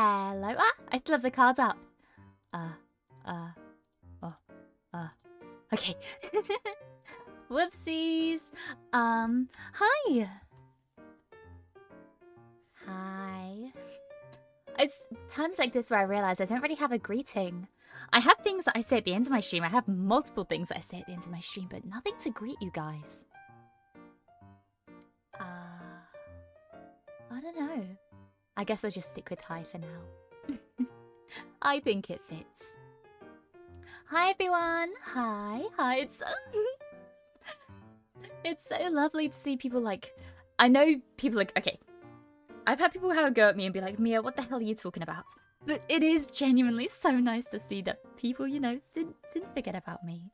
Hello. Ah, I still have the cards up. Okay. Whoopsies. Hi. Hi. It's times like this where I realize I don't really have a greeting. I have things that I say at the end of my stream. I have multiple things that I say at the end of my stream, but nothing to greet you guys. I don't know. I guess I'll just stick with hi for now. I think it fits. Hi everyone. Hi. It's it's so lovely to see people like... I know people like... Okay. I've had people have a go at me and be like, Mia, what the hell are you talking about? But it is genuinely so nice to see that people, you know, didn't forget about me.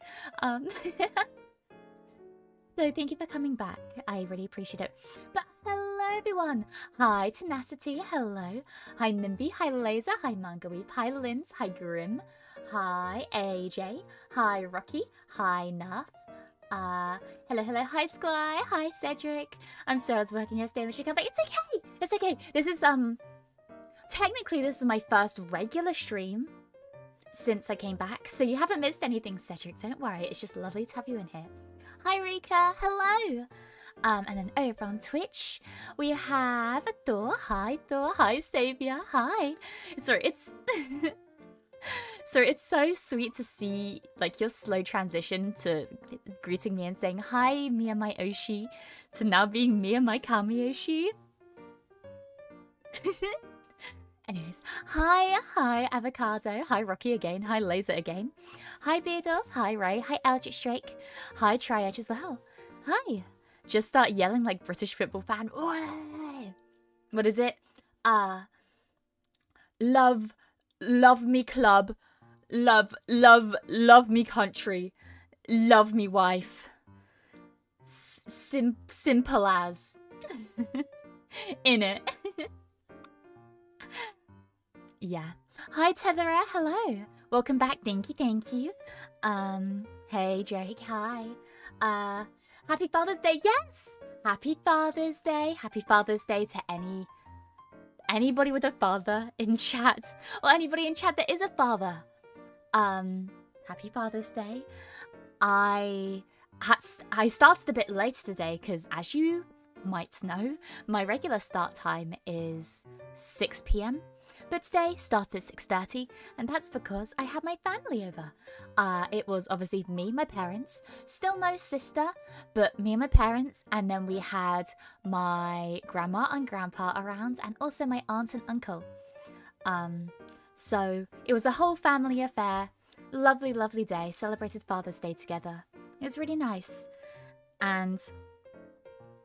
So thank you for coming back. I really appreciate it. But hello everyone. Hi Tenacity, hello. Hi Nimby, hi Laser, hi Mangaweep, hi Linz, hi Grim. Hi AJ, hi Rocky, hi Nuff. Hello, hi Sky, hi Cedric. I'm sorry I was working yesterday when she came back. It's okay, it's okay. This is, technically this is my first regular stream since I came back. So you haven't missed anything, Cedric, don't worry. It's just lovely to have you in here. Hi Rika, hello. And then over on Twitch, we have Thor, hi Saviour, hi. Sorry, it's... Sorry, it's so sweet to see like your slow transition to greeting me and saying hi Mia my Oshi to now being Mia my Kamiyoshi. Anyways, hi Avocado, hi Rocky again, hi Laser again, hi Beardorf, hi Ray, hi Eldritch Drake, hi Triage as well. Hi. Just start yelling like British football fan. What is it? Love me club, love me country, love me wife. Simple as. In it. Yeah. Hi Tetherer, hello. Welcome back, thank you. Hey Drake, hi. Happy Father's Day, yes! Happy Father's Day. Happy Father's Day to anybody with a father in chat, or anybody in chat that is a father. Happy Father's Day. I started a bit late today because, as you might know, my regular start time is 6 PM. But today started at 6:30, and that's because I had my family over. It was obviously me, my parents, still no sister, but me and my parents, and then we had my grandma and grandpa around, and also my aunt and uncle. So it was a whole family affair. Lovely, lovely day. Celebrated Father's Day together. It was really nice. And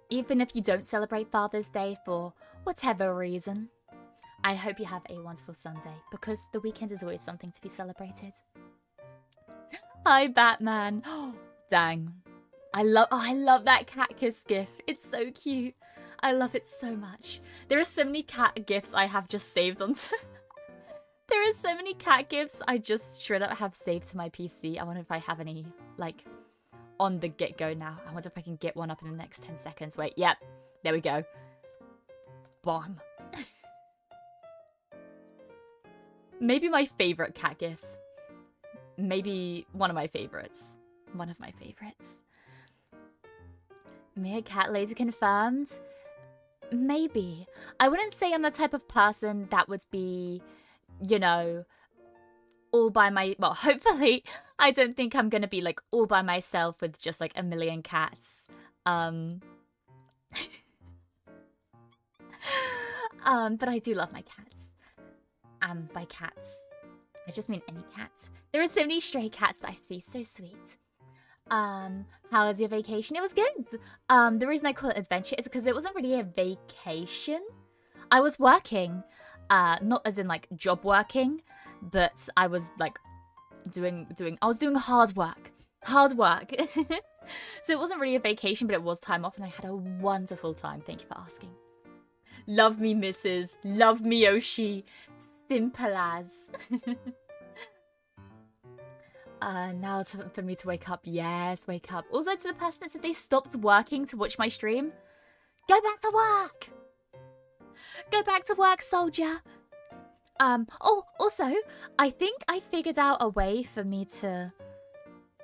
even if you don't celebrate Father's Day for whatever reason, I hope you have a wonderful Sunday, because the weekend is always something to be celebrated. Hi, Batman. Oh, dang. I love that cat kiss gif. It's so cute. I love it so much. There are so many cat gifs I have just saved onto... There are so many cat gifs I just straight up have saved to my PC. I wonder if I have any, like, on the get-go now. I wonder if I can get one up in the next 10 seconds. Wait, yep. There we go. Bomb. Maybe my favorite cat gif. Maybe one of my favorites. One of my favorites. Mia cat lady confirmed? Maybe. I wouldn't say I'm the type of person that would be, you know, all by my... Well, hopefully, I don't think I'm gonna be, like, all by myself with just, like, a million cats. But I do love my cats. By cats, I just mean any cats. There are so many stray cats that I see, so sweet. How was your vacation? It was good. The reason I call it adventure is because it wasn't really a vacation. I was working, not as in like job working, but I was like doing hard work. So it wasn't really a vacation, but it was time off, and I had a wonderful time. Thank you for asking. Love me, Mrs. Love me, Oshi. Simple as. Now it's for me to wake up. Yes, wake up. Also, to the person that said they stopped working to watch my stream, go back to work. Go back to work, soldier. Oh, also, I think I figured out a way for me to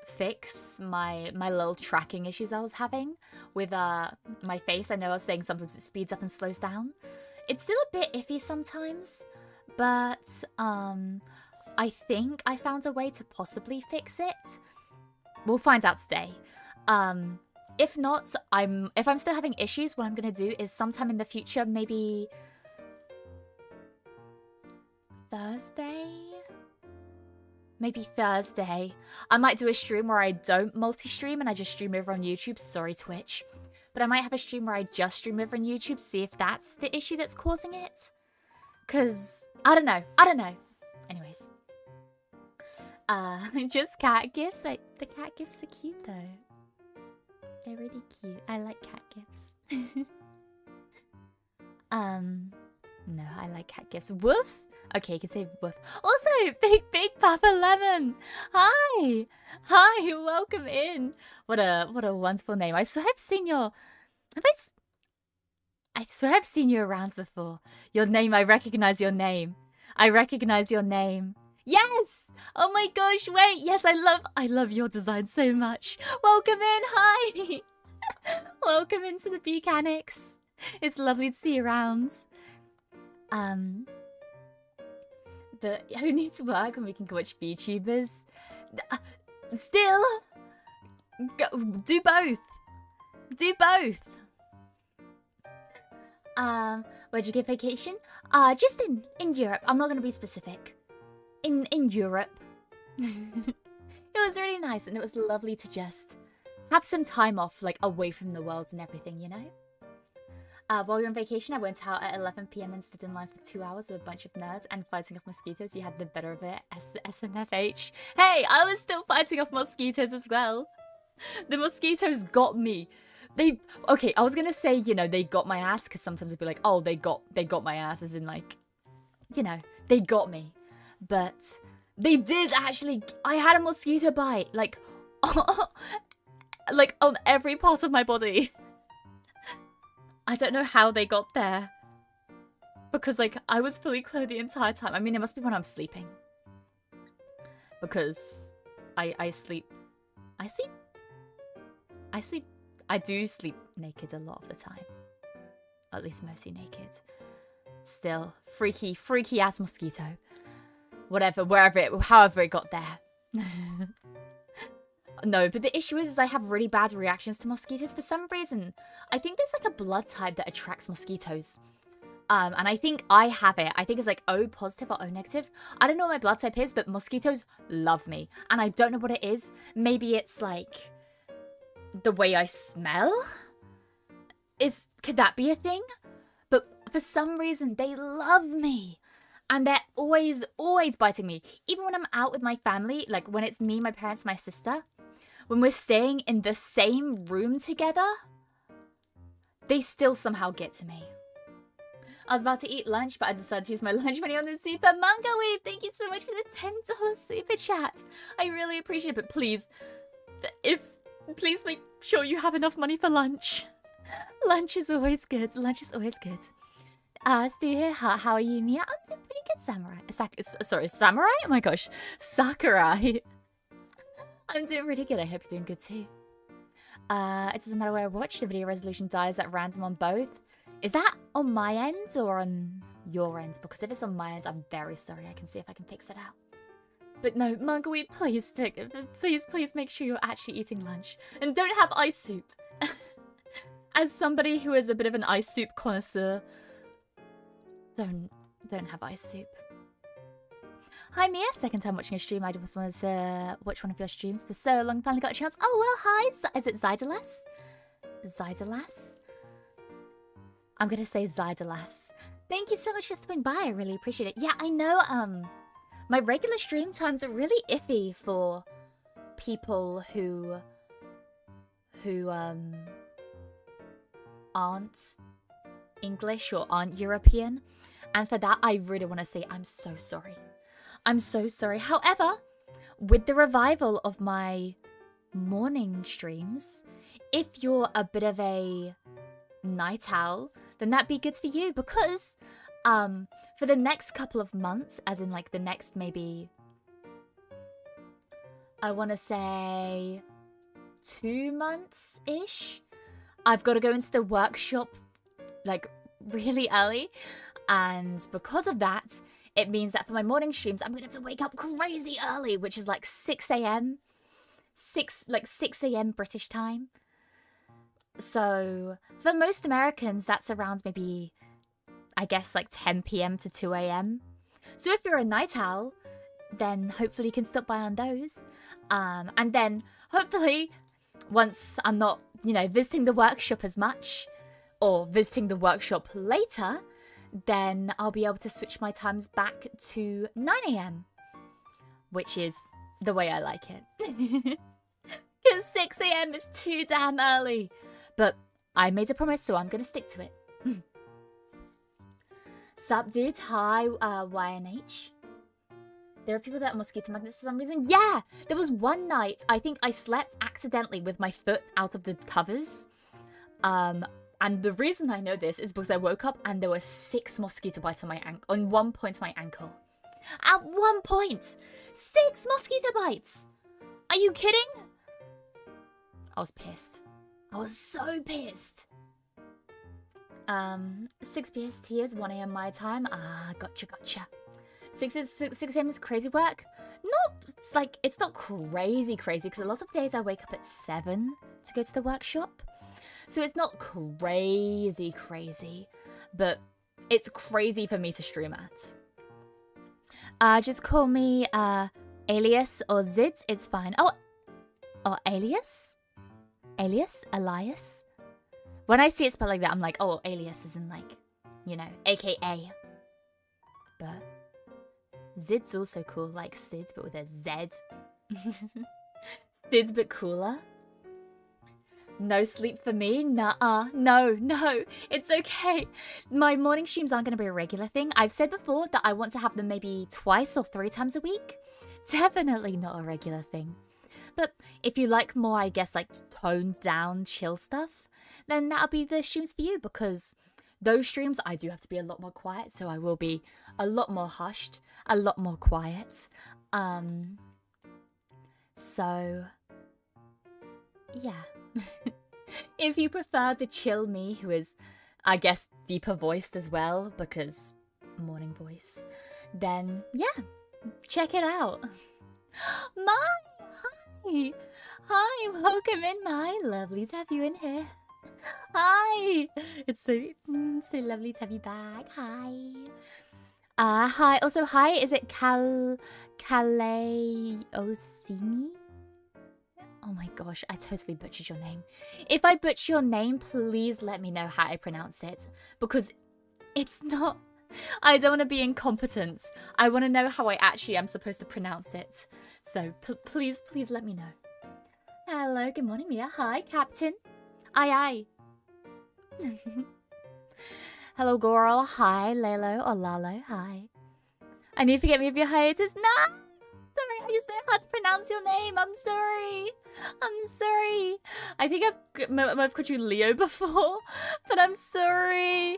fix my little tracking issues I was having with my face. I know I was saying sometimes it speeds up and slows down. It's still a bit iffy sometimes, but I think I found a way to possibly fix it. We'll find out today. If not, if I'm still having issues, what I'm gonna do is sometime in the future, maybe Thursday? Maybe Thursday. I might do a stream where I don't multi-stream and I just stream over on YouTube. Sorry, Twitch. But I might have a stream where I just stream over on YouTube, see if that's the issue that's causing it. Because, I don't know. Anyways. Just cat gifts. The cat gifts are cute, though. They're really cute. I like cat gifts. No, I like cat gifts. Woof! Okay, you can say woof. Also, Big Papa Lemon! Hi! Hi, welcome in! What a wonderful name. I swear I've seen your... I swear I've seen you around before. Your name, I recognize your name. I recognize your name. Yes! Oh my gosh, wait! Yes, I love your design so much. Welcome in, hi! Welcome into the Beeakery. It's lovely to see you around. But who needs work when we can watch VTubers? Still! Do both! Do both! Where'd you go vacation? Just in Europe. I'm not gonna be specific. In Europe. It was really nice and it was lovely to just have some time off, like, away from the world and everything, you know? While we were on vacation, I went out at 11 PM and stood in line for 2 hours with a bunch of nerds and fighting off mosquitoes. You had the better of it, SMFH. Hey, I was still fighting off mosquitoes as well. The mosquitoes got me. Okay, I was gonna say, you know, they got my ass, because sometimes it'd be like, oh, they got my ass, as in, like, you know, they got me. But they did actually. I had a mosquito bite, like, like on every part of my body. I don't know how they got there. Because, like, I was fully clothed the entire time. I mean, it must be when I'm sleeping. Because I sleep. I do sleep naked a lot of the time. At least mostly naked. Still, freaky ass mosquito. Whatever, however it got there. No, but the issue is I have really bad reactions to mosquitoes for some reason. I think there's like a blood type that attracts mosquitoes. And I think I have it. I think it's like O positive or O negative. I don't know what my blood type is, but mosquitoes love me. And I don't know what it is. Maybe it's like the way I smell? Could that be a thing? But for some reason, they love me. And they're always biting me. Even when I'm out with my family, like when it's me, my parents, my sister, when we're staying in the same room together, they still somehow get to me. I was about to eat lunch, but I decided to use my lunch money on the super manga wave. Thank you so much for the $10 super chat. I really appreciate it, but please make sure you have enough money for lunch. Lunch is always good. Lunch is always good. Stu here. How are you, Mia? I'm doing pretty good, Samurai. Samurai? Oh my gosh. Sakurai. I'm doing really good. I hope you're doing good too. It doesn't matter where I watch. The video resolution dies at random on both. Is that on my end or on your end? Because if it's on my end, I'm very sorry. I can see if I can fix it out. But no, Mangaweed, please make sure you're actually eating lunch. And don't have ice soup. As somebody who is a bit of an ice soup connoisseur, don't have ice soup. Hi Mia, second time watching a stream. I just wanted to watch one of your streams for so long. Finally got a chance. Oh well, hi. Is it Zydalas? Zydalas? I'm gonna say Zydalas. Thank you so much for stopping by. I really appreciate it. Yeah, I know. My regular stream times are really iffy for people who aren't English or aren't European. And for that, I really want to say I'm so sorry. I'm so sorry. However, with the revival of my morning streams, if you're a bit of a night owl, then that'd be good for you because For the next couple of months, as in like the next maybe, I want to say 2 months-ish, I've got to go into the workshop like really early. And because of that, it means that for my morning streams, I'm going to have to wake up crazy early, which is like 6 a.m. 6 a.m. British time. So for most Americans, that's around maybe, I guess, like 10 p.m. to 2 a.m. So if you're a night owl, then hopefully you can stop by on those. And then hopefully once I'm not, you know, visiting the workshop as much or visiting the workshop later, then I'll be able to switch my times back to 9 a.m. which is the way I like it. Because 6 a.m. is too damn early. But I made a promise, so I'm going to stick to it. Sup, dude? Hi, YNH. There are people that are mosquito magnets for some reason. Yeah! There was one night, I think I slept accidentally with my foot out of the covers. And the reason I know this is because I woke up and there were 6 mosquito bites on my on one point of my ankle. At one point! 6 mosquito bites! Are you kidding? I was pissed. I was so pissed. 6 PST is 1 a.m. my time. Ah, gotcha. 6 a.m. is crazy work. It's not crazy because a lot of days I wake up at 7 to go to the workshop. So it's not crazy, but it's crazy for me to stream at. Just call me Alias or Zid, it's fine. Oh, Alias? Elias? When I see it spelled like that, I'm like, oh, Alias is in like, you know, AKA. But Zid's also cool, like Sid, but with a Z. Sid's but cooler. No sleep for me? Nuh-uh. No. It's okay. My morning streams aren't going to be a regular thing. I've said before that I want to have them maybe 2 or 3 times a week. Definitely not a regular thing. But if you like more, I guess, like toned down, chill stuff, then that'll be the streams for you, because those streams, I do have to be a lot more quiet, so I will be a lot more hushed, a lot more quiet. So, yeah. If you prefer the chill me, who is, I guess, deeper voiced as well, because morning voice, then yeah, check it out. Hi, welcome in, my. Lovely to have you in here. Hi, it's so lovely to have you back. Hi. Hi. Also, hi. Is it Kaleosini? Oh my gosh, I totally butchered your name. If I butcher your name, please let me know how I pronounce it, because it's not. I don't want to be incompetent. I want to know how I actually am supposed to pronounce it. So please let me know. Hello, good morning, Mia. Hi, Captain. Aye. Hello, girl. Hi, Lalo or Lalo. Hi. I need to get me of your hiatus. Nah! Sorry, I just don't know how to pronounce your name. I'm sorry. I think I've called you Leo before, but I'm sorry.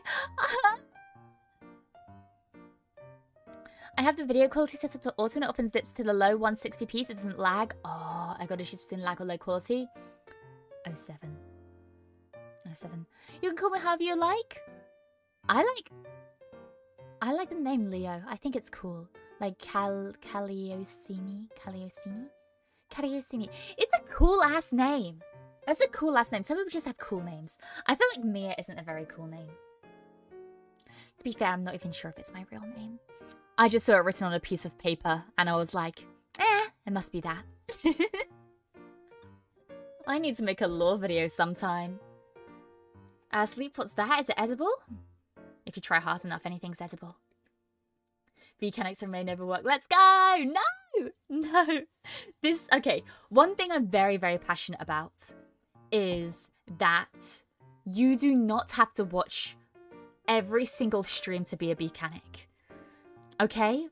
I have the video quality set up to auto and it often dips to the low 160p so it doesn't lag. Oh, I got issues between lag or low quality. 07. You can call me however you like. I like the name Leo. I think it's cool. Like Kaleosini. It's a cool ass name. That's a cool ass name. Some people just have cool names. I feel like Mia isn't a very cool name. To be fair, I'm not even sure if it's my real name. I just saw it written on a piece of paper and I was like, it must be that. I need to make a lore video sometime. Sleep, what's that? Is it edible? If you try hard enough, anything's edible. Mechanics remain overworked. Let's go! No! Okay, one thing I'm very, very passionate about is that you do not have to watch every single stream to be a mechanic. Okay?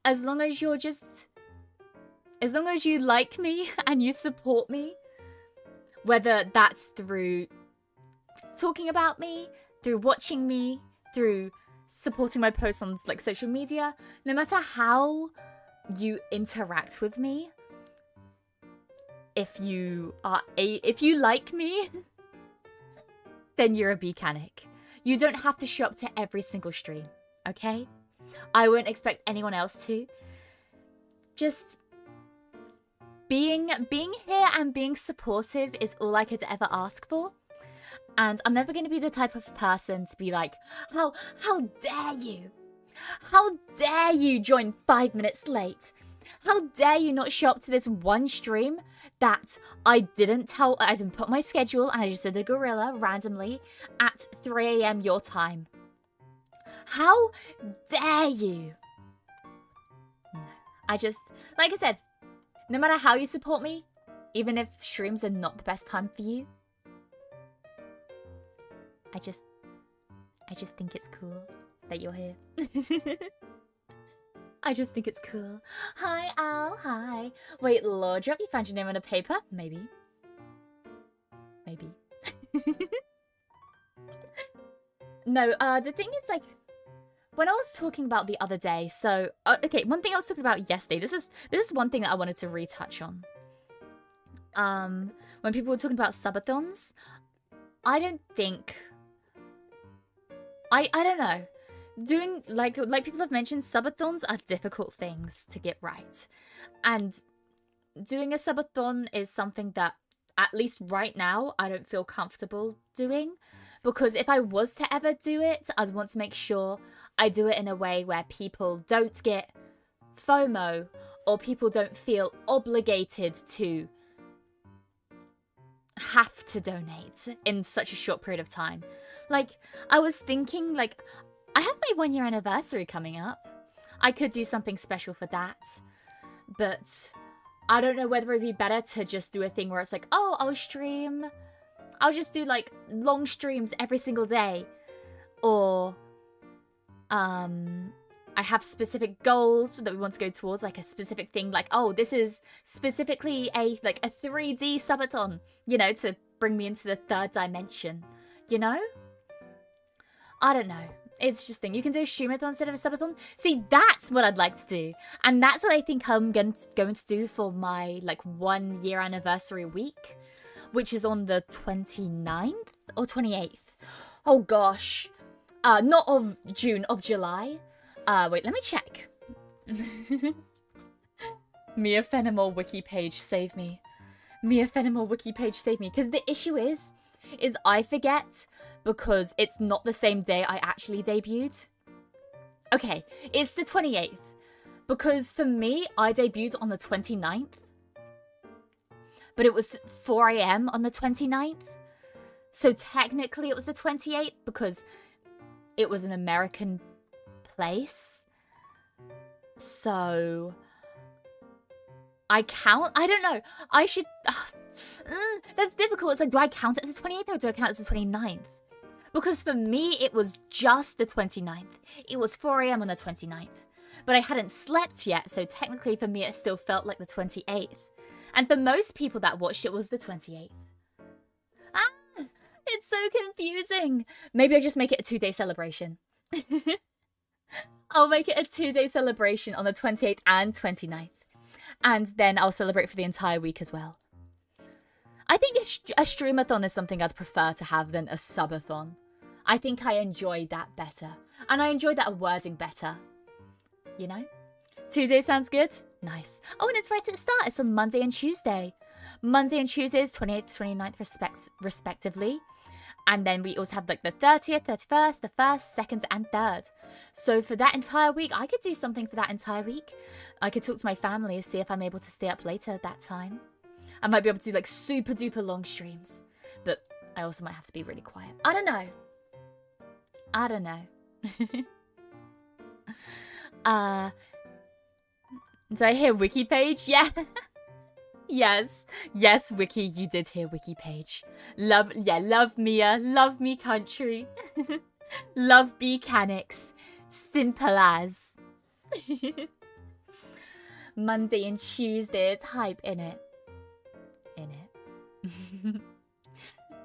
As long as you like me and you support me, whether that's through talking about me, through watching me, through supporting my posts on like social media, no matter how you interact with me, if you like me, then you're a Beeakery. You don't have to show up to every single stream, okay? I won't expect anyone else to. Just being here and being supportive is all I could ever ask for. And I'm never going to be the type of person to be like, how dare you? How dare you join 5 minutes late? How dare you not show up to this one stream that I didn't put my schedule and I just did a gorilla randomly at 3 AM your time. How dare you? No, like I said, no matter how you support me, even if streams are not the best time for you, I just think it's cool that you're here. I just think it's cool. Hi, Al. Hi. Wait, Laudrup, you found your name on a paper? Maybe. Maybe. No, the thing is, like, when I was talking about the other day, so, okay, one thing I was talking about yesterday, this is one thing that I wanted to retouch on. When people were talking about subathons, I don't think... I don't know. Doing, like people have mentioned, subathons are difficult things to get right. And doing a subathon is something that, at least right now, I don't feel comfortable doing. Because if I was to ever do it, I'd want to make sure I do it in a way where people don't get FOMO or people don't feel obligated to have to donate in such a short period of time. Like, I was thinking, like, I have my 1-year anniversary coming up. I could do something special for that. But I don't know whether it'd be better to just do a thing where it's like, oh, I'll just do, like, long streams every single day. Or, I have specific goals that we want to go towards, like a specific thing, like, oh, this is specifically a 3D subathon, you know, to bring me into the 3rd dimension, you know? I don't know. It's just thing. You can do a streamathon instead of a subathon. See, that's what I'd like to do. And that's what I think I'm going to do for my, 1-year anniversary week, which is on the 29th or 28th. Oh, gosh. Not of June, of July. Wait, let me check. Mia Fenimore wiki page, save me. Mia Fenimore wiki page, save me. Because the issue is I forget because it's not the same day I actually debuted. Okay, it's the 28th. Because for me, I debuted on the 29th. But it was 4 AM on the 29th. So technically it was the 28th because it was an American place. So I don't know. I should... that's difficult. It's like, do I count it as the 28th or do I count it as the 29th? Because for me, it was just the 29th. It was 4 AM on the 29th. But I hadn't slept yet, so technically for me, it still felt like the 28th. And for most people that watched, it was the 28th. Ah! It's so confusing. Maybe I just make it a 2-day celebration. I'll make it a 2-day celebration on the 28th and 29th. And then I'll celebrate for the entire week as well. I think a streamathon is something I'd prefer to have than a subathon. I think I enjoy that better. And I enjoy that wording better. You know? 2 days sounds good? Nice. Oh, and it's right at the start. It's on Monday and Tuesday. Monday and Tuesdays, 28th, 29th respectively. And then we also have like the 30th, 31st, the 1st, 2nd, and 3rd. So for that entire week, I could do something for that entire week. I could talk to my family and see if I'm able to stay up later at that time. I might be able to do like super duper long streams. But I also might have to be really quiet. I don't know. I don't know. Did I hear wiki page? Yeah. Yes, Wiki, you did hear wiki page. Love Mia, love me country. Love Beeakery, simple as. Monday and Tuesday is hype, innit?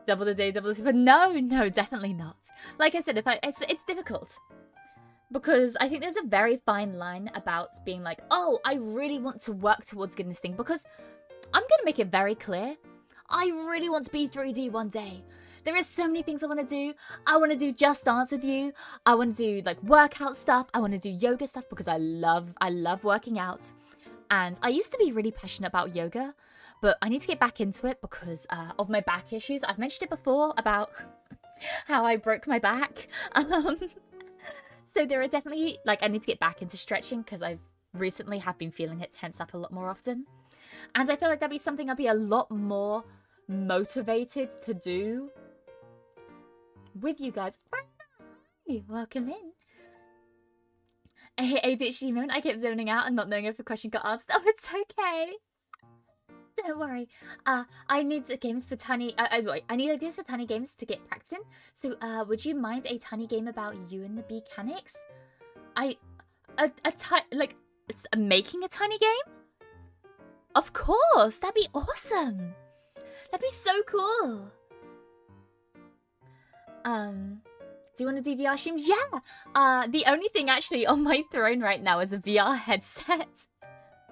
Double the day, double the sleep. No, definitely not. Like I said, it's difficult. Because I think there's a very fine line about being like, oh, I really want to work towards getting this thing. Because I'm going to make it very clear. I really want to be 3D one day. There is so many things I want to do. I want to do Just Dance with you. I want to do like workout stuff. I want to do yoga stuff because I love working out. And I used to be really passionate about yoga, but I need to get back into it because of my back issues. I've mentioned it before about how I broke my back. So there are definitely, like, I need to get back into stretching because I've recently have been feeling it tense up a lot more often. And I feel like that'd be something I'd be a lot more motivated to do with you guys. Hi, welcome in. I hit ADHD moment. I kept zoning out and not knowing if a question got answered. Oh, it's okay. Don't worry. I need games for tiny. I need ideas for tiny games to get practicing. So, would you mind a tiny game about you and the Beeakery? Making a tiny game? Of course, that'd be awesome. That'd be so cool. Do you want to do VR streams? Yeah. The only thing actually on my throne right now is a VR headset.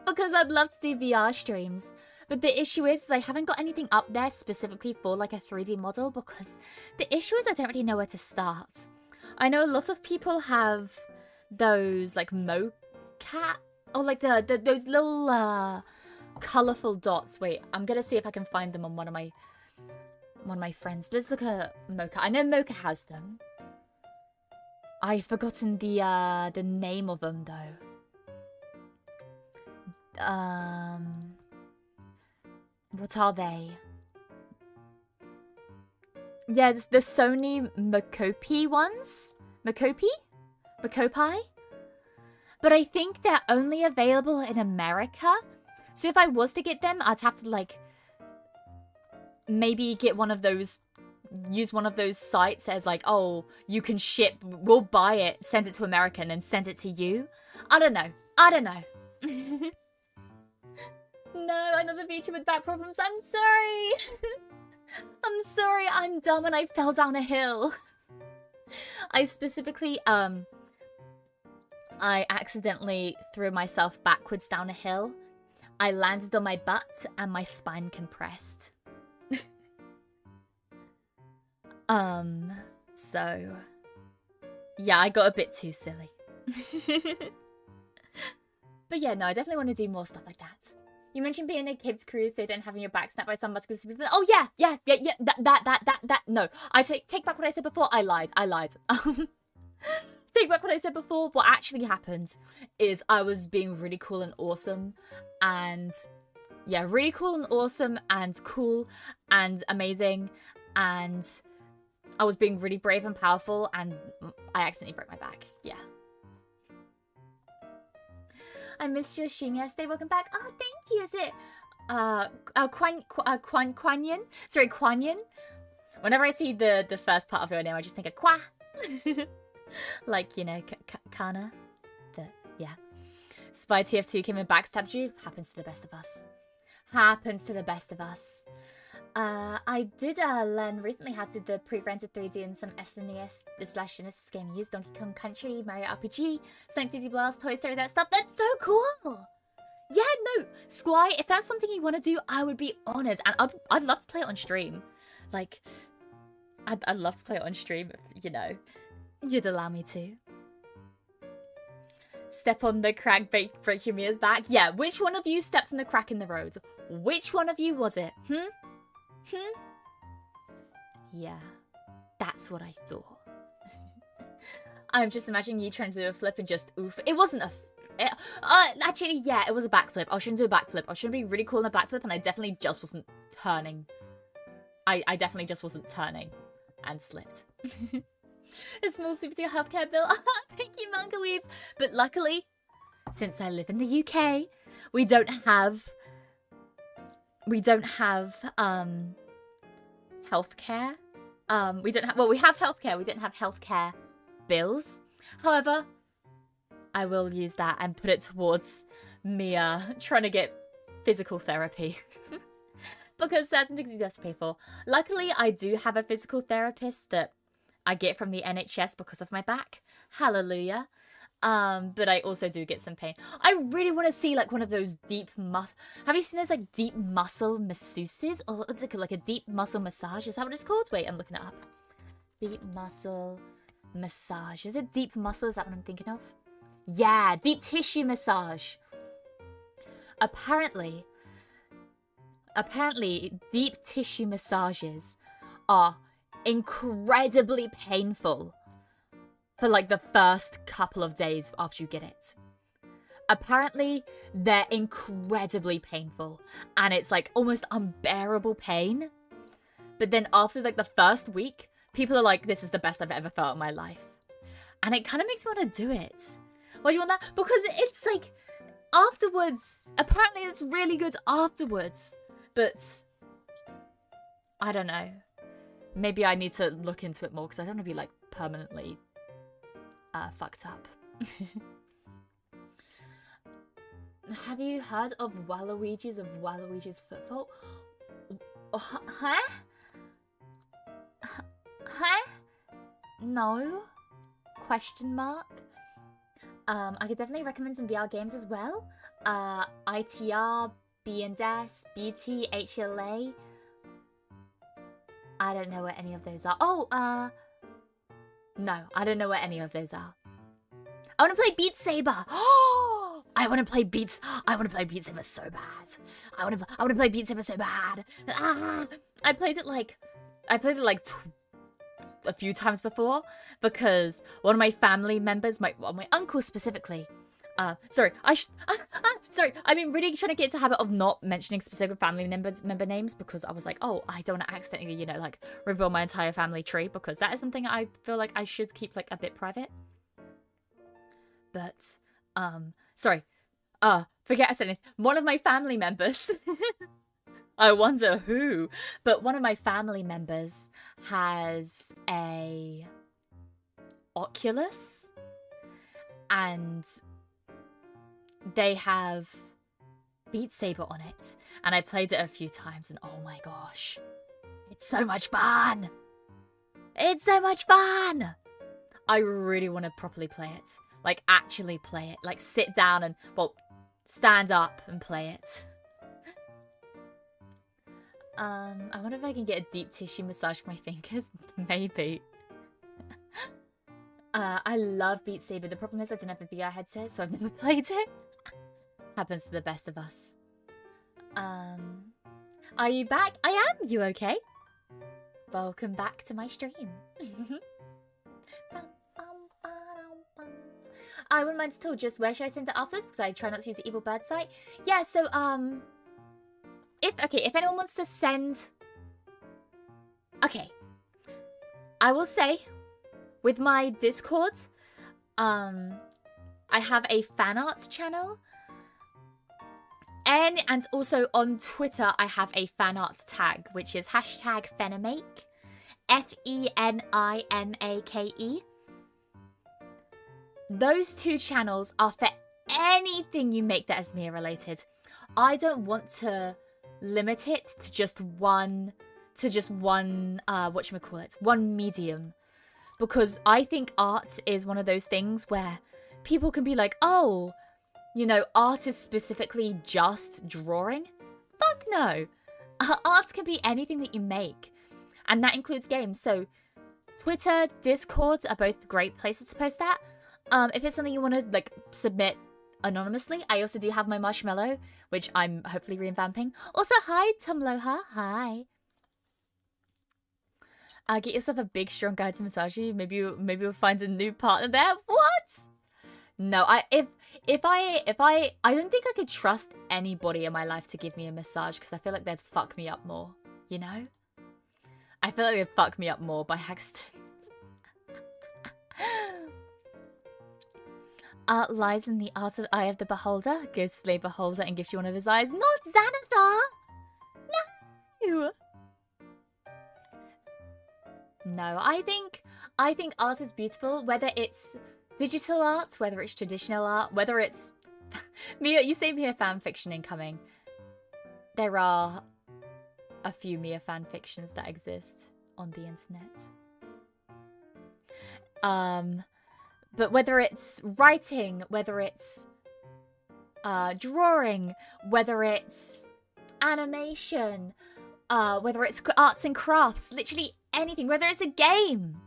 Because I'd love to do VR streams. But the issue is I haven't got anything up there specifically for like a 3D model because the issue is I don't really know where to start. I know a lot of people have those like mocap or like those little colorful dots. Wait, I'm gonna see if I can find them on one of my friends. Let's look at Mocha. I know Mocha has them. I've forgotten the name of them though. What are they? Yeah, the Sony Makopi ones? Makopi? But I think they're only available in America. So if I was to get them, I'd have to like maybe get one of those, use one of those sites as like, oh, you can ship, we'll buy it, send it to America and then send it to you. I don't know. No, another feature with back problems. I'm sorry. I'm sorry. I'm dumb and I fell down a hill. I specifically, I accidentally threw myself backwards down a hill. I landed on my butt and my spine compressed. So, yeah, I got a bit too silly. But yeah, no, I definitely want to do more stuff like that. You mentioned being a kid's crusader and having your back snapped by some muscular people. Oh yeah. That. No, I take back what I said before. I lied. Take back what I said before. What actually happened is I was being really cool and awesome, and yeah, really cool and awesome and cool and amazing, and I was being really brave and powerful, and I accidentally broke my back. Yeah. I missed your stream yesterday. Welcome back. Oh, thank you. Is it Kwanyin? Sorry, Kwanyin. Whenever I see the first part of your name, I just think of Kwa. Like, you know, Kana. Yeah. Spy TF2 came and backstabbed you. Happens to the best of us. Happens to the best of us. I did learn recently how to do the pre-rented 3D in some SNES/Genesis game used Donkey Kong Country, Mario RPG, Sonic 3D Blast, Toy Story, that stuff. That's so cool! Yeah, no, Squire, if that's something you want to do, I would be honoured, and I'd love to play it on stream. Like, I'd love to play it on stream if, you know, you'd allow me to. Step on the crack, break your Mia's back. Yeah, which one of you stepped on the crack in the road? Which one of you was it? Yeah, that's what I thought. I'm just imagining you trying to do a flip and just oof. It wasn't a... actually, yeah, it was a backflip. I shouldn't do a backflip. I shouldn't be really cool in a backflip, and I definitely just wasn't turning. I definitely just wasn't turning and slipped. A small super to your healthcare bill. Thank you, Manga Weave. But luckily, since I live in the UK, we don't have healthcare. We have healthcare. We don't have healthcare bills. However, I will use that and put it towards Mia trying to get physical therapy. Because certain things you have to pay for. Luckily, I do have a physical therapist that I get from the NHS because of my back. Hallelujah. But I also do get some pain. I really want to see like one of those deep have you seen those like deep muscle masseuses? Or it's like a deep muscle massage? Is that what it's called? Wait, I'm looking it up. Deep muscle massage. Is it deep muscle? Is that what I'm thinking of? Yeah, deep tissue massage. Apparently, deep tissue massages are incredibly painful for like the first couple of days after you get it. Apparently, they're incredibly painful and it's like almost unbearable pain. But then after like the first week, people are like, this is the best I've ever felt in my life. And it kind of makes me want to do it. Why do you want that? Because it's like, afterwards, apparently it's really good afterwards. But, I don't know. Maybe I need to look into it more because I don't want to be like permanently fucked up. Have you heard of Waluigi's football? Huh? Huh? No? Question mark? I could definitely recommend some VR games as well. ITR, B&S, BT, HLA. I don't know what any of those are. Oh, no, I don't know what any of those are. I want to play Beat Saber. Oh, I want to play Beat Saber so bad. I want to play Beat Saber so bad. Ah, I played it like a few times before because one of my family members, my uncle specifically. Sorry, I've been really trying to get into the habit of not mentioning specific family member names because I was like, oh, I don't want to accidentally, you know, like reveal my entire family tree because that is something I feel like I should keep like a bit private. But, sorry, forget I said anything. One of my family members, I wonder who, but one of my family members has a Oculus and they have Beat Saber on it, and I played it a few times, and oh my gosh, it's so much fun! It's so much fun! I really want to properly play it. Like, actually play it. Like, sit down and, well, stand up and play it. I wonder if I can get a deep tissue massage for my fingers. Maybe. I love Beat Saber. The problem is I don't have a VR headset, so I've never played it. Happens to the best of us. Are you back? I am! You okay? Welcome back to my stream. I wouldn't mind at all. Just where should I send it afterwards? Because I try not to use the evil bird site. Yeah, so, if anyone wants to send... Okay. I will say, with my Discord, I have a fan art channel. And also on Twitter, I have a fan art tag, which is hashtag Fenimake. Fenimake. Those two channels are for anything you make that is Mia related. I don't want to limit it to just one, one medium. Because I think art is one of those things where people can be like, oh, you know, art is specifically just drawing. Fuck no. Art can be anything that you make. And that includes games. So Twitter, Discord are both great places to post that. If it's something you want to like submit anonymously, I also do have my Marshmallow, which I'm hopefully revamping. Also, hi, Tumloha. Hi. Get yourself a big, strong guy to massage you. Maybe you'll find a new partner there. What? No, I don't think I could trust anybody in my life to give me a massage because I feel like they'd fuck me up more, you know? I feel like they'd fuck me up more by accident. Art lies in the eye of the beholder. Goes to slay beholder and gives you one of his eyes. Not Xanathar! No! No, I think art is beautiful, whether it's digital art, whether it's traditional art, whether it's... Mia, you say Mia fanfiction incoming. There are a few Mia fanfictions that exist on the internet. But whether it's writing, whether it's drawing, whether it's animation, whether it's arts and crafts, literally anything, whether it's a game.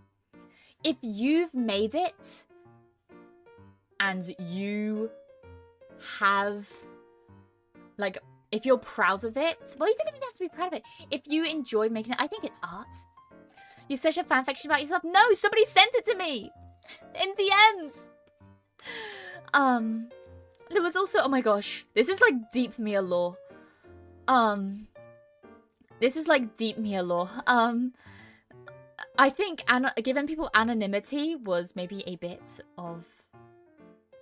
If you've made it and you have, like, if you're proud of it, well, you don't even have to be proud of it. If you enjoy making it, I think it's art. You search a fanfiction about yourself? No, somebody sent it to me in DMs. There was also, oh my gosh, this is like deep Mia lore. This is like deep Mia lore. I think giving people anonymity was maybe a bit of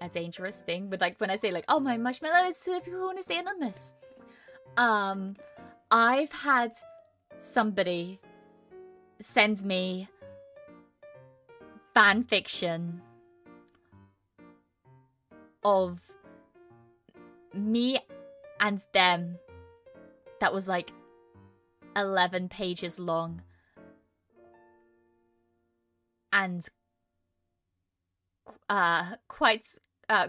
a dangerous thing. But like when I say like, oh, my marshmallow is for people who want to stay anonymous. I've had somebody send me fan fiction of me and them that was like 11 pages long and quite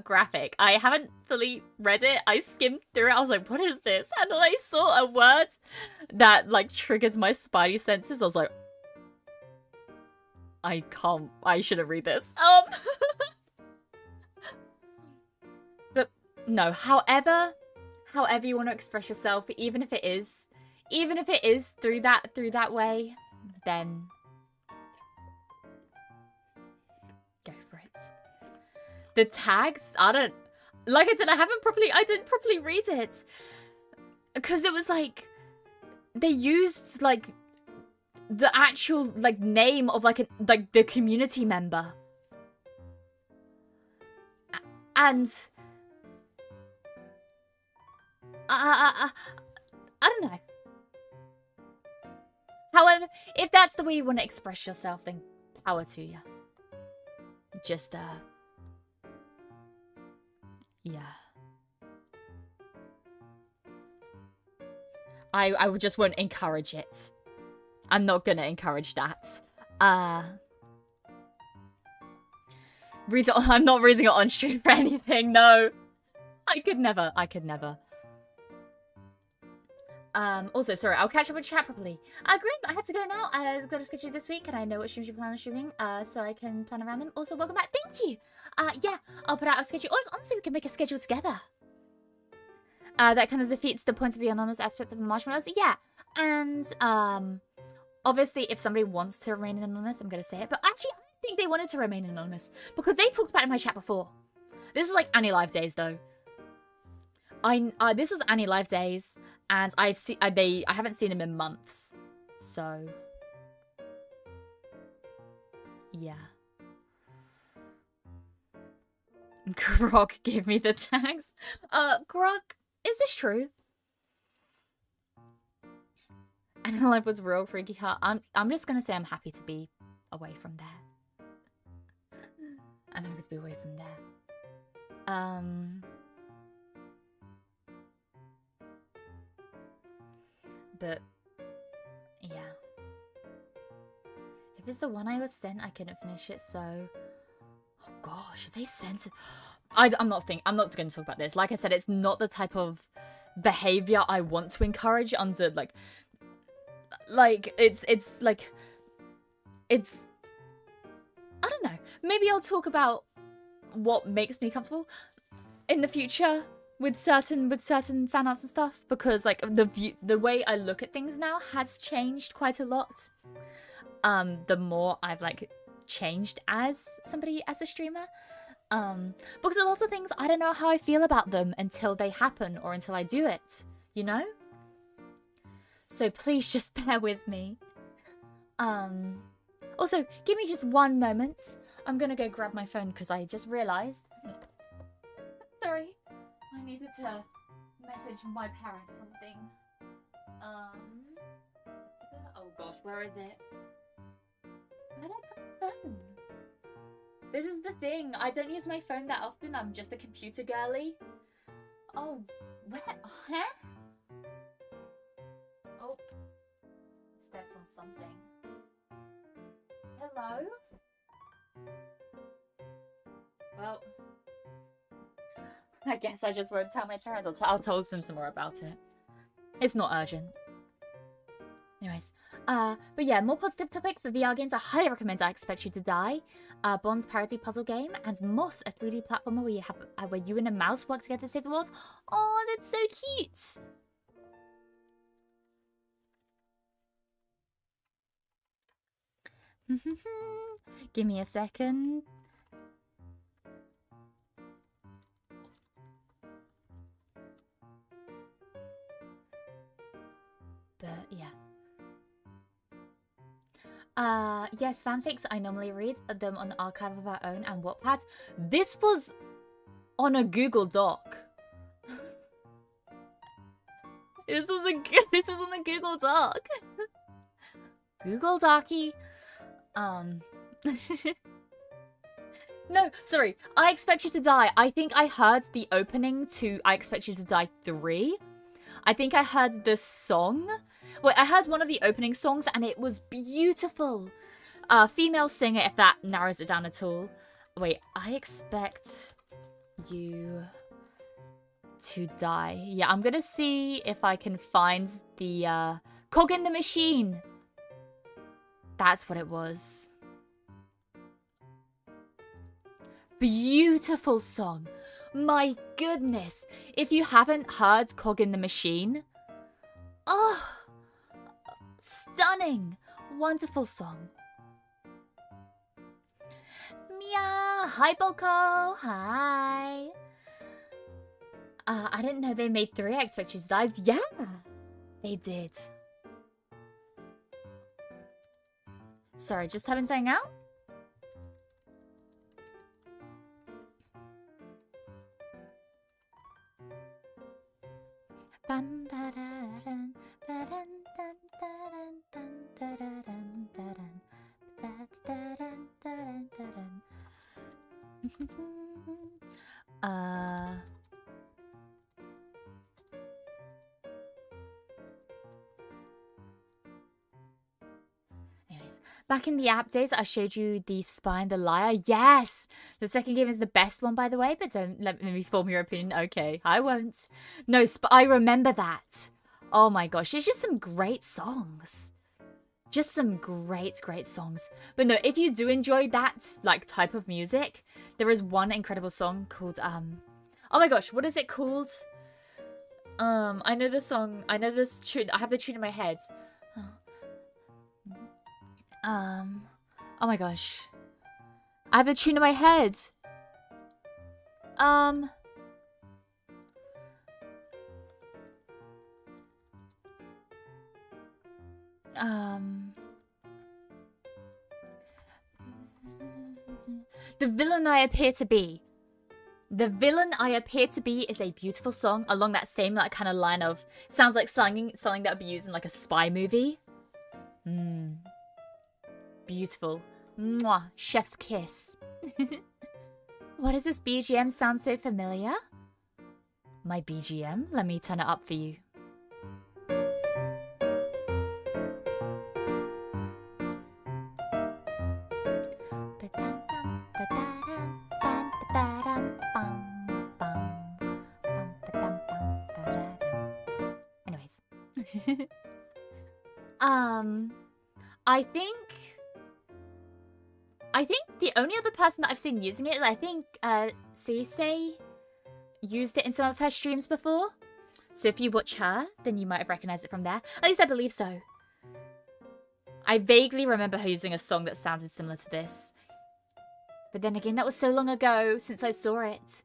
graphic. I haven't fully read it. I skimmed through it. I was like, what is this? And then I saw a word that like triggers my spidey senses. I was like, I shouldn't read this. But no, however you want to express yourself, even if it is through that way, then go for it. The tags, I didn't properly read it because it was like they used like the actual like name of like the community member, and I don't know. However, if that's the way you want to express yourself, then power to you. Just yeah. I just won't encourage it. I'm not gonna encourage that. I'm not reading it on stream for anything, no. I could never. Also, sorry, I'll catch up with chat properly. Grim, I have to go now. I've got a schedule this week, and I know what streams you plan on streaming, so I can plan around them. Also, welcome back. Thank you. Yeah, I'll put out a schedule. Honestly, we can make a schedule together. That kind of defeats the point of the anonymous aspect of the marshmallows. Yeah, and obviously, if somebody wants to remain anonymous, I'm gonna say it. But actually, I don't think they wanted to remain anonymous because they talked about it in my chat before. This was like Annie Live days, though. This was Annie Live days, and I haven't seen him in months, so yeah. Grog gave me the tags. Grog, is this true? Annie Live was real freaky heart. I'm just gonna say I'm happy to be away from there. I'm happy to be away from there. But, yeah. If it's the one I was sent, I couldn't finish it, so... Oh gosh, if they sent it... I'm not going to talk about this. Like I said, it's not the type of behavior I want to encourage under, like... It's like... It's... I don't know. Maybe I'll talk about what makes me comfortable in the future. With certain fan arts and stuff, because like the way I look at things now has changed quite a lot. The more I've like changed as somebody, as a streamer, because a lot of things I don't know how I feel about them until they happen or until I do it, you know. So please just bear with me. Also, give me just one moment. I'm gonna go grab my phone because I just realized. Sorry. I needed to message my parents something. Oh gosh, where is it? Where did I put my phone? This is the thing. I don't use my phone that often. I'm just a computer girly. Oh, where? Huh? Oh, steps on something. Hello? Well, I guess I just won't tell my parents. I'll talk them some more about it. It's not urgent. Anyways, but yeah, more positive topic for VR games. I highly recommend I Expect You to Die, Bond's parody puzzle game, and Moss, a 3D platformer where you have where you and a mouse work together to save the world. Oh, that's so cute. Give me a second. But yeah. Yes, fanfics, I normally read them on Archive of Our Own and Wattpad. This was on a Google Doc. This was on a Google Doc. Google Docy. No, sorry. I Expect You to Die. I think I heard the opening to I Expect You to Die 3. I think I heard the song. Wait, I heard one of the opening songs and it was beautiful. Female singer, if that narrows it down at all. Wait, I Expect You to Die. Yeah, I'm gonna see if I can find the Cog in the Machine. That's what it was. Beautiful song. My goodness. If you haven't heard Cog in the Machine, oh, stunning. Wonderful song. Mia, hi Boko, hi. I didn't know they made 3 I Expect You to Die. Yeah, they did. Sorry, just having something out? Anyways, back in the app days, I showed you the Spy and the Liar. Yes! The second game is the best one, by the way, but don't let me form your opinion. Okay, I won't. No, I remember that. Oh my gosh, it's just some great songs. Just some great songs. But no, if you do enjoy that like type of music, there is one incredible song called oh my gosh, what is it called? I know the song. I know this tune. I have the tune in my head. Oh my gosh. I have the tune in my head. The Villain I Appear to Be. The Villain I Appear to Be is a beautiful song along that same like kind of line of sounds like something that would be used in like a spy movie. Beautiful. Mwah, chef's kiss. What is this BGM sound so familiar? My BGM? Let me turn it up for you. Anyways. I think the only other person that I've seen using it, I think Cece used it in some of her streams before. So if you watch her, then you might have recognized it from there. At least I believe so. I vaguely remember her using a song that sounded similar to this. But then again, that was so long ago since I saw it.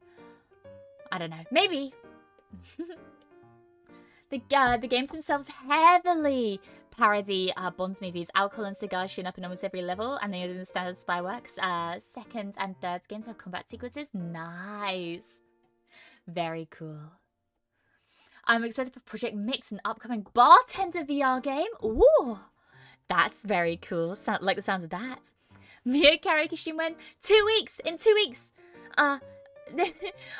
I don't know. Maybe. The games themselves heavily parody Bond movies, alcohol and cigars showing up in almost every level, and they are the standard spy works. Second and third games have combat sequences. Nice. Very cool. I'm excited for Project Mix, an upcoming bartender VR game. Ooh, that's very cool. Like the sounds of that. Mia karaoke stream went 2 weeks. In 2 weeks.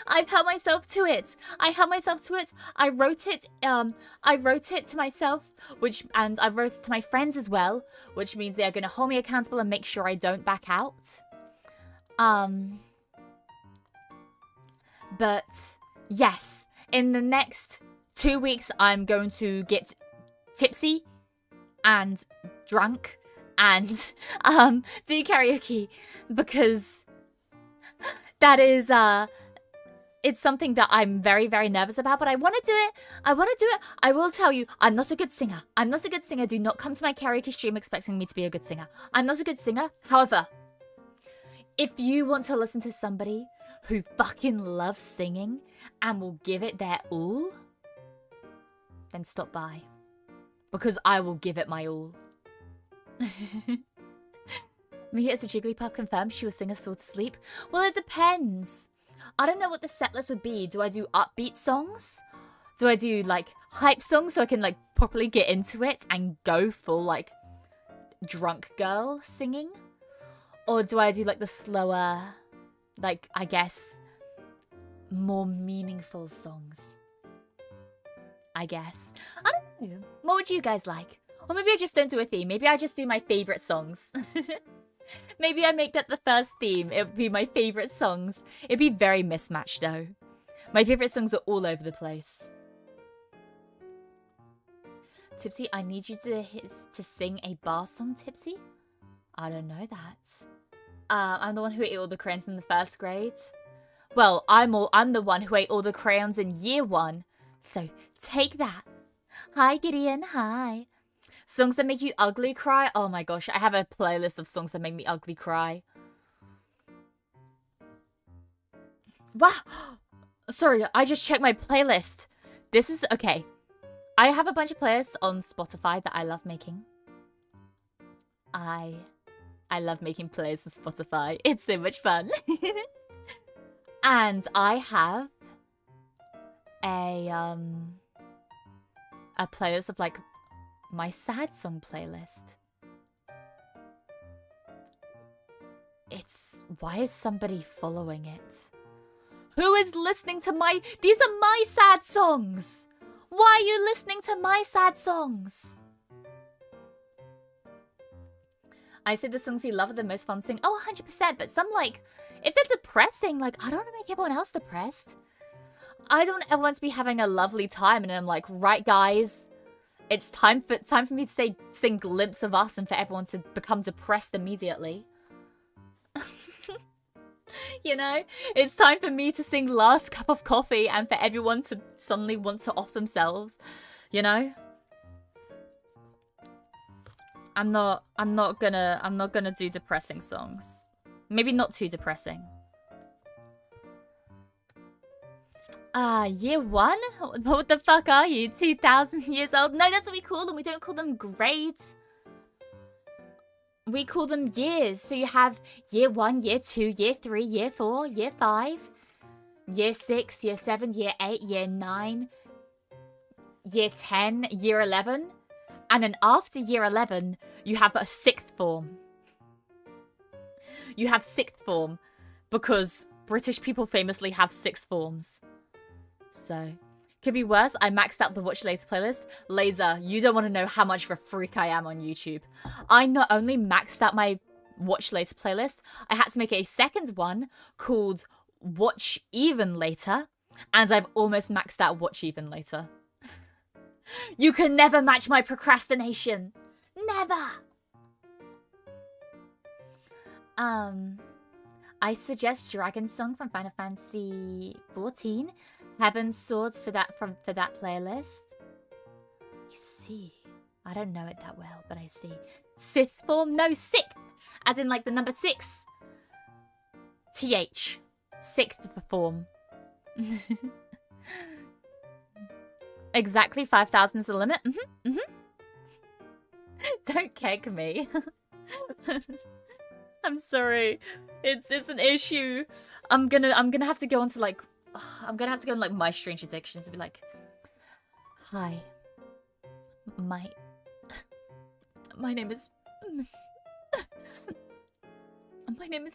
I've held myself to it. I wrote it. I wrote it to myself, and I wrote it to my friends as well, which means they are going to hold me accountable and make sure I don't back out. But yes, in the next 2 weeks, I'm going to get tipsy and drunk and do karaoke, because that is it's something that I'm very, very nervous about, but I want to do it. I will tell you, I'm not a good singer. Do not come to my karaoke stream expecting me to be a good singer. I'm not a good singer. However, if you want to listen to somebody who fucking loves singing and will give it their all, then stop by. Because I will give it my all. Mia is a Jigglypuff confirmed she will sing us all to sleep. Well, it depends. I don't know what the set list would be. Do I do upbeat songs? Do I do, like, hype songs so I can, like, properly get into it and go full, like, drunk girl singing? Or do I do, like, the slower, like, I guess, more meaningful songs? I guess. I don't know. What would you guys like? Or maybe I just don't do a theme. Maybe I just do my favorite songs. Maybe I make that the first theme. It would be my favorite songs. It'd be very mismatched, though. My favorite songs are all over the place. Tipsy, I need you to sing a bar song, Tipsy? I don't know that. I'm the one who ate all the crayons in the first grade. Well, I'm the one who ate all the crayons in year 1. So, take that. Hi, Gideon. Hi. Songs that make you ugly cry? Oh my gosh, I have a playlist of songs that make me ugly cry. Wow! Sorry, I just checked my playlist. This is... okay. I have a bunch of playlists on Spotify that I love making. I love making playlists on Spotify. It's so much fun. And I have a playlist of, like, my sad song playlist. Why is somebody following it? Who is listening to these are my sad songs! Why are you listening to my sad songs? I say the songs you love are the most fun to sing. Oh, 100%, but some, like, if they're depressing, like, I don't want to make everyone else depressed. I don't ever want to be having a lovely time and I'm like, right, guys, it's time for me to sing Glimpse of Us and for everyone to become depressed immediately. You know? It's time for me to sing Last Cup of Coffee and for everyone to suddenly want to off themselves. You know? I'm not gonna do depressing songs. Maybe not too depressing. Year 1? What the fuck are you? 2,000 years old? No, that's what we call them. We don't call them grades. We call them years. So you have year 1, year 2, year 3, year 4, year 5, year 6, year 7, year 8, year 9, year 10, year 11. And then after year 11, you have a 6th form. You have 6th form because British people famously have 6 forms. So, could be worse. I maxed out the Watch Later playlist. Laser, you don't want to know how much of a freak I am on YouTube. I not only maxed out my Watch Later playlist, I had to make a second one called Watch Even Later, and I've almost maxed out Watch Even Later. You can never match my procrastination. Never! I suggest Dragon Song from Final Fantasy XIV. Heaven's Swords for that playlist. I see. I don't know it that well, but I see. Sixth form? No, 6th! As in, like, the number 6. TH. 6th form. Exactly 5,000 is the limit. Don't keg me. I'm sorry. It's an issue. I'm gonna have to go on to, like, like My Strange Addictions and be like, hi, my name is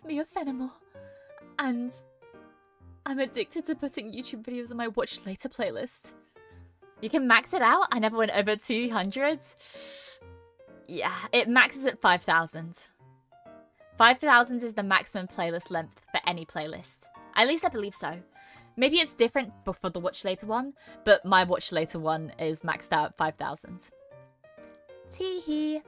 Mia Fenimore, and I'm addicted to putting YouTube videos on my Watch Later playlist. You can max it out. I never went over 200. Yeah, it maxes at 5,000. 5,000 is the maximum playlist length for any playlist. At least I believe so. Maybe it's different for the watch later one, but my watch later one is maxed out at 5,000. Teehee.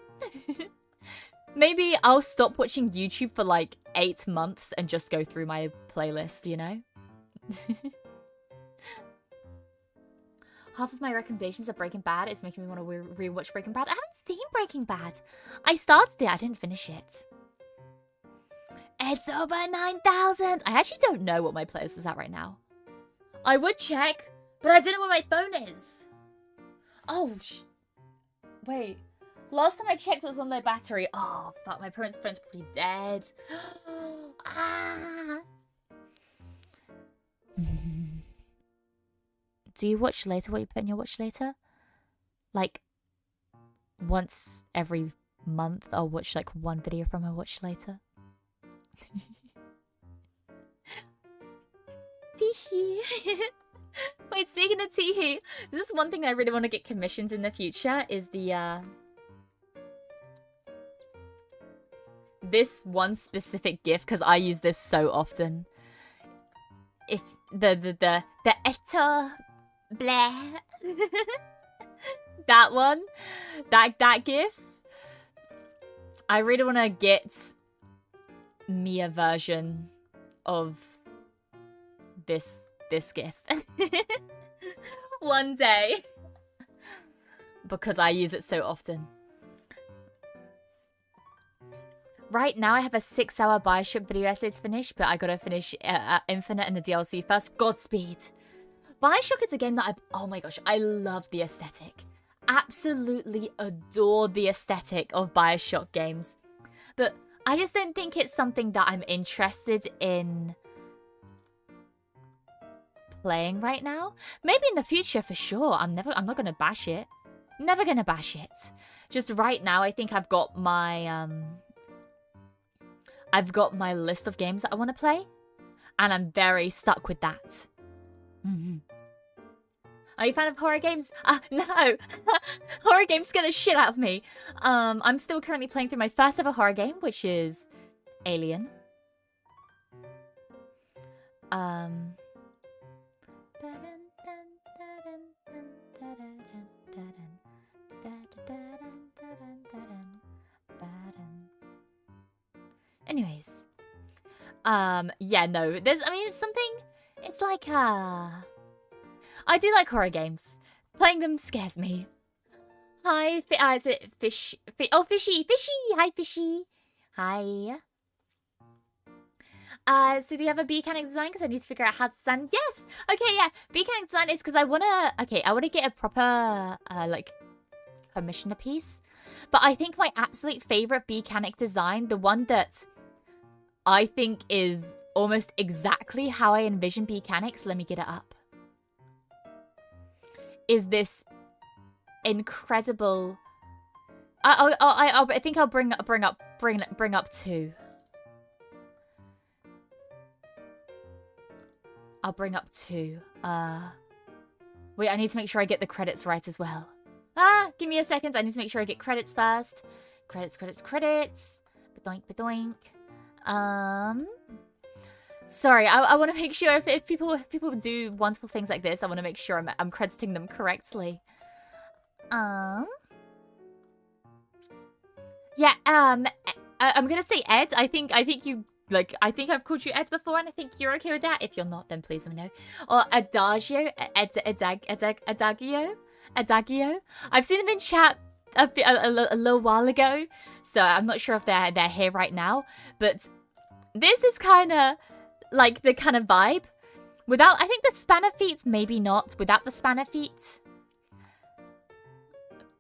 Maybe I'll stop watching YouTube for like 8 months and just go through my playlist, you know? Half of my recommendations are Breaking Bad. It's making me want to rewatch Breaking Bad. I haven't seen Breaking Bad. I started it. I didn't finish it. It's over 9,000. I actually don't know what my playlist is at right now. I would check, but I don't know where my phone is. Oh, wait. Last time I checked, it was on low battery. Oh, fuck. My parents' phone's probably dead. Ah. Do you watch later what you put in your watch later? Like, once every month, I'll watch like one video from my watch later. Teehee. Wait, speaking of teehee, this is one thing I really want to get commissioned in the future, is the, this one specific GIF, because I use this so often. If the eta bleh. That one. That GIF. I really want to get Mia version of this GIF. One day. Because I use it so often. Right now I have a 6-hour Bioshock video essay to finish, but I gotta finish Infinite and the DLC first. Godspeed. Bioshock is a game that oh my gosh, I love the aesthetic. Absolutely adore the aesthetic of Bioshock games. But I just don't think it's something that I'm interested in playing right now. Maybe in the future for sure. I'm not gonna bash it. Never gonna bash it. Just right now I think I've got my list of games that I want to play, and I'm very stuck with that. Are you a fan of horror games? No! Horror games scare the shit out of me. I'm still currently playing through my first ever horror game, which is Alien. Anyways. Yeah, no. It's something... It's like, I do like horror games. Playing them scares me. Hi, is it Fish? Oh, Fishy! Fishy! Hi, Fishy! Hi. So do you have a B-Canic design? Because I need to figure out how to design. Yes! Okay, yeah. B-Canic design is because I want to... Okay, I want to get a proper, like, commissioner piece. But I think my absolute favorite B-Canic design, the one that I think is almost exactly how I envision B-Canics, let me get it up, is this incredible... I think I'll bring up two. I'll bring up two. Wait, I need to make sure I get the credits right as well. Give me a second. I need to make sure I get credits first. Credits. Badoink, badoink. Sorry, I want to make sure if people do wonderful things like this, I want to make sure I'm crediting them correctly. Yeah, I'm gonna say Ed. I think you, like, I think I've called you Ed before, and I think you're okay with that. If you're not, then please let me know. Or Adagio, Adagio. I've seen them in chat a little while ago, so I'm not sure if they're here right now. But this is kind of like the kind of vibe. Without, I think the spanner feet, maybe not. Without the spanner feet.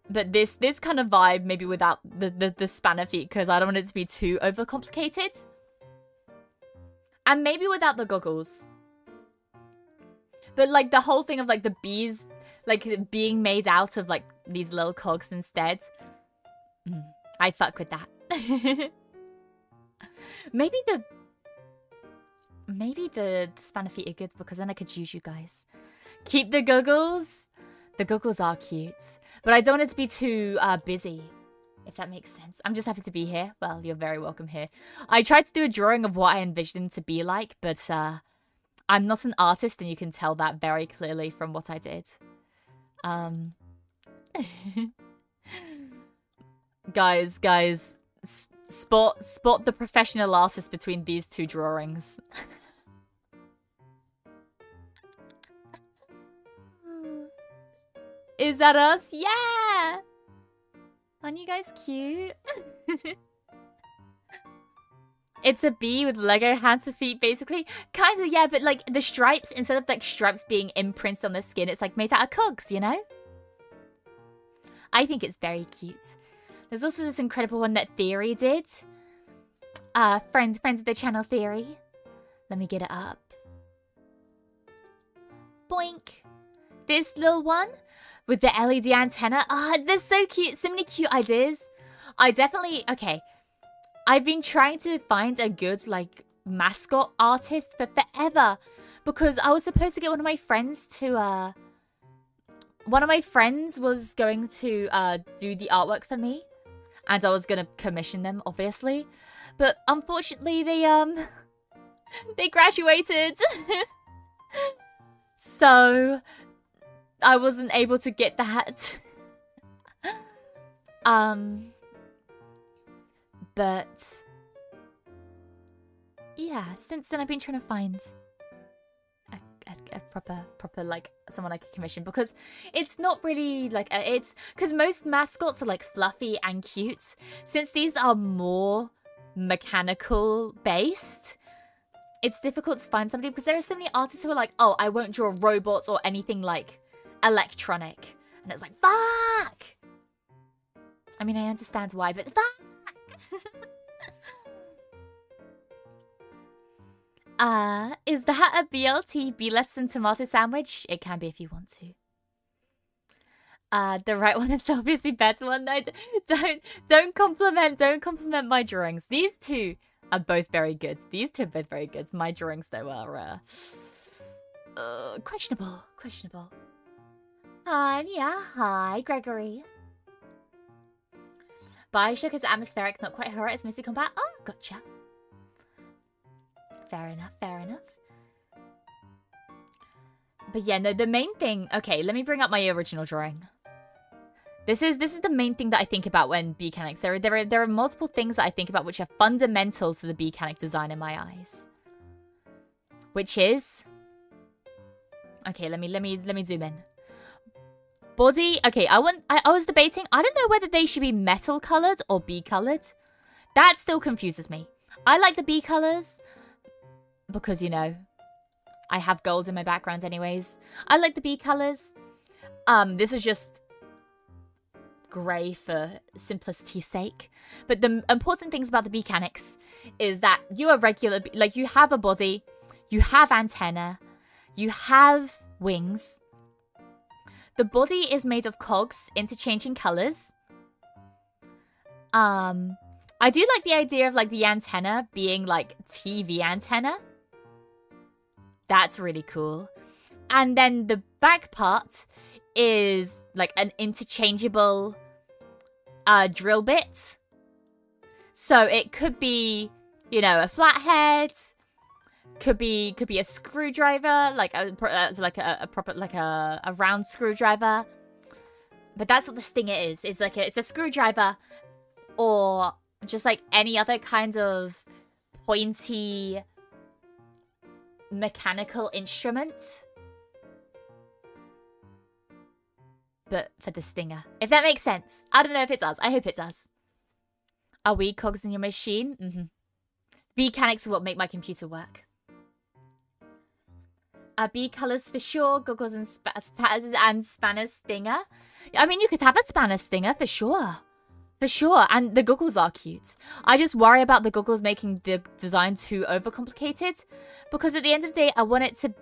But this kind of vibe, maybe without the spanner feet, because I don't want it to be too overcomplicated. And maybe without the goggles. But like the whole thing of like the bees, like being made out of like these little cogs instead. I fuck with that. Maybe the spanner feet are good because then I could use you guys. Keep the goggles. The goggles are cute. But I don't want it to be too busy, if that makes sense. I'm just happy to be here. Well, you're very welcome here. I tried to do a drawing of what I envisioned him to be like, but I'm not an artist, and you can tell that very clearly from what I did. Guys, spot the professional artist between these two drawings. Is that us? Yeah! Aren't you guys cute? It's a bee with Lego hands and feet, basically. Kind of, yeah, but like the stripes, instead of like stripes being imprinted on the skin, it's like made out of cogs, you know? I think it's very cute. There's also this incredible one that Theory did. Friends of the channel Theory. Let me get it up. Boink. This little one with the LED antenna. They're so cute. So many cute ideas. I definitely... Okay. I've been trying to find a good, like, mascot artist for forever. Because I was supposed to get one of my friends to, One of my friends was going to, do the artwork for me. And I was gonna commission them, obviously. But, unfortunately, they graduated. So... I wasn't able to get that. But yeah, since then I've been trying to find a proper like someone I could commission, because it's not really like it's because most mascots are like fluffy and cute. Since these are more mechanical based, it's difficult to find somebody, because there are so many artists who are like, oh, I won't draw robots or anything like electronic, and it's like, fuck. I mean, I understand why, but fuck. Is that a BLT, B-lettuce and tomato sandwich? It can be if you want to. The right one is obviously better one. No, don't compliment my drawings. These two are both very good. These two are both very good. My drawings though are questionable. Hi, Mia. Hi, Gregory. Bioshock is atmospheric, not quite horror. It's mostly combat. Oh, gotcha. Fair enough. But yeah, no, the main thing... Okay, let me bring up my original drawing. This is the main thing that I think about when B-Mechanics. There are multiple things that I think about which are fundamental to the B-Mechanic design in my eyes. Which is... Okay, let me zoom in. Body, okay, I was debating, I don't know whether they should be metal colored or bee colored. That still confuses me. I like the bee colors because, you know, I have gold in my background anyways. I like the bee colors. This is just grey for simplicity's sake. But the important things about the B-Mechanics is that you are regular, like you have a body, you have antenna, you have wings. The body is made of cogs, interchanging colors. I do like the idea of like the antenna being like TV antenna. That's really cool. And then the back part is like an interchangeable drill bit. So it could be, you know, a flathead. Could be a screwdriver, like a proper like a round screwdriver. But that's what the stinger is. It's like it's a screwdriver, or just like any other kind of pointy mechanical instrument. But for the stinger, if that makes sense. I don't know if it does. I hope it does. Are we cogs in your machine? Mm-hmm. B-Mechanics are what make my computer work. B colors for sure, goggles and spanner stinger. I mean, you could have a spanner stinger for sure. For sure, and the goggles are cute. I just worry about the goggles making the design too overcomplicated. Because at the end of the day, I want it to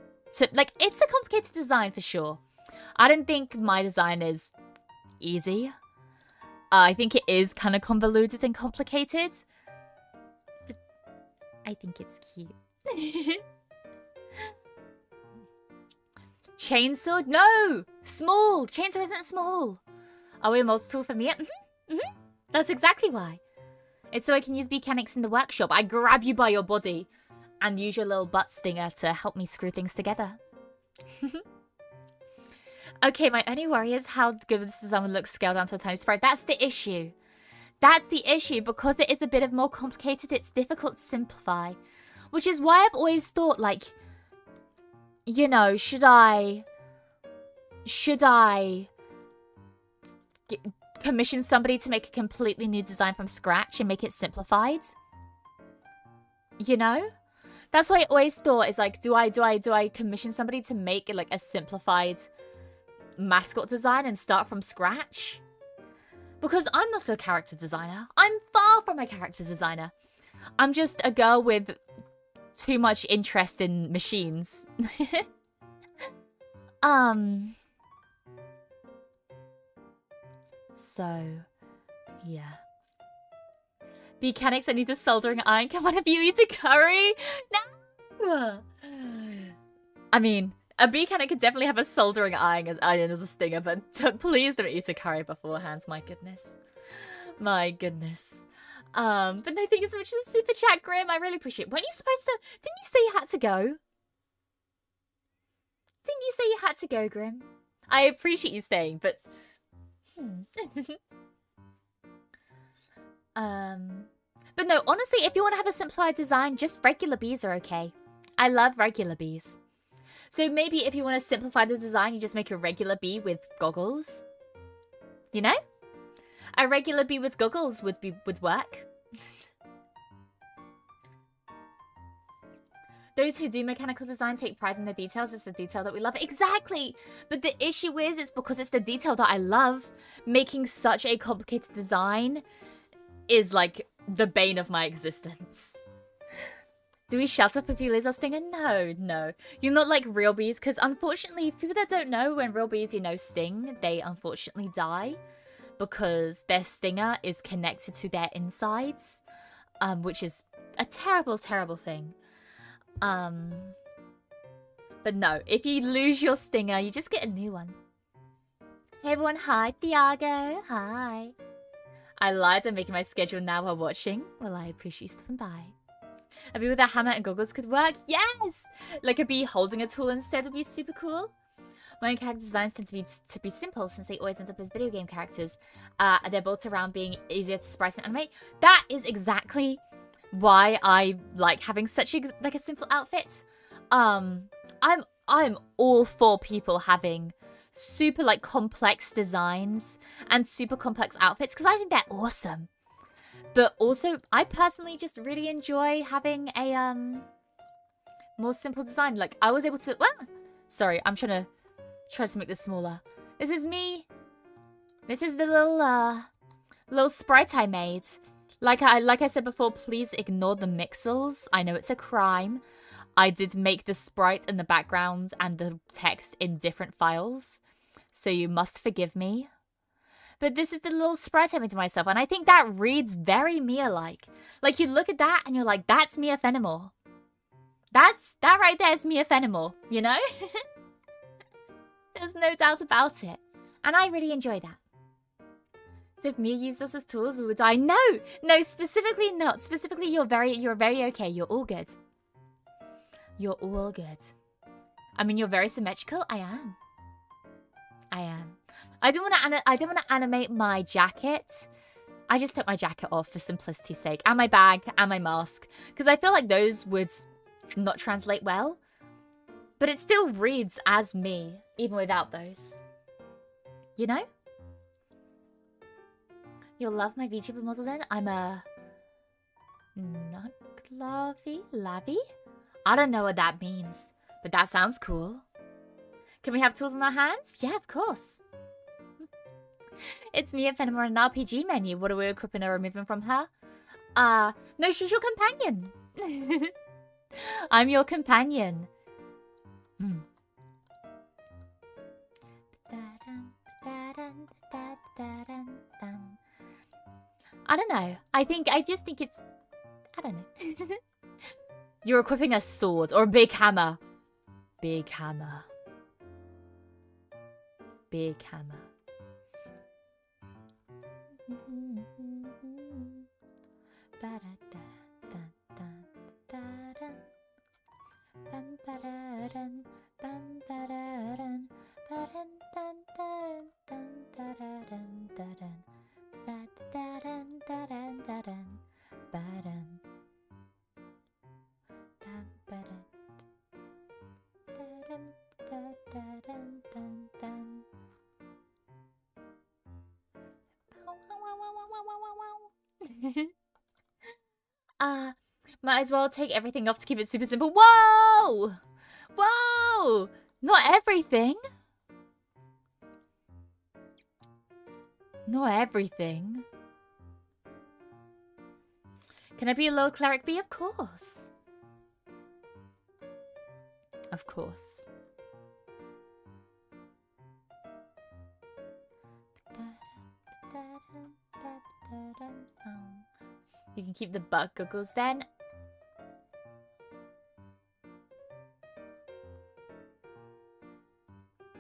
like, it's a complicated design for sure. I don't think my design is easy. I think it is kind of convoluted and complicated. But I think it's cute. Chainsaw? No! Small! Chainsaw isn't small. Are we a multi-tool for me? That's exactly why. It's so I can use B-Mechanics in the workshop. I grab you by your body and use your little butt stinger to help me screw things together. Okay, my only worry is how good this design would look scaled down to a tiny sprite. That's the issue. That's the issue. Because it is a bit more complicated, it's difficult to simplify. Which is why I've always thought, like, you know, should I commission somebody to make a completely new design from scratch and make it simplified? You know? That's what I always thought, is like, do I commission somebody to make like a simplified mascot design and start from scratch? Because I'm not a character designer. I'm far from a character designer. I'm just a girl with too much interest in machines. So, yeah. Mechanics, I need a soldering iron. Can one of you eat a curry? No! I mean, a mechanic could definitely have a soldering iron as a stinger, but please don't eat a curry beforehand. My goodness. My goodness. But no, thank you so much for the super chat, Grim. I really appreciate it. Weren't you supposed to... Didn't you say you had to go? Didn't you say you had to go, Grim? I appreciate you staying, but... But no, honestly, if you want to have a simplified design, just regular bees are okay. I love regular bees. So maybe if you want to simplify the design, you just make a regular bee with goggles. You know? A regular bee with goggles would work. Those who do mechanical design take pride in the details. It's the detail that we love. Exactly! But the issue is, it's because it's the detail that I love. Making such a complicated design is like the bane of my existence. Do we shut up if you lose our stinger? No, no. You're not like real bees, because unfortunately, people that don't know, when real bees, you know, sting, they unfortunately die because their stinger is connected to their insides, which is a terrible, terrible thing. But no, if you lose your stinger, you just get a new one. Hey everyone, hi Thiago, hi. I lied, I'm making my schedule now while watching. Well, I appreciate you stopping by. A bee with a hammer and goggles could work, yes! Like a bee holding a tool instead would be super cool. My own character designs tend to be simple since they always end up as video game characters. They're built around being easier to sprite and animate. That is exactly why I like having such a simple outfit. I'm all for people having super like complex designs and super complex outfits because I think they're awesome. But also, I personally just really enjoy having a more simple design. Like I was able to. Sorry, I'm trying to make this smaller. This is me. This is the little sprite I made. Like I said before, please ignore the mixels. I know it's a crime. I did make the sprite and the background and the text in different files, so you must forgive me. But this is the little sprite I made to myself, and I think that reads very Mia-like. Like, you look at that, and you're like, that's Mia Fenimore. That right there is Mia Fenimore, you know? There's no doubt about it. And I really enjoy that. So if Mia used us as tools, we would die. No, specifically not. Specifically, you're very okay. You're all good. You're all good. I mean, you're very symmetrical. I am. I don't want to animate my jacket. I just took my jacket off for simplicity's sake, and my bag and my mask, because I feel like those would not translate well. But it still reads as me, even without those. You know? You'll love my VTuber model then? I'm a... Labby? I don't know what that means, but that sounds cool. Can we have tools in our hands? Yeah, of course. It's Mia Fenimore in an RPG menu. What are we equipping or removing from her? No, she's your companion. I'm your companion. I don't know. I just think it's... I don't know. You're equipping a sword or a big hammer. Big hammer. Big hammer. Might as well take everything off to keep it super simple. Whoa! Whoa! Not everything. Not everything. Can I be a little cleric bee? Of course. Of course. You can keep the butt goggles then.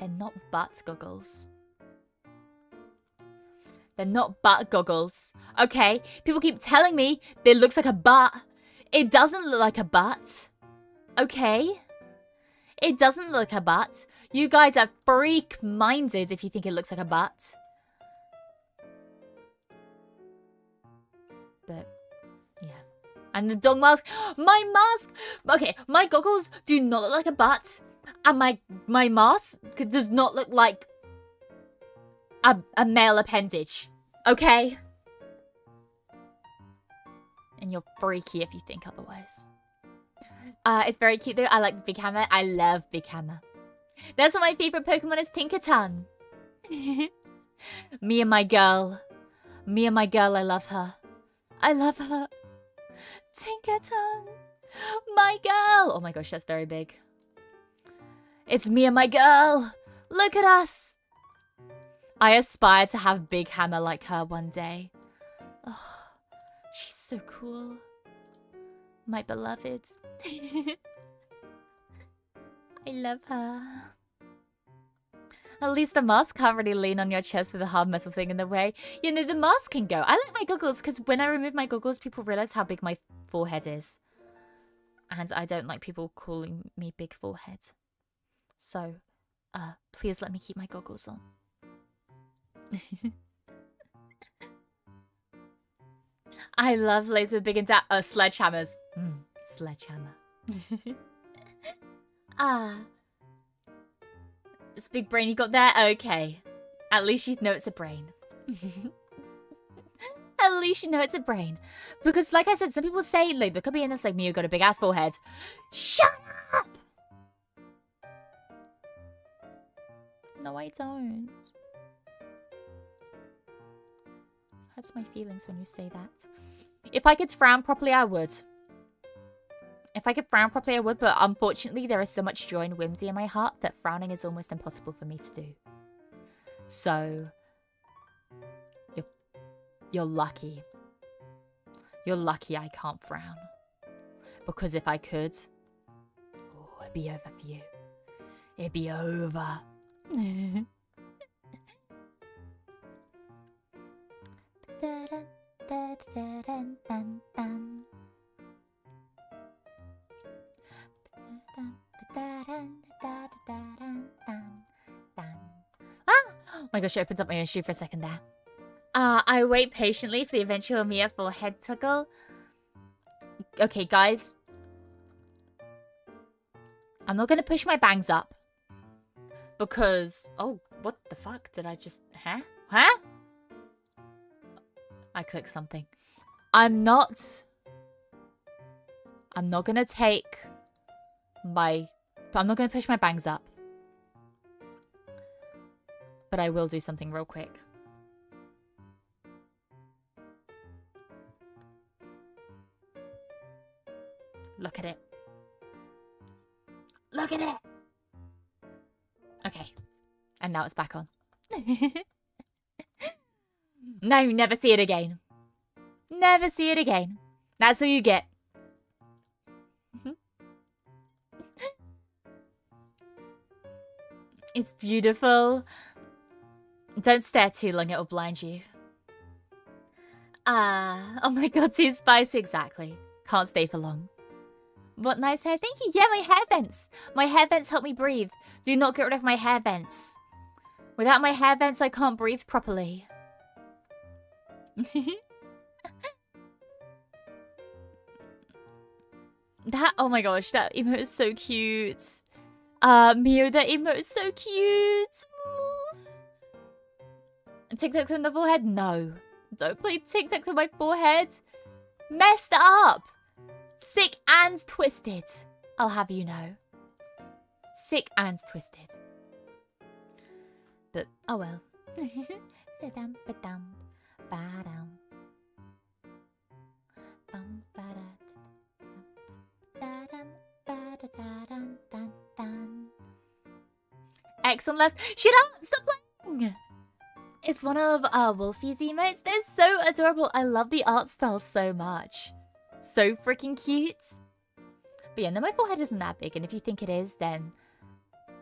They're not butt goggles. They're not butt goggles. Okay, people keep telling me it looks like a butt. It doesn't look like a butt. Okay? It doesn't look like a butt. You guys are freak-minded if you think it looks like a butt. But, yeah. And the dog mask. My mask! Okay, my goggles do not look like a butt. And my mask does not look like a male appendage. Okay? And you're freaky if you think otherwise. It's very cute though. I like Big Hammer. I love Big Hammer. That's what my favorite Pokemon is, Tinkaton. Me and my girl. Me and my girl, I love her. I love her. Tinkaton. My girl. Oh my gosh, that's very big. It's me and my girl. Look at us. I aspire to have Big Hammer like her one day. Oh, she's so cool. My beloved. I love her. At least the mask can't really lean on your chest with a hard metal thing in the way. You know, the mask can go. I like my goggles because when I remove my goggles, people realize how big my forehead is. And I don't like people calling me big forehead. So, please let me keep my goggles on. I love ladies with big and sledgehammers. Sledgehammer. This big brain you got there? Okay. At least you know it's a brain. At least you know it's a brain. Because like I said, some people say, like, there could be in this, like, Mia got a big ass forehead. Shut up! No, I don't. Hurts my feelings when you say that. If I could frown properly, I would. If I could frown properly, I would, but unfortunately, there is so much joy and whimsy in my heart that frowning is almost impossible for me to do. So, you're lucky. You're lucky I can't frown. Because if I could, oh, it'd be over for you. It'd be over. Oh my gosh, it opens up my own shoe for a second there. I wait patiently for the eventual Mia forehead tuggle. Okay, guys. I'm not gonna push my bangs up. Because... Oh, what the fuck did I just... Huh? Huh? I clicked something. I'm not gonna take my... I'm not gonna push my bangs up. But I will do something real quick. Look at it. Look at it! Okay. And now it's back on. No, never see it again. Never see it again. That's all you get. It's beautiful. Don't stare too long, it'll blind you. Oh my god, too spicy, exactly. Can't stay for long. What nice hair. Thank you. Yeah, my hair vents. My hair vents help me breathe. Do not get rid of my hair vents. Without my hair vents, I can't breathe properly. That, oh my gosh, that emote is so cute. Mio, that emote is so cute. TikTok's on the forehead? No. Don't play tic-tac with my forehead. Messed up. Sick and twisted. I'll have you know. Sick and twisted. But, oh well. Excellent left. Shut up! Stop playing! It's one of Wolfie's emotes. They're so adorable. I love the art style so much. So freaking cute. But yeah, no, my forehead isn't that big. And if you think it is, then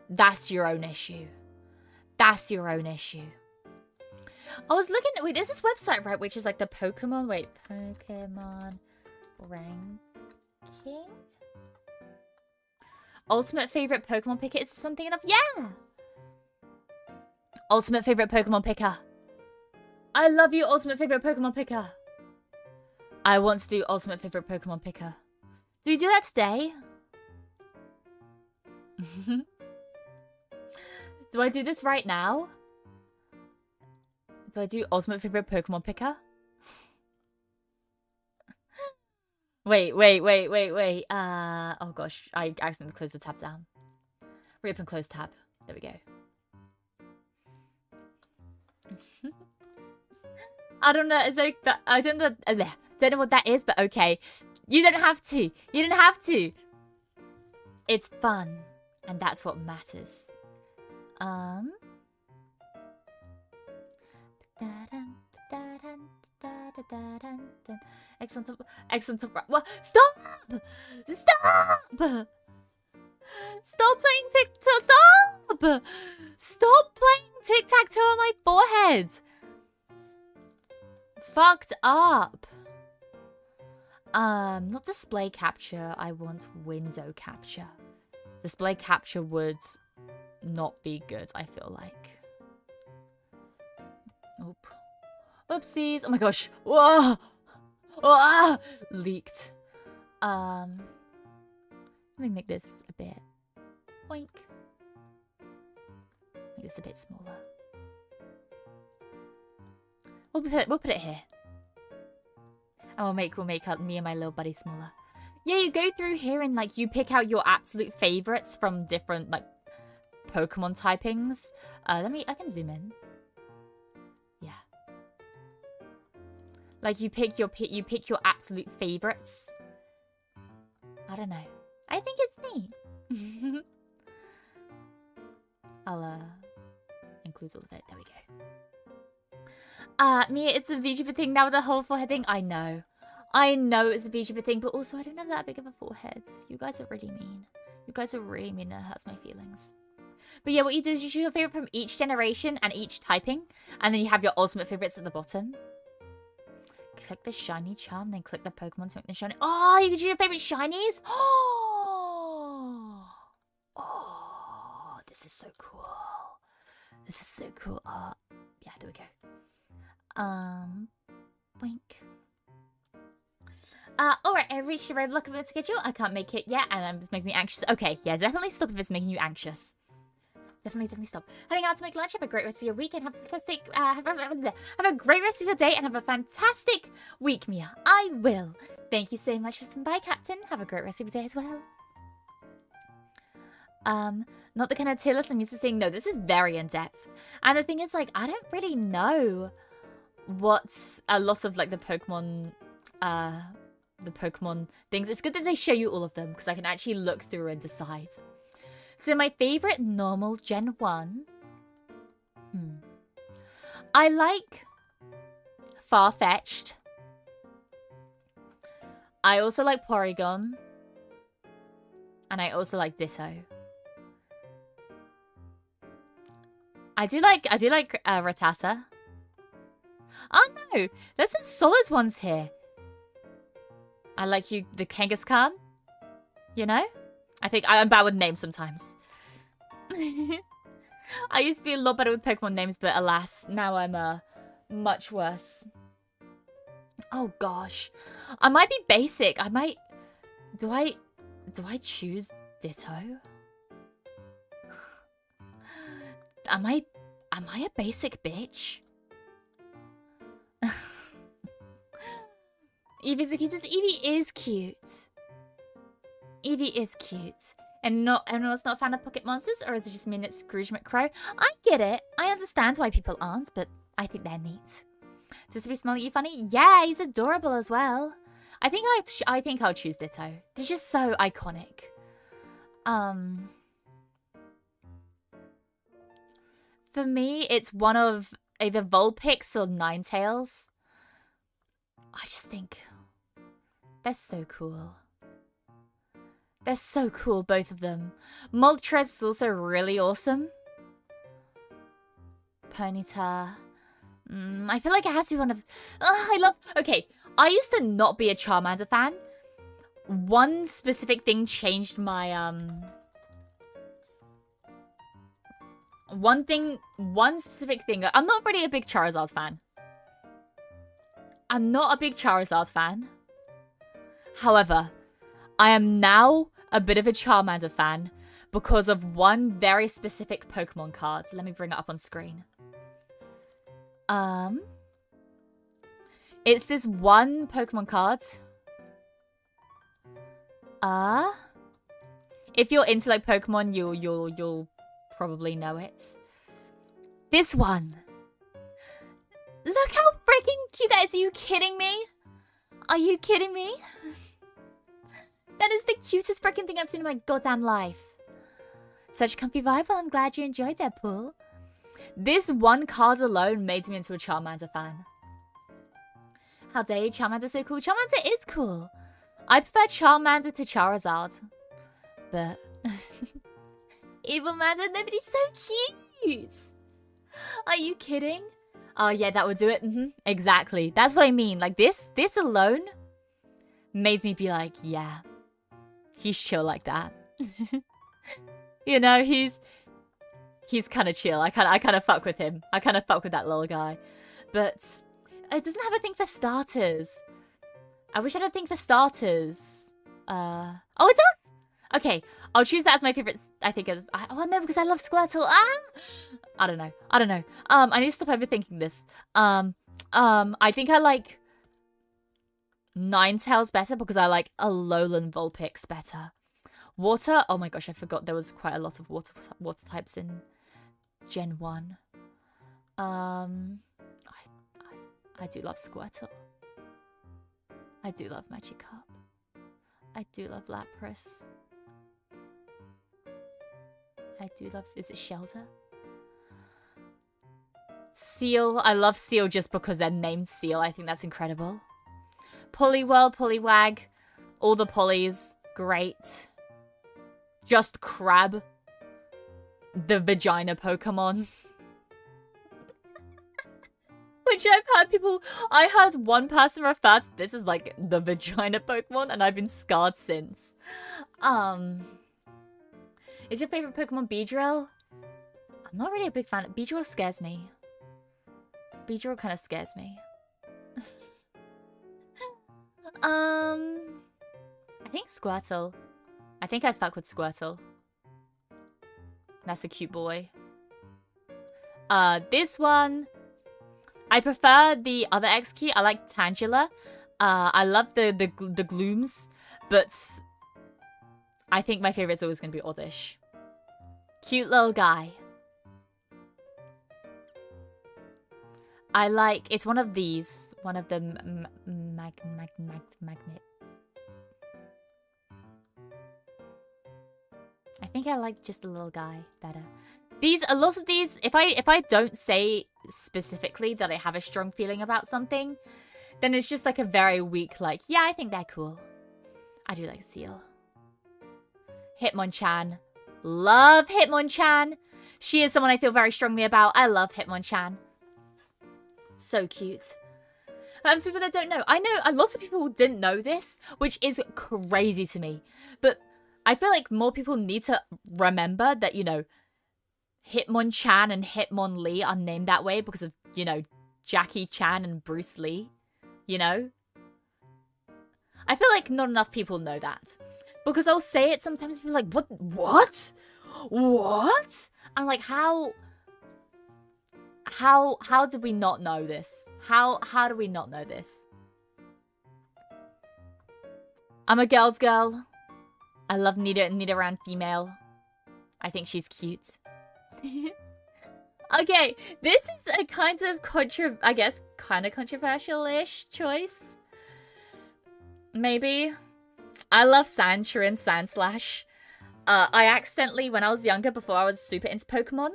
that's your own issue. That's your own issue. I was looking at... Wait, there's this website, right? Which is like the Pokemon... Wait. Pokemon ranking? Ultimate favorite Pokemon picker? It's something enough. Yeah! Ultimate favorite Pokemon picker. I love you, ultimate favorite Pokemon picker. I want to do ultimate favorite Pokemon picker. Do we do that today? Do I do this right now? Do I do ultimate favorite Pokemon picker? Wait. Oh gosh, I accidentally closed the tab down. Reopen close tab. There we go. I don't know. It's like I don't know. Don't know what that is, but okay. You don't have to. You don't have to. It's fun, and that's what matters. Excellent. Excellent. What? Stop! Stop! Stop playing tic-tac. Stop! Stop playing tic-tac-toe on my forehead. Fucked up. Not display capture. I want window capture. Display capture would not be good, I feel like. Oop. Oopsies. Oh my gosh. Whoa. Whoa. Leaked. Let me make this a bit. Boink. Make this a bit smaller. We'll put it here. And we'll make me and my little buddy smaller. Yeah, you go through here and like you pick out your absolute favorites from different like Pokemon typings. I can zoom in. Yeah. Like you pick your absolute favorites. I don't know. I think it's neat. I'll include all of it. There we go. Mia, it's a VTuber thing now with the whole forehead thing. I know it's a VTuber thing, but also I don't have that big of a forehead. You guys are really mean. You guys are really mean and it hurts my feelings. But yeah, what you do is you choose your favorite from each generation and each typing, and then you have your ultimate favorites at the bottom. Click the shiny charm, then click the Pokemon to make them shiny. Oh, you can choose your favorite shinies? Oh, this is so cool. This is so cool. Yeah, there we go. Boink. Alright, I reached the roadblock of the schedule. I can't make it yet, and it's making me anxious. Okay, yeah, definitely stop if it's making you anxious. Definitely stop. Heading out to make lunch. Have a great rest of your week and have a fantastic, have a great rest of your day and have a fantastic week, Mia. I will. Thank you so much for stopping by, Captain. Have a great rest of your day as well. Not the kind of tier list I'm used to seeing. No, this is very in-depth. And the thing is, like, I don't really know what's a lot of, like, the Pokemon things. It's good that they show you all of them because I can actually look through and decide. So my favorite normal Gen 1. I like Farfetch'd. I also like Porygon. And I also like Ditto. I do like Rattata. Oh no, there's some solid ones here. I like the Kangaskhan. You know? I think I'm bad with names sometimes. I used to be a lot better with Pokemon names, but alas, now I'm much worse. Oh gosh. I might be basic. I might... Do I choose Ditto? Am I a basic bitch? Eevee's the cutest. Eevee is cute. Eevee is cute. And not everyone's not a fan of pocket monsters, or is it just mean it's Scrooge McCrow? I get it. I understand why people aren't, but I think they're neat. Does this be smell at you funny? Yeah, he's adorable as well. I think I'll choose Ditto. They're just so iconic. For me, it's one of either Vulpix or Ninetales. I just think they're so cool. They're so cool, both of them. Moltres is also really awesome. Ponyta. I feel like it has to be one of... Okay, I used to not be a Charmander fan. One specific thing changed my... One specific thing. I'm not really a big Charizard fan. I'm not a big Charizard fan. However, I am now a bit of a Charmander fan because of one very specific Pokemon card. So let me bring it up on screen. It's this one Pokemon card. If you're into like Pokemon, you'll probably know it. This one. Look how freaking cute that is. Are you kidding me? Are you kidding me? That is the cutest freaking thing I've seen in my goddamn life. Such a comfy vibe. Well, I'm glad you enjoyed that, Paul. This one card alone made me into a Charmander fan. How dare you? Charmander's so cool. Charmander is cool. I prefer Charmander to Charizard. But... Evil Mander, nobody's so cute. Are you kidding? Oh, yeah, that would do it. Exactly. That's what I mean. Like, this alone made me be like, yeah, he's chill like that. You know, he's kind of chill. I kind of fuck with him. I kind of fuck with that little guy. But it doesn't have a thing for starters. I wish I had a thing for starters. Oh, it does. Okay, I'll choose that as my favorite. I think as oh no, because I love Squirtle. I don't know. I need to stop overthinking this. I think I like Ninetales better because I like Alolan Vulpix better. Water. Oh my gosh, I forgot there was quite a lot of water types in Gen 1. I do love Squirtle. I do love Magikarp. I do love Lapras. I do love... Is it Shelter? Seal. I love Seal just because they're named Seal. I think that's incredible. Poliwhirl, Poliwag. All the Polys. Great. Just Crab. The vagina Pokemon. Which I've heard people... I heard one person refer to this as like the vagina Pokemon and I've been scarred since. Is your favorite Pokemon Beedrill? I'm not really a big fan. Beedrill scares me. Beedrill kind of scares me. I think Squirtle. I think I fuck with Squirtle. That's a cute boy. This one... I prefer the other X-Key. I like Tangela. I love the glooms, but I think my favorite's always going to be Oddish. Cute little guy. I like... It's one of these. One of the magnet. I think I like just the little guy better. A lot of these, if I don't say specifically that I have a strong feeling about something, then it's just like a very weak, like, yeah, I think they're cool. I do like Seal. Hitmonchan. Love Hitmonchan. She is someone I feel very strongly about. I love Hitmonchan. So cute. And for people that don't know, I know a lot of people didn't know this, which is crazy to me. But I feel like more people need to remember that, you know, Hitmonchan and Hitmonlee are named that way because of, you know, Jackie Chan and Bruce Lee. You know? I feel like not enough people know that. Because I'll say it sometimes, people are like, what? What? I'm like, how did we not know this? How do we not know this? I'm a girl's girl. I love Nidoran female. I think she's cute. Okay, this is a kind of controversial-ish choice. Maybe. I love Sandshrew and Sandslash. I accidentally, when I was younger, before I was super into Pokemon,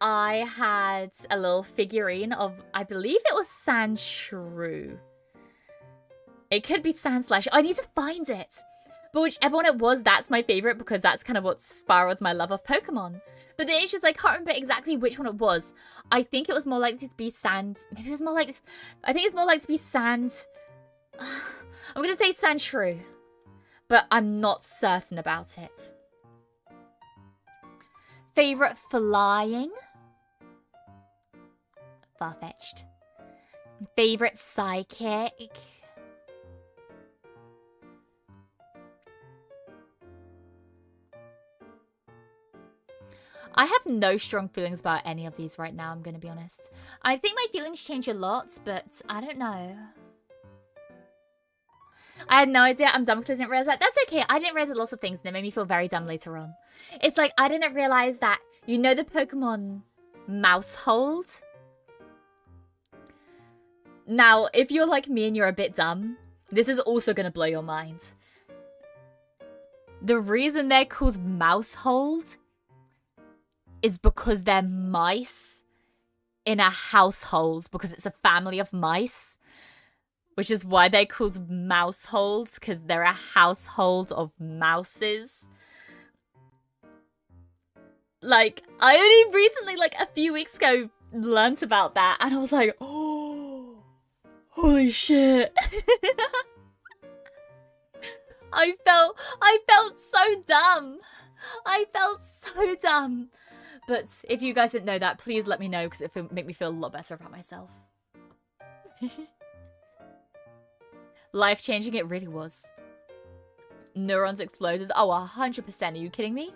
I had a little figurine of, I believe it was Sandshrew. It could be Sandslash. I need to find it. But whichever one it was, that's my favorite because that's kind of what spiraled my love of Pokemon. But the issue is I can't remember exactly which one it was. I think it was more likely to be Sand. Maybe it was more like, I think it's more likely to be Sand. I'm going to say Sandshrew. But I'm not certain about it. Favorite flying? Far-fetched. Favorite psychic? I have no strong feelings about any of these right now, I'm going to be honest. I think my feelings change a lot, but I don't know. I had no idea. I'm dumb because I didn't realize that. That's okay. I didn't realize lots of things and it made me feel very dumb later on. It's like, I didn't realize that, you know the Pokemon Mousehold? Now, if you're like me and you're a bit dumb, this is also going to blow your mind. The reason they're called Mousehold is because they're mice in a household, because it's a family of mice. Which is why they're called Mouseholds, because they're a household of mouses. Like, I only recently, like a few weeks ago, learnt about that, and I was like, oh, holy shit. I felt so dumb. I felt so dumb. But if you guys didn't know that, please let me know, because it would make me feel a lot better about myself. Life-changing, it really was. Neurons exploded. Oh, 100%. Are you kidding me?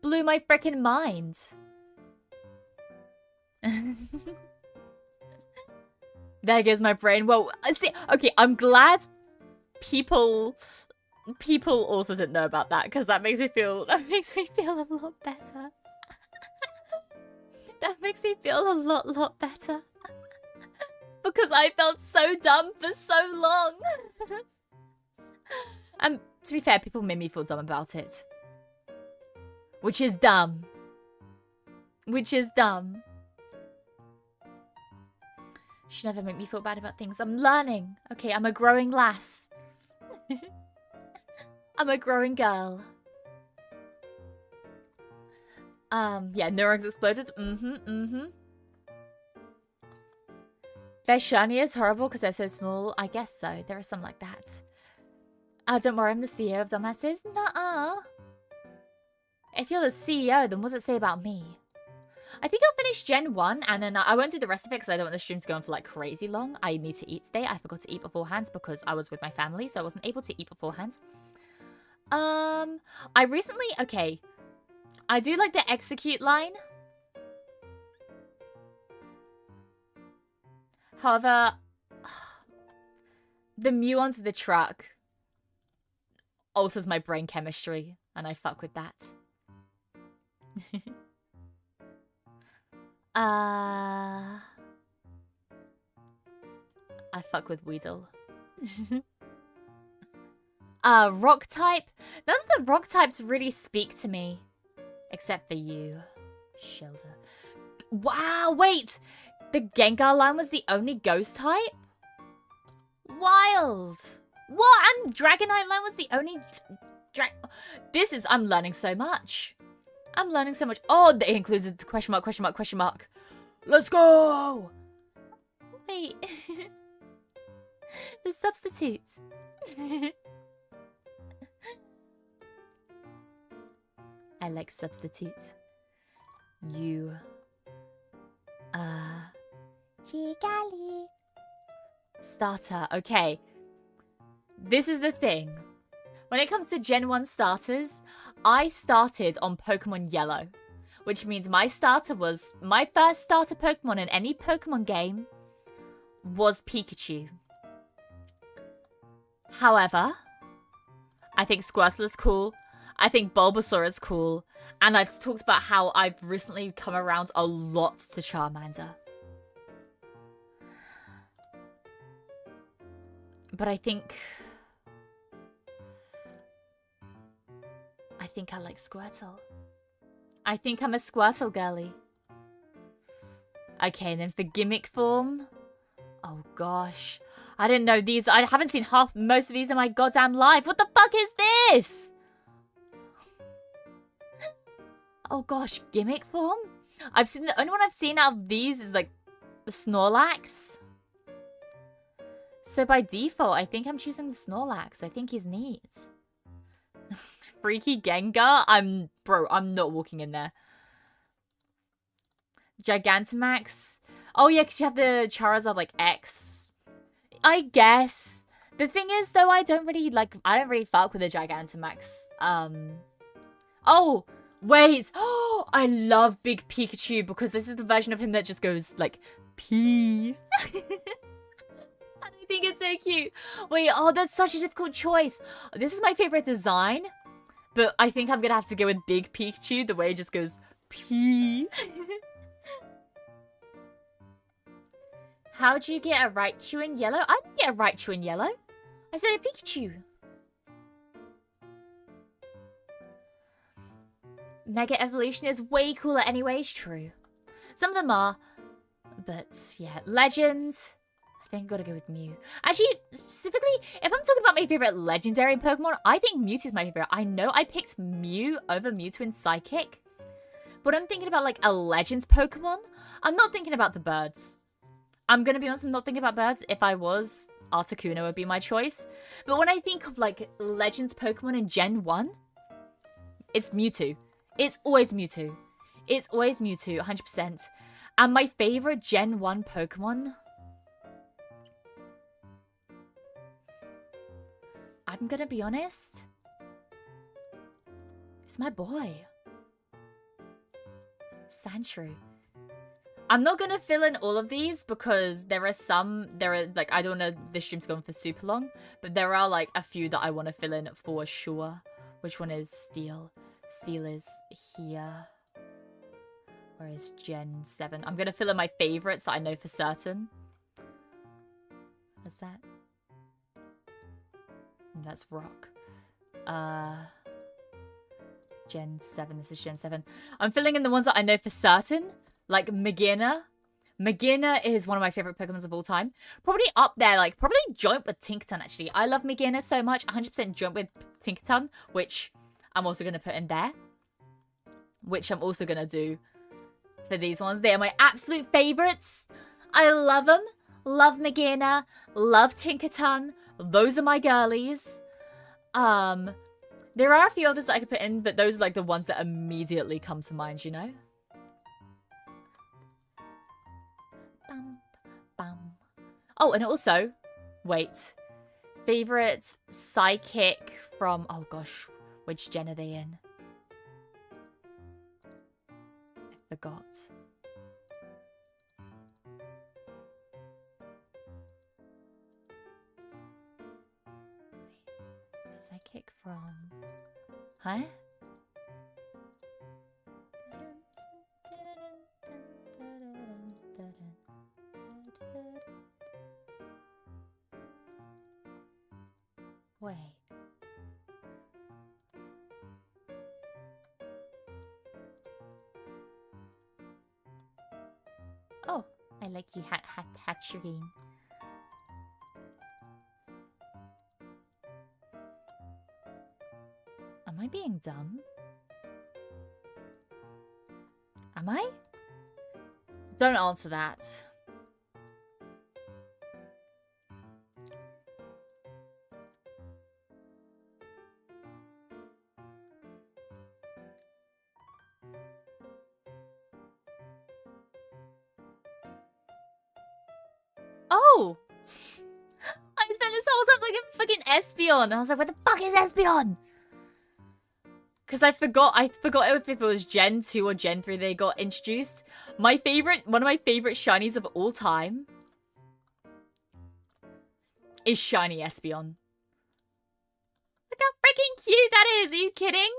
Blew my freaking mind. There goes my brain. Well, see, okay, I'm glad people also didn't know about that, because that makes me feel a lot better. That makes me feel a lot better. Because I felt so dumb for so long. And to be fair, people made me feel dumb about it. Which is dumb. Which is dumb. Should never make me feel bad about things. I'm learning. Okay, I'm a growing lass. I'm a growing girl. Yeah, neurons exploded. Their shiny is horrible because they're so small. I guess so. There are some like that. Oh, don't worry, I'm the CEO of Dumbasses. Nuh-uh. If you're the CEO, then what does it say about me? I think I'll finish Gen 1 and then I won't do the rest of it because I don't want the stream to go on for like crazy long. I need to eat today. I forgot to eat beforehand because I was with my family, so I wasn't able to eat beforehand. I recently... Okay. I do like the execute line. However, the Mew onto the truck alters my brain chemistry, and I fuck with that. I fuck with Weedle. Rock type? None of the rock types really speak to me. Except for you, Shelter. Wow, wait! The Gengar line was the only ghost type? Wild! What? And Dragonite line was the only... I'm learning so much. I'm learning so much. Oh, it includes a question mark, question mark, question mark. Let's go! Wait. The substitutes. I like substitutes. You. Higali. Starter. Okay. This is the thing. When it comes to Gen 1 starters, I started on Pokemon Yellow. Which means my starter was... My first starter Pokemon in any Pokemon game was Pikachu. However, think Squirtle is cool. I think Bulbasaur is cool. And I've talked about how I've recently come around a lot to Charmander. But I think I like Squirtle. I think I'm a Squirtle girly. Okay, and then for gimmick form. Oh gosh. I didn't know these. I haven't seen most of these in my goddamn life. What the fuck is this? Oh gosh, gimmick form? The only one I've seen out of these is like the Snorlax. So by default, I think I'm choosing the Snorlax. I think he's neat. Freaky Gengar? I'm not walking in there. Gigantamax? Oh yeah, because you have the Charizard like X. I guess. The thing is though, I don't really fuck with the Gigantamax. Oh, wait. Oh, I love Big Pikachu because this is the version of him that just goes like P. I think it's so cute. Wait, oh, that's such a difficult choice. This is my favorite design, but I think I'm gonna have to go with Big Pikachu, the way it just goes P. How'd you get a Raichu in yellow? I didn't get a Raichu in yellow. I said a Pikachu. Mega Evolution is way cooler anyways, true. Some of them are, but yeah, Legends. I think I gotta go with Mew. Actually, specifically, if I'm talking about my favorite legendary Pokemon, I think Mewtwo's my favorite. I know I picked Mew over Mewtwo in Psychic, but I'm thinking about like a Legends Pokemon. I'm not thinking about the birds. I'm gonna be honest, I'm not thinking about birds. If I was, Articuno would be my choice. But when I think of like Legends Pokemon in Gen 1, it's Mewtwo. It's always Mewtwo. It's always Mewtwo, 100%. And my favorite Gen 1 Pokemon, I'm gonna be honest, it's my boy, Sandshrew. I'm not gonna fill in all of these because there are like, I don't know, this stream's going for super long, but there are like a few that I want to fill in for sure. Which one is Steel? Steel is here. Where is Gen 7? I'm gonna fill in my favorites that I know for certain. What's that? That's Rock. Gen 7. This is Gen 7. I'm filling in the ones that I know for certain. Like Magina. Magina is one of my favorite Pokemons of all time. Probably up there, like, probably joint with Tinkaton, actually. I love Magina so much. 100% joint with Tinkaton, which I'm also going to put in there. Which I'm also going to do for these ones. They are my absolute favorites. I love them. Love Magina. Love Tinkaton. Those are my girlies. There are a few others that I could put in, but those are like the ones that immediately come to mind, you know? Bum, bum. Oh, and also, wait. Favorite Psychic from, oh gosh, which gen are they in? I forgot. Psychic from... Huh? Wait. Oh, I like you, Hatcherine. Am I being dumb? Am I? Don't answer that. Oh! I spent this whole time like a fucking Espeon. I was like, where the fuck is Espeon? Because I forgot if it was Gen 2 or Gen 3 they got introduced. One of my favorite shinies of all time is Shiny Espeon. Look how freaking cute that is. Are you kidding?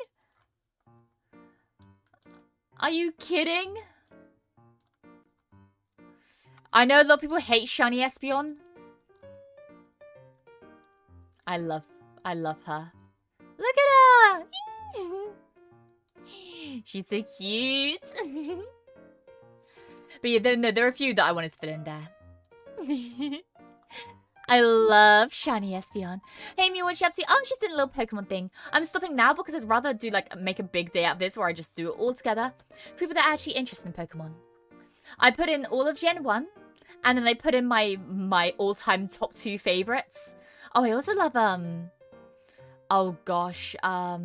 Are you kidding? I know a lot of people hate Shiny Espeon. I love her. Look at her! She's so cute. But yeah, there are a few that I wanted to fit in there. I love Shiny Espeon. Hey Mia, what you up to? Oh, she's doing a little Pokemon thing. I'm stopping now because I'd rather do make a big day out of this where I just do it all together. For people that are actually interested in Pokemon. I put in all of Gen 1. And then I put in my all-time top 2 favorites. Oh, I also love, oh gosh, I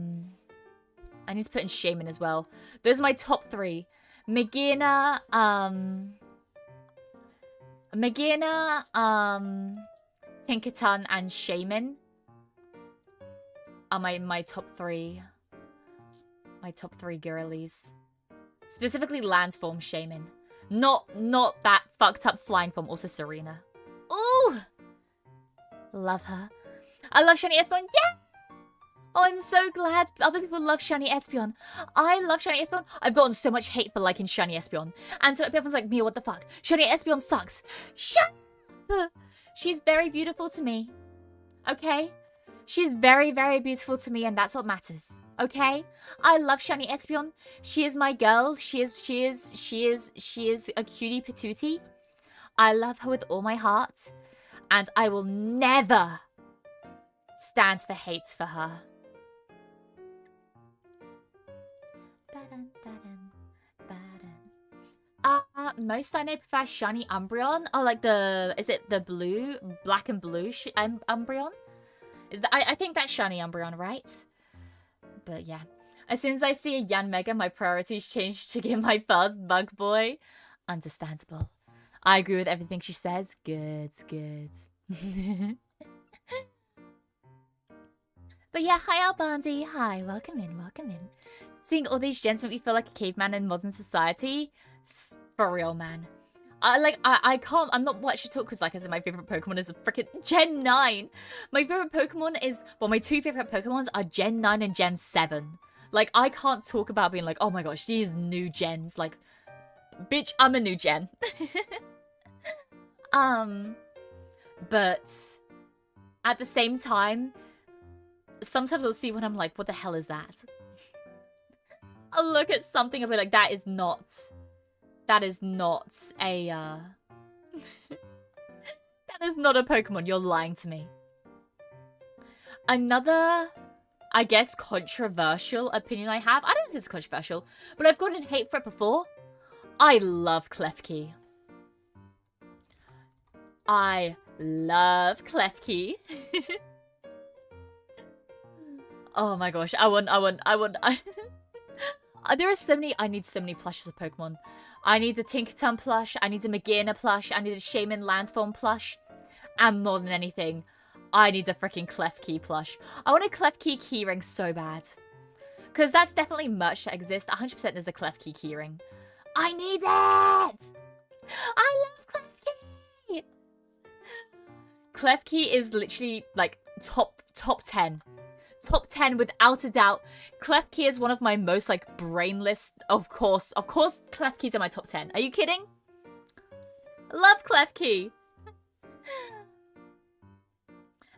need to put in Shaman as well. Those are my top 3. Megina, Tinkaton, and Shaman are my top 3. My top 3 girlies. Specifically Landsform Shaman. Not that fucked up flying form, also Serena. Ooh! Love her. I love Shiny Espeon. Yeah! Oh, I'm so glad other people love Shiny Espeon. I love Shiny Espeon. I've gotten so much hate for liking Shiny Espeon. And so everyone's like, Mia, what the fuck? Shiny Espeon sucks. Shut up! She's very beautiful to me. Okay? She's very, very beautiful to me, and that's what matters. Okay? I love Shiny Espeon. She is my girl. She is a cutie patootie. I love her with all my heart. And I will never stand for hate for her. Most I know prefer Shiny Umbreon. Oh, like is it the blue, black and blue Umbreon? I think that's Shiny Umbreon, right? But yeah. As soon as I see a Yanmega, my priorities change to get my first Bug Boy. Understandable. I agree with everything she says. Good. But yeah, hi Albandy. Hi, welcome in. Seeing all these gens make me feel like a caveman in modern society. For real, man. I can't, I'm not what I should talk because like I said, my favorite Pokemon is a freaking Gen 9. My favorite Pokemon is, well, my 2 favorite Pokemons are Gen 9 and Gen 7. Like, I can't talk about being like, oh my gosh, these new gens. Like, bitch, I'm a new gen. But at the same time, sometimes I'll see when I'm like, what the hell is that? I'll look at something and be like, that is not a, that is not a Pokemon. You're lying to me. Another, I guess, controversial opinion I have. I don't think it's controversial, but I've gotten hate for it before. I love Klefki. I love Klefki. Oh my gosh. There are so many, I need so many plushes of Pokemon. I need a Tinkaton plush, I need a Magearna plush, I need a Shaman Landsform plush, and more than anything, I need a freaking Klefki plush. I want a Klefki keyring so bad. Because that's definitely merch that exists. 100% there's a Klefki keyring. I need it! I love Klefki! Klefki is literally, like, top 10. Top 10 without a doubt. Klefki is one of my most, like, brainless... Of course, Klefki's in my top 10. Are you kidding? Love Klefki!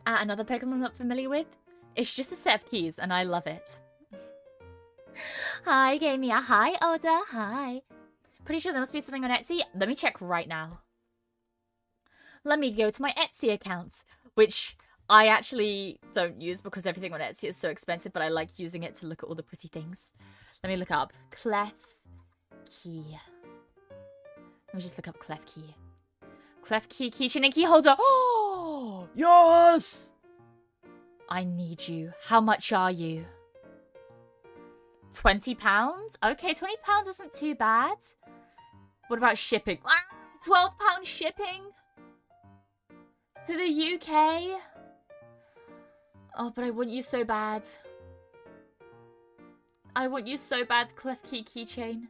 Another Pokemon I'm not familiar with? It's just a set of keys, and I love it. Hi, Gamia. Hi, Oda. Hi. Pretty sure there must be something on Etsy. Let me check right now. Let me go to my Etsy account, which... I actually don't use because everything on Etsy is so expensive, but I like using it to look at all the pretty things. Let me look up Klefki. Let me just look up Klefki. Klefki keychain and key holder. Oh, yes! I need you. How much are you? £20? Okay, £20 isn't too bad. What about shipping? £12 shipping? To the UK? Oh, but I want you so bad. I want you so bad, Klefki keychain.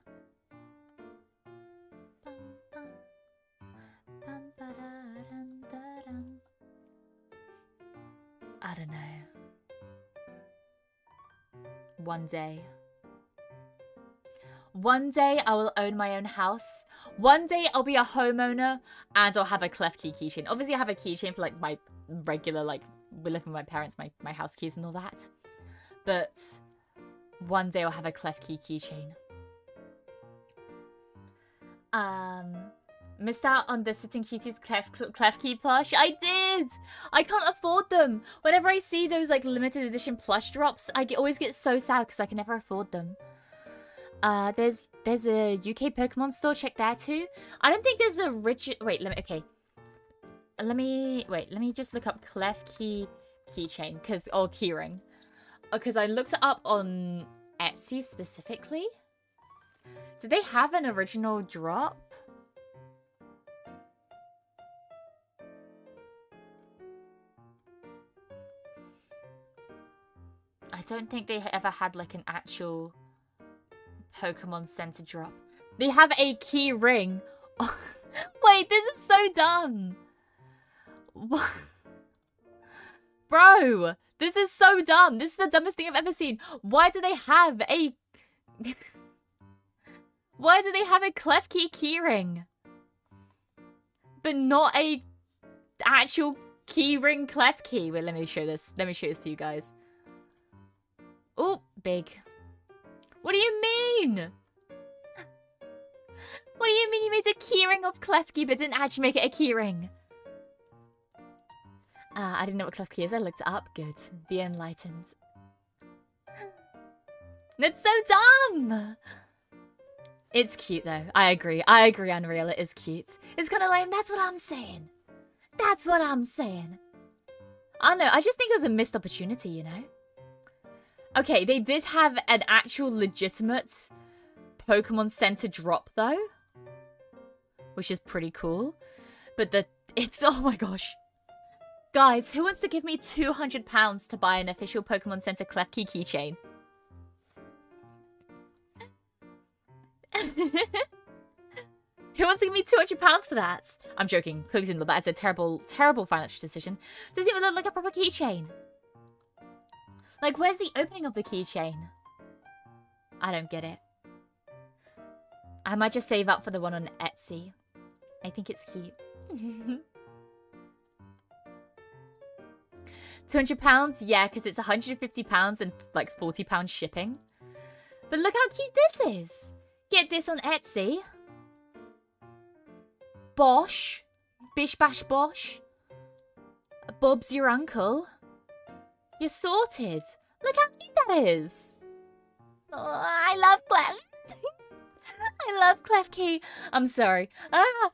I don't know. One day. One day I will own my own house. One day I'll be a homeowner and I'll have a clef key keychain. Obviously I have a keychain for like my regular, like, we live with my parents, my house keys and all that. But one day I'll have a clef key keychain. Missed out on the Sitting Cuties clef key plush. I did! I can't afford them. Whenever I see those like limited edition plush drops, I always get so sad because I can never afford them. There's a UK Pokemon store, check there too. I don't think there's a wait, let me just look up clef key keychain, or keyring. Because I looked it up on Etsy specifically. Did they have an original drop? I don't think they ever had like an actual Pokemon Center drop. They have a key ring. Oh, wait, this is so dumb. What? Bro, this is so dumb. This is the dumbest thing I've ever seen. Why do they have a... Why do they have a clef key ring? But not a actual key ring clef key. Wait, let me show this. Let me show this to you guys. Oh, big. What do you mean? What do you mean you made a keyring of clef key but didn't actually make it a keyring? I didn't know what clef key is. I looked it up. Good. Be enlightened. That's so dumb! It's cute though. I agree. I agree, Unreal. It is cute. It's kind of lame. That's what I'm saying. That's what I'm saying. I don't know. I just think it was a missed opportunity, you know? Okay, they did have an actual legitimate Pokemon Center drop though. Which is pretty cool. But it's, oh my gosh. Guys, who wants to give me £200 to buy an official Pokemon Center clef key keychain? Who wants to give me £200 for that? I'm joking. Clearly didn't look that as a terrible, terrible financial decision. Doesn't even look like a proper keychain. Like, where's the opening of the keychain? I don't get it. I might just save up for the one on Etsy. I think it's cute. £200? Yeah, because it's £150 and like £40 shipping. But look how cute this is. Get this on Etsy. Bosh. Bish bash bosh. Bob's your uncle. You're sorted. Look how cute that is. Oh, I love clef. I love clef key. I'm sorry. Ah.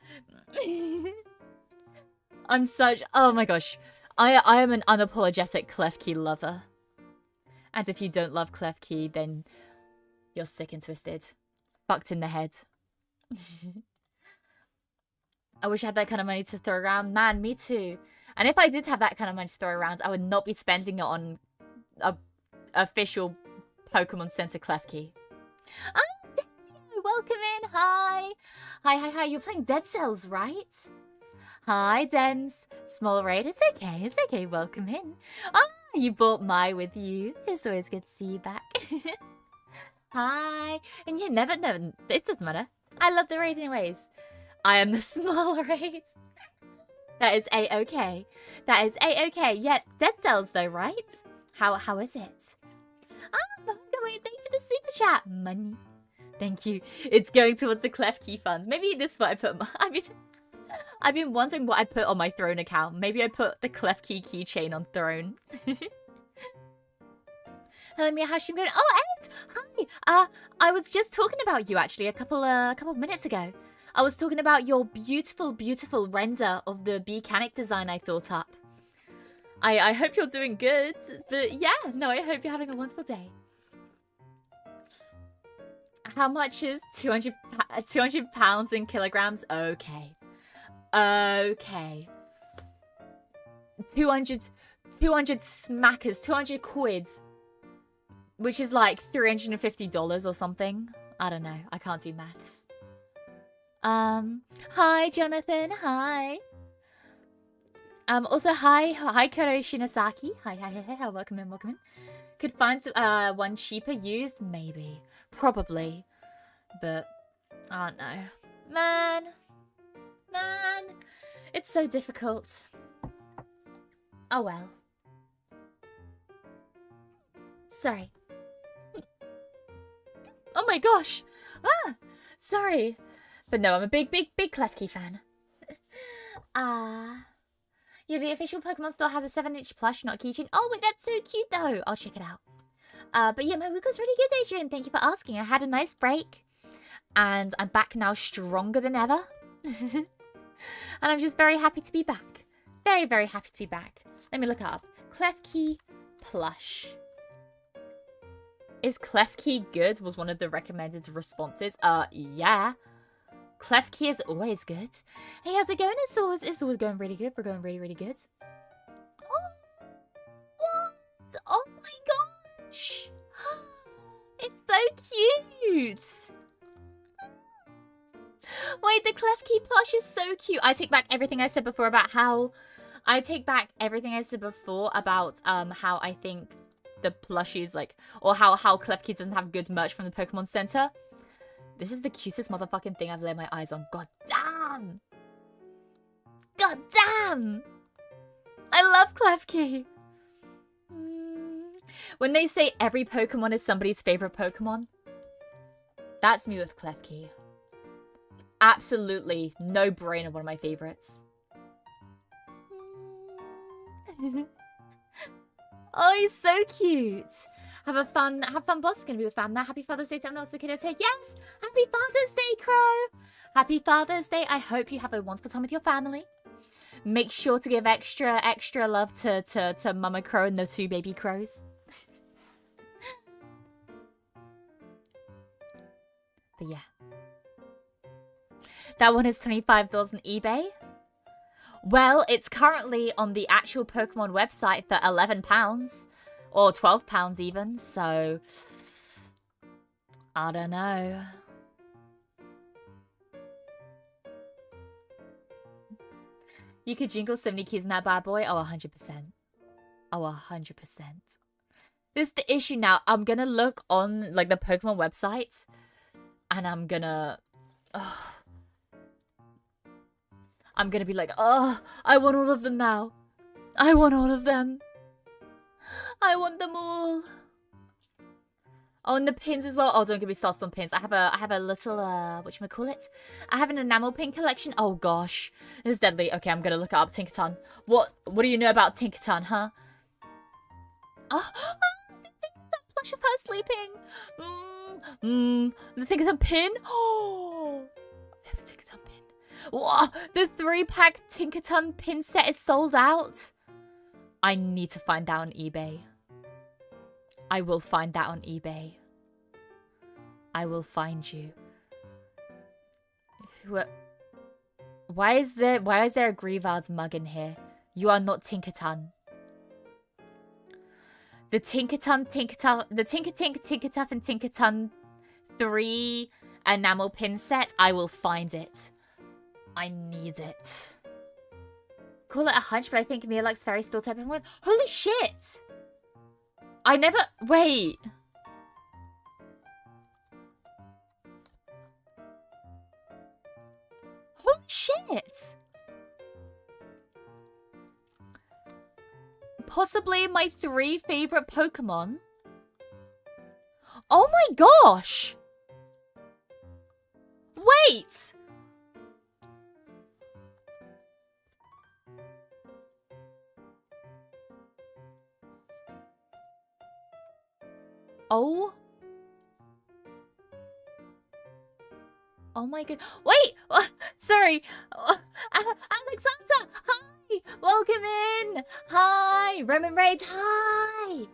I'm such... Oh my gosh. I am an unapologetic clef key lover. And if you don't love clef key, then you're sick and twisted. Fucked in the head. I wish I had that kind of money to throw around. Man, me too. And if I did have that kind of money to throw around, I would not be spending it on a official Pokemon Center clef key. Ah, welcome in. Hi. Hi. You're playing Dead Cells, right? Hi, Dens. Small raid. It's okay. Welcome in. Ah, you brought Mai with you. It's always good to see you back. Hi. And yeah, never. It doesn't matter. I love the raid anyways. I am the small raid. That is A-okay. That is A-okay. Yeah, Dead Cells though, right? How is it? Ah, wait, thank you for the super chat. Money. Thank you. It's going towards the clef key funds. Maybe this is what I put my... I've been wondering what I put on my Throne account. Maybe I put the clef key keychain on Throne. Hello, Mia. How's she going? Oh, Ed! Hi! I was just talking about you, actually, a couple of minutes ago. I was talking about your beautiful, beautiful render of the Beeakery design I thought up. I hope you're doing good. But yeah, no, I hope you're having a wonderful day. How much is 200 pounds in kilograms? Okay. Okay. 200 smackers, 200 quid. Which is like $350 or something. I don't know. I can't do maths. Hi, Jonathan. Hi. Also, hi Kuro Shinosaki. Hi, welcome in. Could find one cheaper used? Maybe. Probably. But, I don't know. Man. It's so difficult. Oh well. Sorry. Oh my gosh. Sorry. But no, I'm a big Klefki fan. Yeah, the official Pokemon store has a 7-inch plush, not a keychain. Oh, wait, that's so cute, though. I'll check it out. But yeah, my week was really good, Adrian. Thank you for asking. I had a nice break. And I'm back now stronger than ever. And I'm just very happy to be back. Very, very happy to be back. Let me look it up. Klefki plush. Is Klefki good? Was one of the recommended responses. Yeah. Klefki is always good. Hey, how's it going? It's always going really good. We're going really, really good. Oh, what? Oh my gosh. It's so cute. Wait, the Klefki plush is so cute. I take back everything I said before about how... how I think the plushies, like... Or how Klefki doesn't have good merch from the Pokemon Center. This is the cutest motherfucking thing I've laid my eyes on. God damn! God damn! I love Klefki! When they say every Pokemon is somebody's favorite Pokemon, that's me with Klefki. Absolutely, no brainer, one of my favorites. Oh, he's so cute. Have fun, boss. Gonna be with fam now. Happy Father's Day to everyone else. The kiddos here. Yes, happy Father's Day, Crow. Happy Father's Day. I hope you have a wonderful time with your family. Make sure to give extra love to Mama Crow and the 2 baby crows. But yeah. That one is $25 on eBay. Well, it's currently on the actual Pokemon website for £11. Or £12 even, so... I don't know. You could jingle 70 keys in that bad boy? Oh, 100%. Oh, 100%. This is the issue now. I'm gonna look on, like, the Pokemon website. And I'm gonna... I'm gonna be like, oh, I want all of them now. I want all of them. I want them all. Oh, and the pins as well. Oh, don't get me started on pins. I have a little whatchamacallit? I have an enamel pin collection. Oh gosh. This is deadly. Okay, I'm gonna look it up. Tinkerton. What do you know about Tinkerton, huh? Oh, the Tinkerton plush of her sleeping. The Tinkerton pin. Oh, I have a Tinkerton pin. Whoa, the 3-pack Tinkerton pin set is sold out. I need to find that on eBay. I will find that on eBay. I will find you. Why is there a Grievard's mug in here? You are not Tinkerton. The Tinkertuff and Tinkerton 3 enamel pin set. I will find it. I need it. Call it a hunch, but I think Mia likes fairy still type everyone. Holy shit! I never... Wait. Holy shit! Possibly my 3 favorite Pokemon. Oh my gosh! Wait! Oh. Oh my god. Wait! Sorry. Alexander! Hi! Welcome in! Hi! Roman Raids, hi!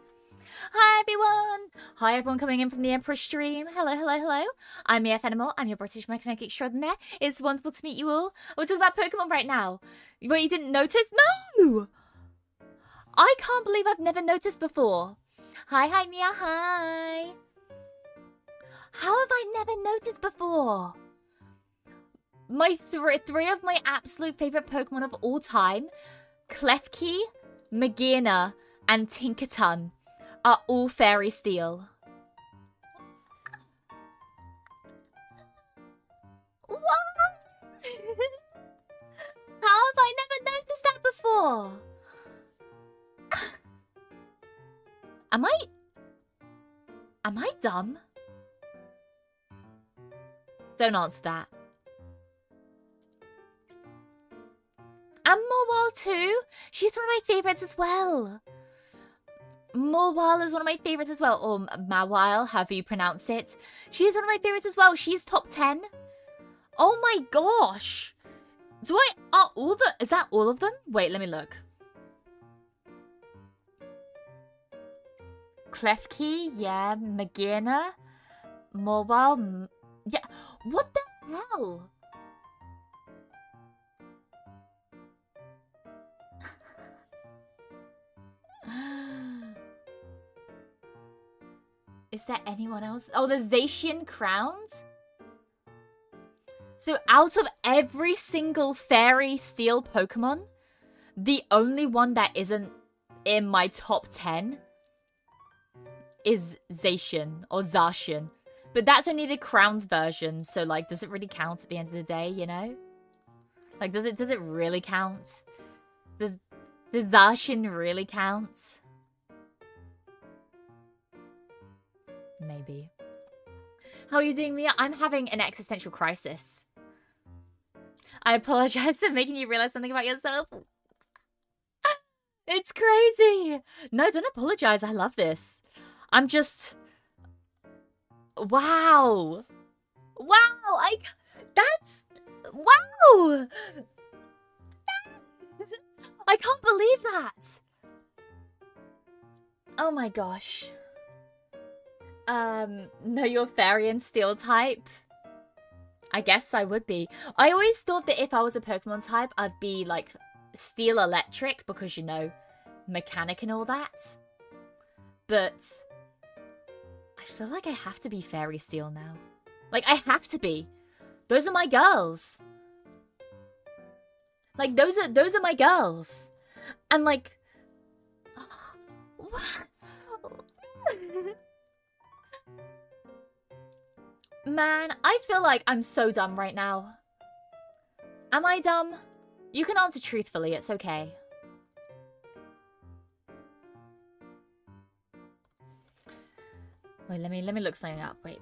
Hi everyone! Hi everyone coming in from the Emperor stream. Hello. I'm Mia Fenimore. I'm your British mechanic extraordinaire. It's wonderful to meet you all. We're talking about Pokemon right now. Wait, you didn't notice? No! I can't believe I've never noticed before. Hi, Mia, hi. How have I never noticed before? My three of my absolute favorite Pokemon of all time Klefki, Magina, and Tinkerton are all fairy steel. What? How have I never noticed that before? Am I dumb? Don't answer that. And Morwal too. She's one of my favorites as well. Morwal is one of my favorites as well. Or Mawile, however you pronounce it. She's one of my favorites as well. She's top 10. Oh my gosh. Is that all of them? Wait, let me look. Klefki, yeah, Magina, Morwal, yeah. What the hell? Is there anyone else? Oh, there's Zacian Crowns. So out of every single fairy steel Pokemon, the only one that isn't in my top 10 is Zacian or Zacian. But that's only the Crowns version, so like, does it really count at the end of the day, you know? Like, does it really count? Does Zacian really count? Maybe. How are you doing, Mia? I'm having an existential crisis. I apologize for making you realize something about yourself. It's crazy. No, don't apologize. I love this. I'm just... Wow. Wow. That's... Wow. I can't believe that. Oh my gosh. No, you're fairy and steel type. I guess I would be. I always thought that if I was a Pokemon type, I'd be like steel electric because, you know, mechanic and all that. But I feel like I have to be fairy steel now. Like, I have to be. Those are my girls. Like, those are my girls. And like... Man, I feel like I'm so dumb right now. Am I dumb? You can answer truthfully, it's okay. Wait, let me look something up. Wait.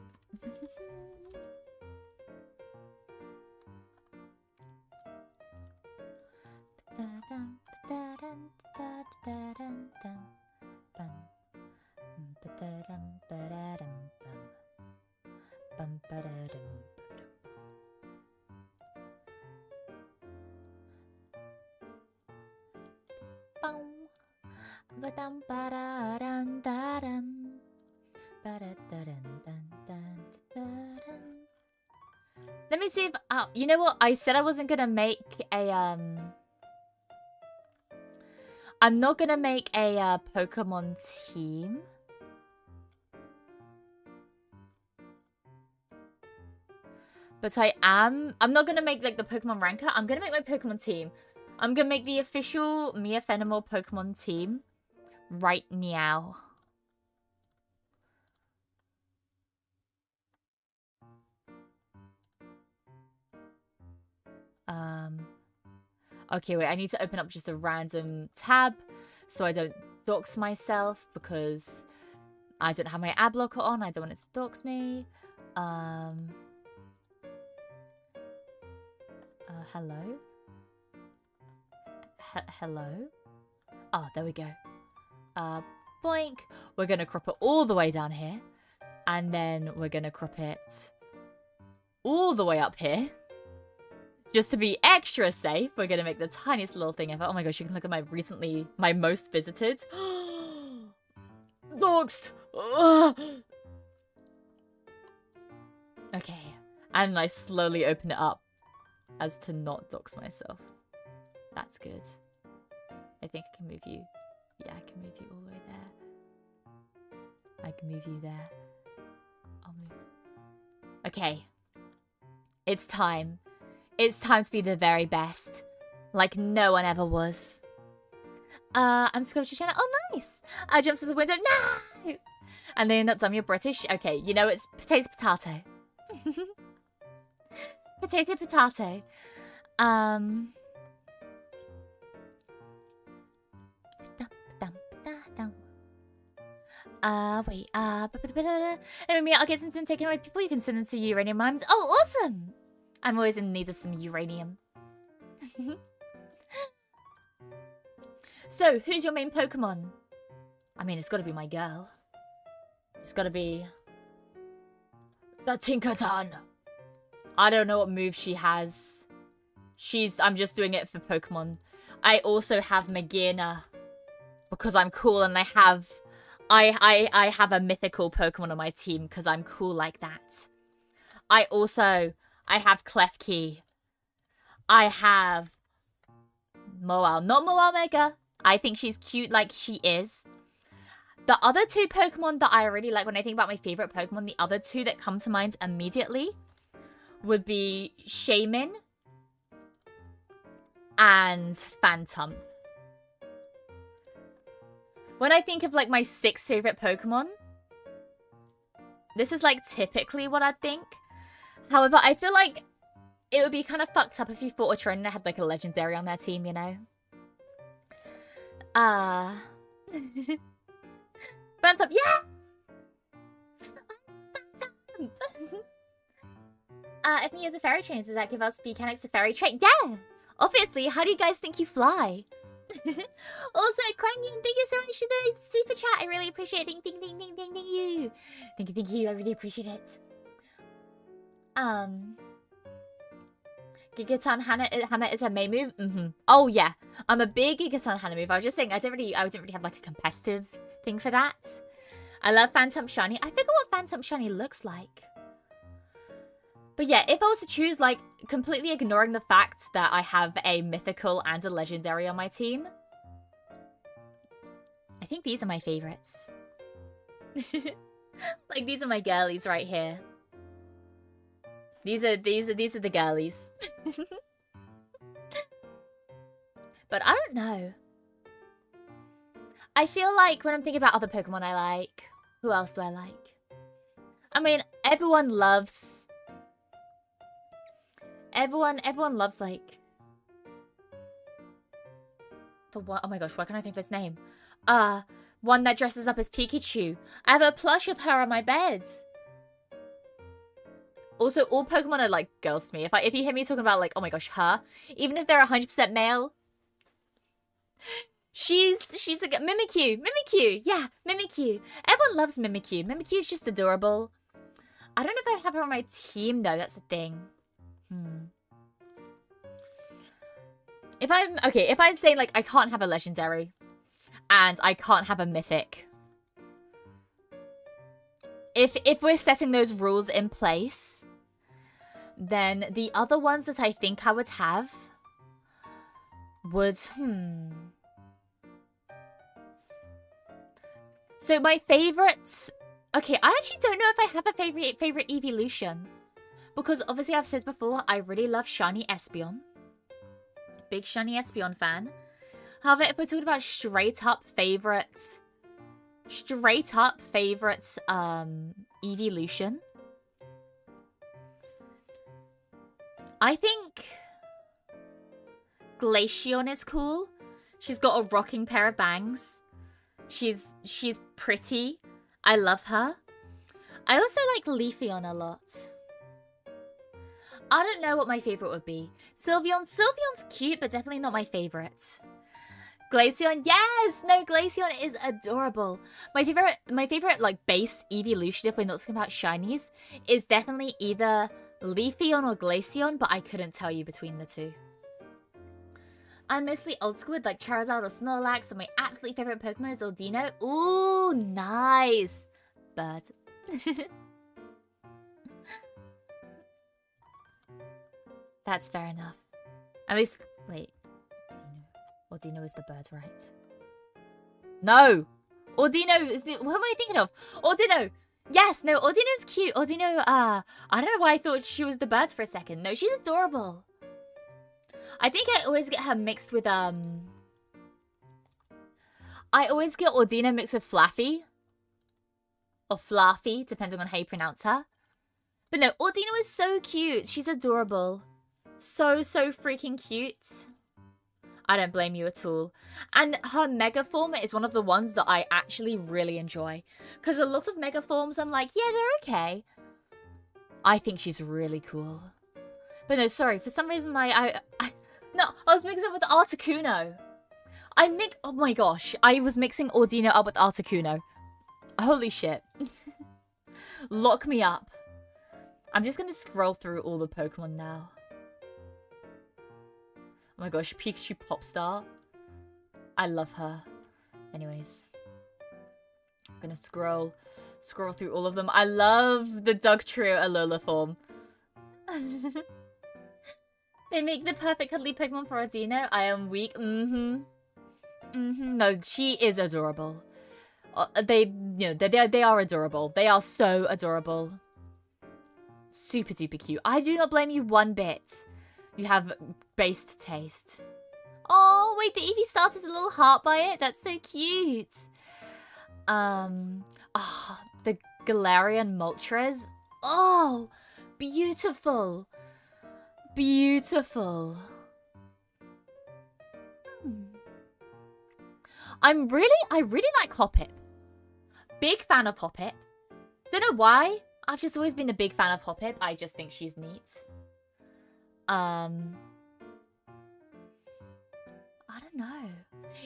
Let me see if... you know what? I said I wasn't gonna make a... I'm not gonna make a Pokemon team. But I'm not gonna make like the Pokemon ranker. I'm gonna make my Pokemon team. I'm gonna make the official Mia Fenimore Pokemon team right now. Okay, wait, I need to open up just a random tab so I don't dox myself because I don't have my ad blocker on. I don't want it to dox me. Hello? Hello? Oh, there we go. Boink. We're gonna crop it all the way down here. And then we're gonna crop it all the way up here. Just to be extra safe, we're gonna make the tiniest little thing ever. Oh my gosh, you can look at my most visited. Doxed! Okay. And I slowly open it up as to not dox myself. That's good. I think I can move you. Yeah, I can move you all the way there. I can move you there. I'll move. Okay. It's time. It's time to be the very best. Like no one ever was. I'm Scottish Channel. Oh, nice. Jumps to the window. No! And then that's you're British. Okay, you know it's potato, potato. Potato, potato. Wait, anyway, I'll get some taken away people. You can send them to uranium mines. Oh, awesome! I'm always in need of some uranium. So, who's your main Pokemon? I mean, it's gotta be my girl. It's gotta be... the Tinkaton. I don't know what move she has. I'm just doing it for Pokemon. I also have Magina. Because I'm cool and I have a mythical Pokemon on my team because I'm cool like that. I have Klefki. I have Moal. Not Moal Mega. I think she's cute like she is. The other two Pokemon that I really like when I think about my favorite Pokemon, the other two that come to mind immediately would be Shaman and Phantom. When I think of like my 6 favorite Pokemon, this is like typically what I'd think. However, I feel like it would be kind of fucked up if you fought a trainer and had like a legendary on their team, you know? Phantom, yeah! Phantom! If he has a fairy train, does that give us Beeakery a fairy train? Yeah! Obviously, how do you guys think you fly? Also, Krangin, thank you so much for the super chat. I really appreciate it. Thank you. Thank you. I really appreciate it. Gigaton Hammer is her main move. Oh yeah, I'm a big Gigaton Hammer move. I was just saying I didn't really have like a competitive thing for that. I love Phantom Shiny. I forgot what Phantom Shiny looks like. But yeah, if I was to choose, like, completely ignoring the fact that I have a mythical and a legendary on my team, I think these are my favorites. Like, these are my girlies right here. These are the girlies. But I don't know. I feel like when I'm thinking about other Pokemon I like, who else do I like? I mean, everyone loves like the one. Oh my gosh, why can't I think of his name? One that dresses up as Pikachu. I have a plush of her on my bed. Also, all Pokemon are like girls to me. If you hear me talking about like, oh my gosh, her, even if they're 100% male, she's a Mimikyu. Yeah, Mimikyu. Everyone loves Mimikyu. Mimikyu is just adorable. I don't know if I'd have her on my team though. That's the thing. If I'm saying like I can't have a legendary and I can't have a mythic. If we're setting those rules in place, then the other ones that I think I would have would So my favorites. Okay, I actually don't know if I have a favorite evolution. Because obviously I've said before, I really love Shiny Espeon. Big Shiny Espeon fan. However, if we're talking about straight up favorites, evolution, I think Glaceon is cool. She's got a rocking pair of bangs. She's pretty. I love her. I also like Leafeon a lot. I don't know what my favorite would be. Sylveon's cute, but definitely not my favorite. Glaceon, yes! No, Glaceon is adorable. My favorite like base evolution, if we're not talking about shinies, is definitely either Leafeon or Glaceon, but I couldn't tell you between the two. I'm mostly old school with like Charizard or Snorlax, but my absolute favorite Pokemon is Audino. Ooh, nice! Bird. That's fair enough. At least, wait. Audino is the bird, right? No! Audino is the... What am I thinking of? Audino! Yes, no, Audino's cute. Audino, I don't know why I thought she was the bird for a second. No, she's adorable. I think I always get her mixed with, I always get Ordina mixed with Flaffy. Or Flaffy, depending on how you pronounce her. But no, Ordina is so cute. She's adorable. So freaking cute. I don't blame you at all. And her mega form is one of the ones that I actually really enjoy. Because a lot of mega forms, I'm like, yeah, they're okay. I think she's really cool. But no, sorry, for some reason I was mixing up with Articuno. Oh my gosh, I was mixing Ordina up with Articuno. Holy shit. Lock me up. I'm just gonna scroll through all the Pokemon now. Oh my gosh, Pikachu Popstar. I love her. Anyways. I'm gonna scroll through all of them. I love the Dugtrio Alola form. They make the perfect cuddly Pokemon for Ordino. I am weak. No, she is adorable. They are adorable. They are so adorable. Super duper cute. I do not blame you one bit. You have based taste. Oh, wait, the Eevee starter's a little heart by it. That's so cute. The Galarian Moltres. Oh, beautiful. Beautiful. I really like Hoppip. Big fan of Hoppip. Don't know why. I've just always been a big fan of Hoppip. I just think she's neat. I don't know.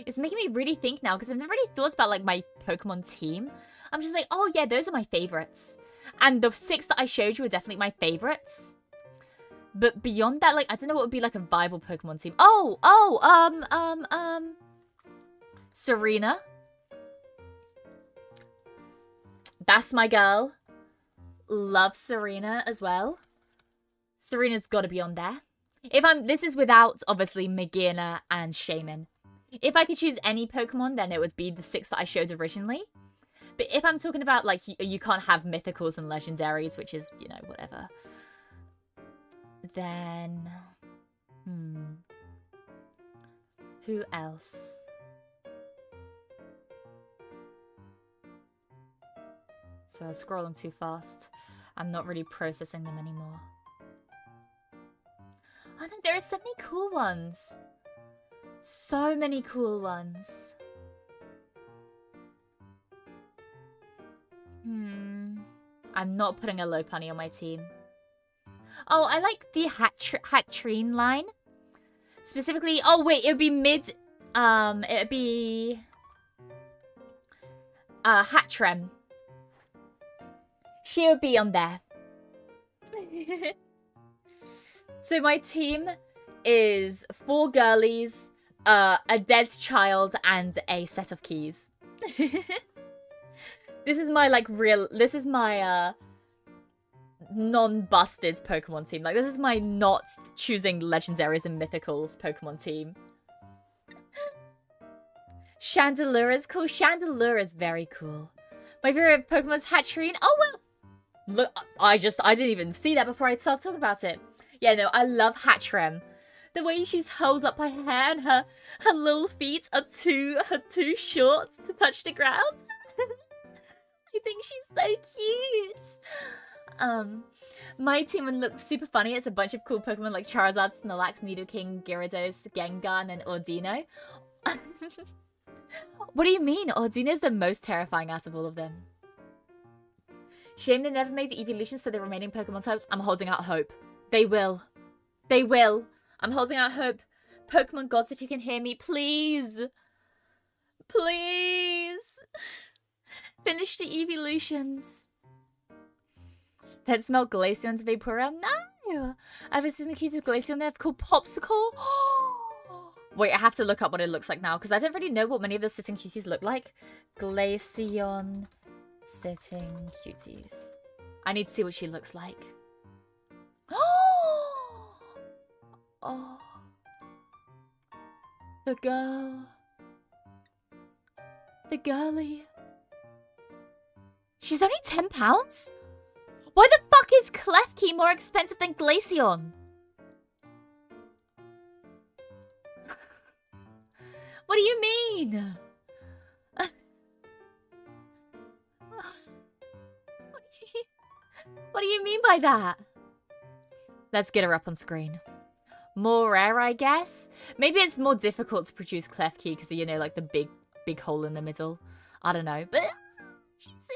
It's making me really think now because I've never really thought about like my Pokemon team. I'm just like, oh yeah, those are my favorites. And the 6 that I showed you are definitely my favorites. But beyond that, like, I don't know what would be like a viable Pokemon team. Serena. That's my girl. Love Serena as well. Serena's got to be on there. This is without, obviously, Magearna and Shaman. If I could choose any Pokemon, then it would be the 6 that I showed originally. But if I'm talking about, like, you can't have Mythicals and Legendaries, which is, you know, whatever. Then... Who else? So I was scrolling too fast. I'm not really processing them anymore. I know there are so many cool ones. So many cool ones. I'm not putting a Lopunny on my team. Oh, I like the Hatrine line. Specifically, oh wait, it would be it would be Hatrem. She would be on there. So my team is 4 girlies, a dead child, and a set of keys. This is my non-busted Pokemon team. Like, this is my not choosing legendaries and mythicals Pokemon team. Chandelure is cool. Chandelure is very cool. My favorite Pokemon is Hatrine. Oh, well. Look, I didn't even see that before I started talking about it. Yeah, no, I love Hatrem. The way she's held up by her hair and her little feet are too short to touch the ground. I think she's so cute. My team would look super funny. It's a bunch of cool Pokemon like Charizard, Snorlax, Nidoking, Gyarados, Gengar, and Ordino. What do you mean? Ordino's the most terrifying out of all of them. Shame they never made evolutions for the remaining Pokemon types. I'm holding out hope. They will. They will. I'm holding out hope. Pokemon gods, if you can hear me, please. Please. Finish the evolutions. Let's melt Glaceon to Vaporeon. No! I've seen the cutest Glaceon they have called Popsicle. Wait, I have to look up what it looks like now, because I don't really know what many of the sitting cuties look like. Glaceon sitting cuties. I need to see what she looks like. Oh. The girl. The girly. She's only £10? Why the fuck is Klefki more expensive than Glaceon? What do you mean? What do you mean by that? Let's get her up on screen. More rare, I guess. Maybe it's more difficult to produce Klefki because, you know, like the big hole in the middle. I don't know, but she's so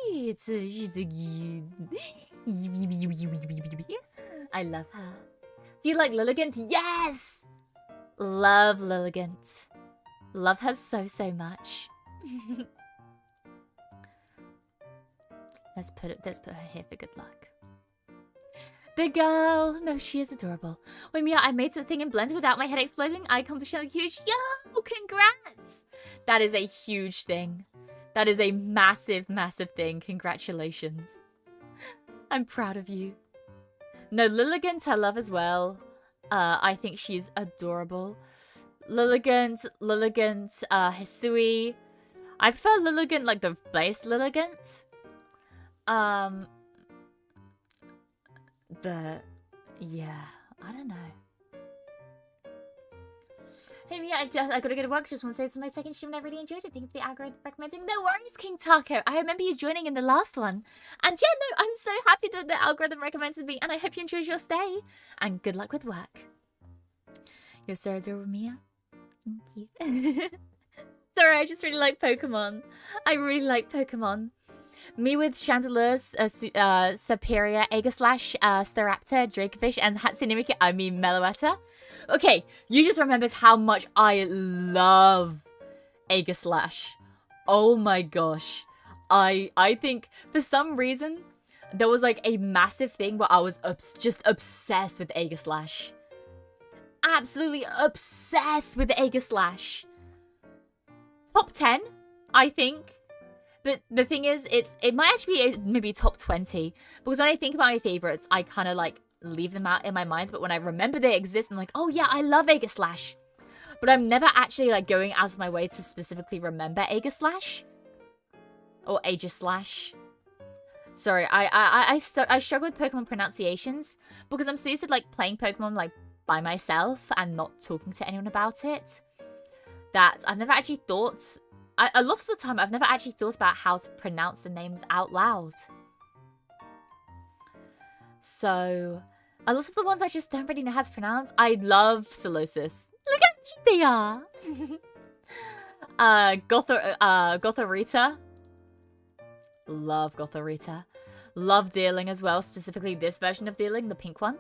cute. She's so cute. I love her. Do you like Lilligant? Yes! Love Lilligant. Love her so much. Let's put her here for good luck. The girl! No, she is adorable. Wait, Mia, I made something in Blender without my head exploding. I accomplished something huge. Yo! Congrats! That is a huge thing. That is a massive thing. Congratulations. I'm proud of you. No, Lilligant I love as well. I think she's adorable. Lilligant, Hisui. I prefer Lilligant like the base Lilligant. But yeah, I don't know. Hey Mia, I gotta go to work. Just want to say it's my second stream and I really enjoyed it. Thank you for the algorithm recommending. No worries, King Taco. I remember you joining in the last one. And yeah, no, I'm so happy that the algorithm recommended me and I hope you enjoyed your stay. And good luck with work. You're so adorable, Mia. Thank you. Sorry, I just really like Pokemon. I really like Pokemon. Me with Chandelures, Superior, Aegislash, Staraptor, Dracofish, and Hatsune Miku, I mean Meloetta. Okay, you just remembered how much I love Aegislash. Oh my gosh. I think, for some reason, there was like a massive thing where I was just obsessed with Aegislash. Absolutely obsessed with Aegislash. Top 10, I think. But the thing is, it might actually be maybe top 20. Because when I think about my favorites, I kind of like leave them out in my mind. But when I remember they exist, I'm like, oh yeah, I love Aegislash. But I'm never actually like going out of my way to specifically remember Aegislash. Or Aegislash. Sorry, I struggle with Pokemon pronunciations. Because I'm so used to like playing Pokemon like by myself and not talking to anyone about it. That I've never actually thought... a lot of the time, I've never actually thought about how to pronounce the names out loud. So, a lot of the ones I just don't really know how to pronounce. I love Solosis. Look how cute they are! Gothorita. Love Gothorita. Love Deerling as well, specifically this version of Deerling, the pink one.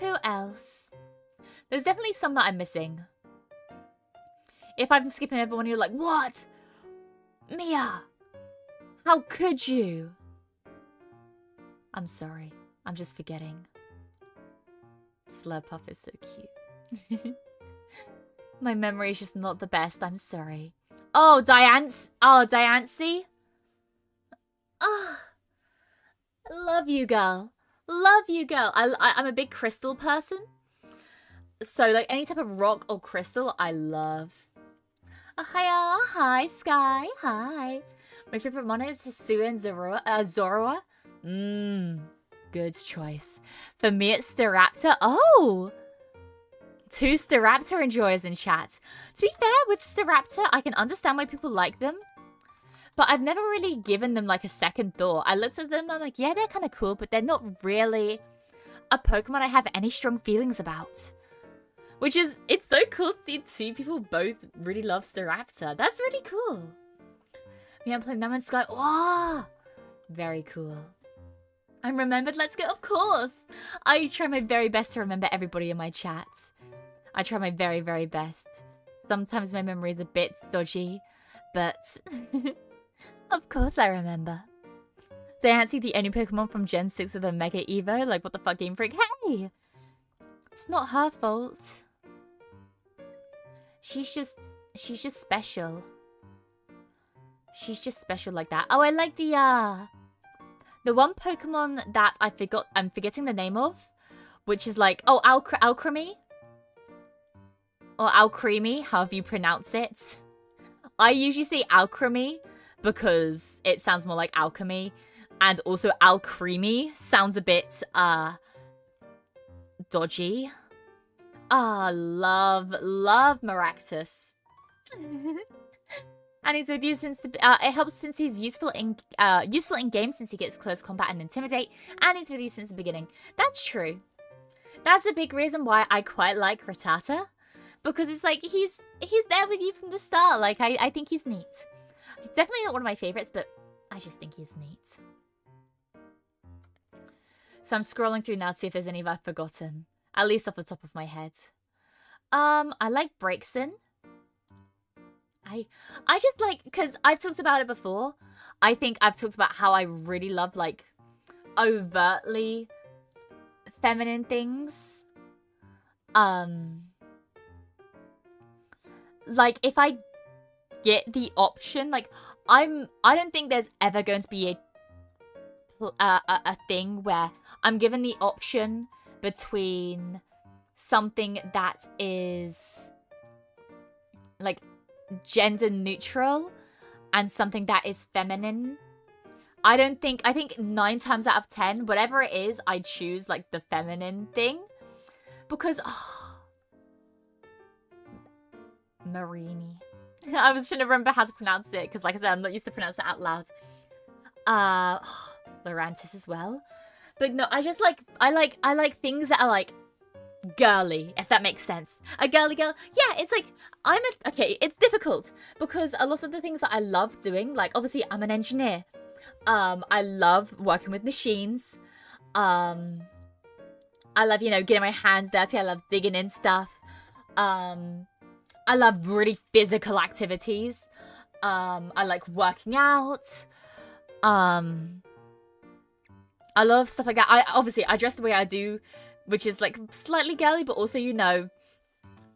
Who else? There's definitely some that I'm missing. If I'm skipping everyone, you're like, what? Mia! How could you? I'm sorry. I'm just forgetting. Slurpuff is so cute. My memory is just not the best. I'm sorry. Oh, Diancie. Oh, love you, girl. Love you, girl. I'm a big crystal person. So, like, any type of rock or crystal, I love. Hiya, hi, Sky, hi. My favorite mono is Hisui and Zorua. Good choice. For me, it's Staraptor. Oh! 2 Staraptor enjoyers in chat. To be fair, with Staraptor, I can understand why people like them. But I've never really given them, like, a second thought. I looked at them, I'm like, yeah, they're kind of cool, but they're not really a Pokemon I have any strong feelings about. Which is, it's so cool to see 2 people both really love Staraptor. That's really cool. Me, I'm playing Naman Sky. Oh, very cool. I'm remembered. Let's go. Of course. I try my very best to remember everybody in my chat. I try my very, very best. Sometimes my memory is a bit dodgy, but of course I remember. Diancie, the only Pokemon from Gen 6 with a Mega Evo. Like, what the fuck, Game Freak? Hey! It's not her fault. She's just special. She's just special like that. Oh, I like the one Pokemon that I'm forgetting the name of, which is like, oh, Alcremie? Or Alcremie, however you pronounce it. I usually say Alcremie because it sounds more like alchemy. And also Alcremie sounds a bit, dodgy. Ah, love Maractus. And he's with you since the, it helps since he's useful in game since he gets close combat and intimidate, and he's with you since the beginning. That's true. That's a big reason why I quite like Rattata, because it's like he's there with you from the start. Like I think he's neat. He's definitely not one of my favorites, but I just think he's neat. So I'm scrolling through now to see if there's any I've forgotten, at least off the top of my head. I like Breakson. I just like, because I've talked about it before. I think I've talked about how I really love, like, overtly feminine things. Like, if I get the option, like, I don't think there's ever going to be a thing where I'm given the option between something that is, like, gender neutral and something that is feminine. I think 9 times out of 10, whatever it is, I choose like the feminine thing, because Marini. I was trying to remember how to pronounce it because, like I said, I'm not used to pronouncing it out loud. Lorantis as well, but no, I just like I like things that are like girly, if that makes sense. A girly girl. Yeah, it's like, okay, it's difficult because a lot of the things that I love doing, like, obviously, I'm an engineer. I love working with machines. I love, you know, getting my hands dirty. I love digging in stuff. I love really physical activities. I like working out. I love stuff like that. I dress the way I do, which is like slightly girly, but also, you know,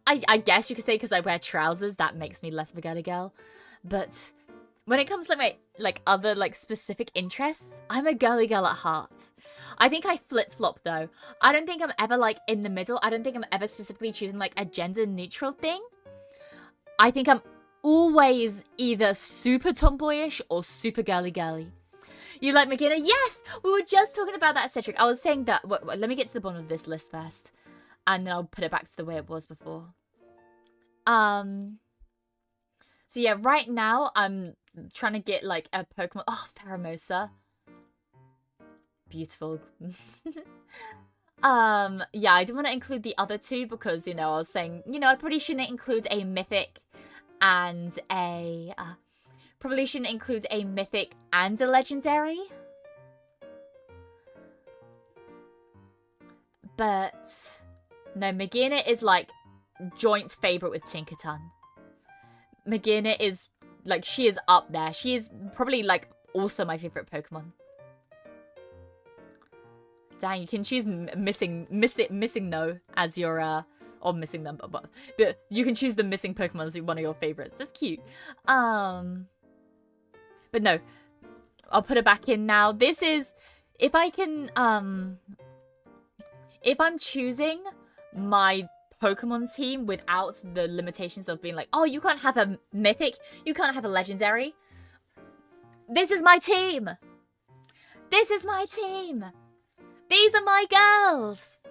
I guess you could say because I wear trousers, that makes me less of a girly girl. But when it comes to my other like specific interests, I'm a girly girl at heart. I think I flip-flop though. I don't think I'm ever like in the middle. I don't think I'm ever specifically choosing like a gender neutral thing. I think I'm always either super tomboyish or super girly girly. You like McKenna? Yes! We were just talking about that, Cedric. I was saying that... Wait, let me get to the bottom of this list first. And then I'll put it back to the way it was before. So yeah, right now I'm trying to get like a Pokemon... Oh, Pheromosa. Beautiful. Yeah, I didn't want to include the other two because, you know, I was saying, you know, I probably shouldn't include a Mythic and a... Probably shouldn't include a Mythic and a Legendary. But no, Magina is like joint favorite with Tinkerton. Magina is like, she is up there. She is probably like also my favorite Pokemon. Dang, you can choose missing no as your or missing number, but you can choose the missing Pokemon as one of your favorites. That's cute. But no, I'll put it back in now. This is, if I can, if I'm choosing my Pokemon team without the limitations of being like, oh, you can't have a Mythic, you can't have a Legendary. This is my team. This is my team. These are my girls.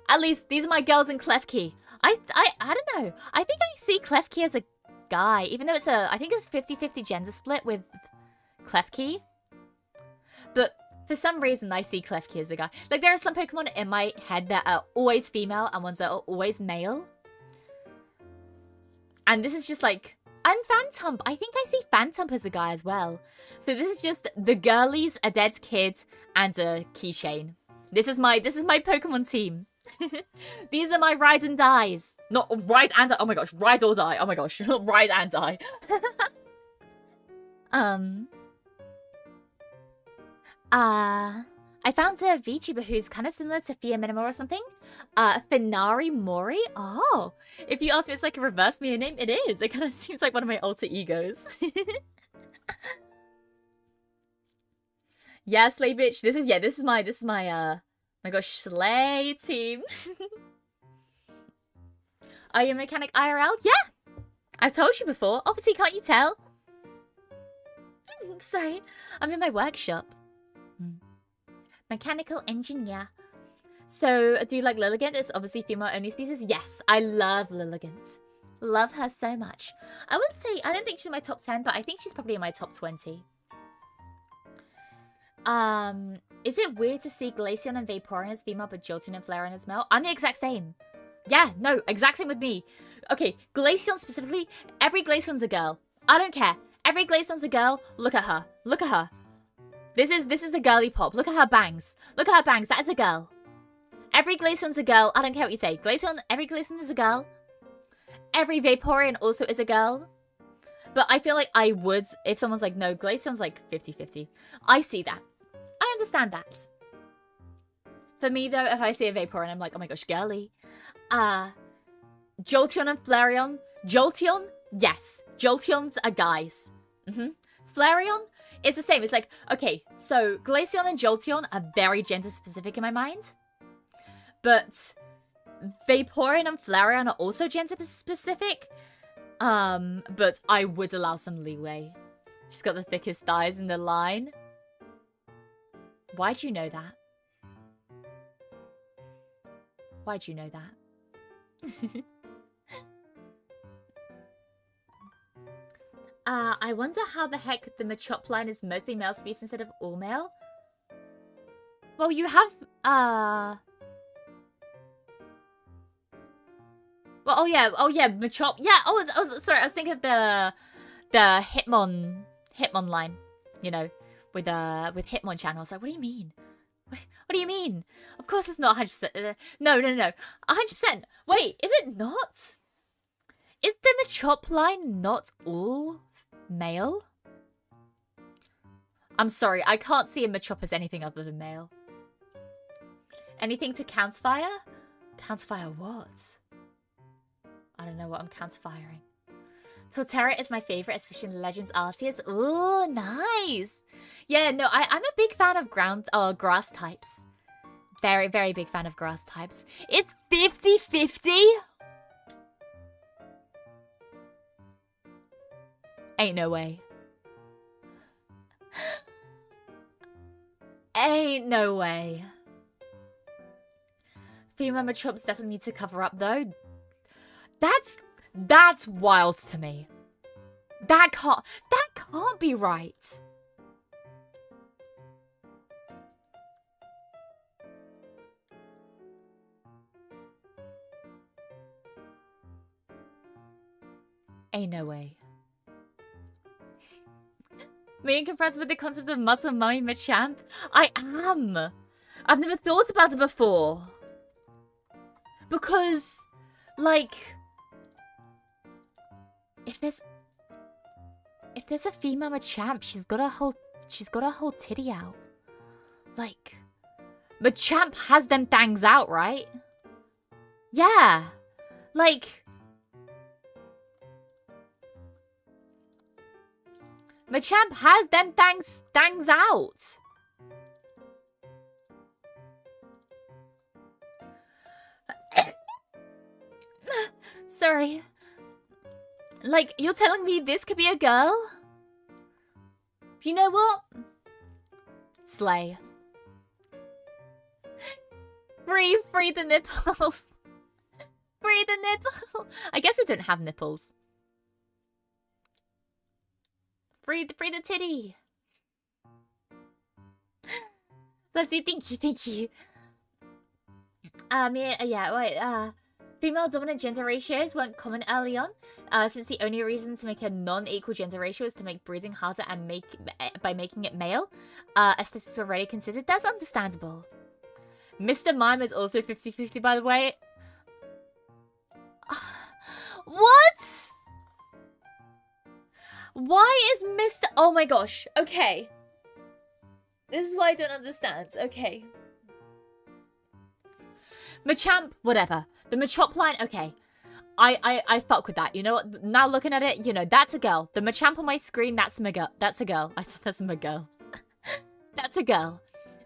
At least, these are my girls in Klefki. I don't know. I think I see Klefki as a guy, even though it's I think it's 50-50 gender split with Klefki. But for some reason, I see Klefki as a guy. Like, there are some Pokemon in my head that are always female and ones that are always male. And this is just like... And Phantump. I think I see Phantump as a guy as well. So this is just the girlies, a dead kid, and a keychain. This is my Pokemon team. These are my ride and dies. Not ride and die. Oh my gosh, ride or die. Oh my gosh, ride and die. I found a VTuber who's kind of similar to Fenimore or something. Fenimore? Oh, if you ask me, it's like a reverse Mia name. It is. It kind of seems like one of my alter egos. Yeah, Slay Bitch. This is my my gosh, Slay team. Are you a mechanic IRL? Yeah! I've told you before. Obviously, can't you tell? Sorry, I'm in my workshop. Mechanical engineer. So, do you like Lilligant? It's obviously female-only species. Yes, I love Lilligant. Love her so much. I wouldn't say, I don't think she's in my top 10, but I think she's probably in my top 20. Is it weird to see Glaceon and Vaporeon as female, but Jolteon and Flareon as male? I'm the exact same. Yeah, no, exact same with me. Okay, Glaceon specifically, every Glaceon's a girl. I don't care. Every Glaceon's a girl. Look at her. Look at her. This is a girly pop. Look at her bangs. Look at her bangs. That is a girl. Every Glaceon's a girl. I don't care what you say. Every Glaceon is a girl. Every Vaporeon also is a girl. But I feel like I would, if someone's like, no, Glaceon's like 50-50. I see that. I understand that. For me, though, if I see a Vaporeon, I'm like, oh my gosh, girly. Jolteon and Flareon. Jolteon, yes. Jolteons are guys. Flareon, it's the same. It's like, okay, so Glaceon and Jolteon are very gender-specific in my mind. But Vaporeon and Flareon are also gender-specific. But I would allow some leeway. She's got the thickest thighs in the line. Why'd you know that? Why'd you know that? I wonder how the heck the Machop line is mostly male species instead of all male. Well, you have, well, oh yeah, Machop. Yeah, sorry, I was thinking of the Hitmon line, you know, with Hitmon channels. Like, what do you mean? What do you mean? Of course it's not 100%. No. 100%. Wait, is it not? Is the Machop line not all male? I'm sorry, I can't see a Machop as anything other than male. Anything to counterfire? Counterfire what? I don't know what I'm counterfiring. Torterra is my favorite, especially in Legends Arceus. Ooh, nice. Yeah, no, I'm a big fan of grass types. Very, very big fan of grass types. It's 50-50? Ain't no way. Ain't no way. Female Machops definitely need to cover up though. That's wild to me. That can't be right. Ain't no way. Being confronted with the concept of muscle mummy Machamp? I am. I've never thought about it before. Because, like, if there's a female Machamp, she's got a whole titty out. Like, Machamp has them things out, right? Yeah. Like, Machamp has them things out. Sorry. Like, you're telling me this could be a girl? You know what? Slay. Free the nipple. Free the nipple. I guess I don't have nipples. Free the titty. Let's see, thank you. Female dominant gender ratios weren't common early on, since the only reason to make a non-equal gender ratio is to make breeding harder and by making it male. Aesthetics were already considered. That's understandable. Mr. Mime is also 50-50, by the way. What? Why is Mr. Oh my gosh. Okay. This is why I don't understand. Okay. Machamp, whatever. The Machop line, okay. I fuck with that. You know what? Now looking at it, you know, that's a girl. The Machamp on my screen, that's a girl. That's a girl. I said that's a girl. That's a girl.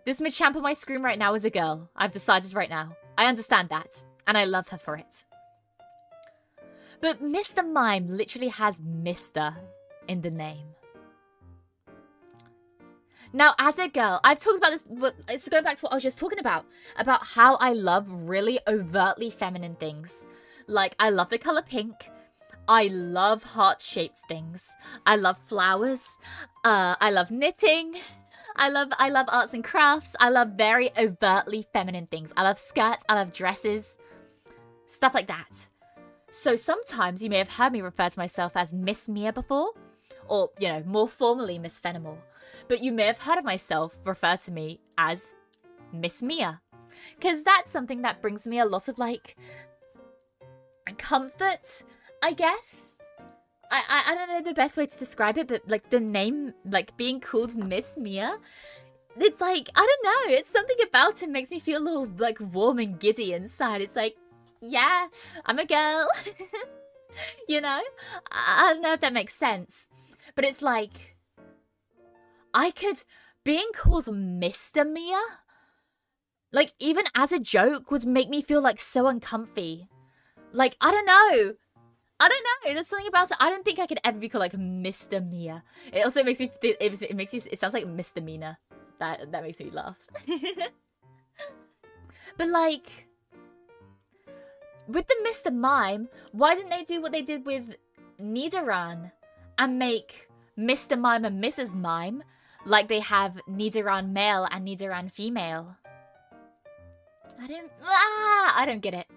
This Machamp on my screen right now is a girl. I've decided right now. I understand that. And I love her for it. But Mr. Mime literally has Mr. in the name. Now, as a girl, I've talked about this, but it's going back to what I was just talking about how I love really overtly feminine things. Like, I love the color pink. I love heart-shaped things. I love flowers. I love knitting. I love arts and crafts. I love very overtly feminine things. I love skirts. I love dresses. Stuff like that. So sometimes you may have heard me refer to myself as Miss Mia before. Or, you know, more formally Miss Fenimore. But you may have heard of myself refer to me as Miss Mia. Because that's something that brings me a lot of, like, comfort, I guess. I don't know the best way to describe it, but, like, the name, like, being called Miss Mia, it's like, I don't know, it's something about it makes me feel a little, like, warm and giddy inside. It's like, yeah, I'm a girl. You know? I don't know if that makes sense. But it's like, being called Mr. Mia, like, even as a joke, would make me feel, like, so uncomfy. Like, I don't know. There's something about it. I don't think I could ever be called, like, Mr. Mia. It also makes me, it sounds like misdemeanor. That makes me laugh. But, like, with the Mr. Mime, why didn't they do what they did with Nidoran and make Mr. Mime and Mrs. Mime like they have Nidoran male and Nidoran female? I don't get it.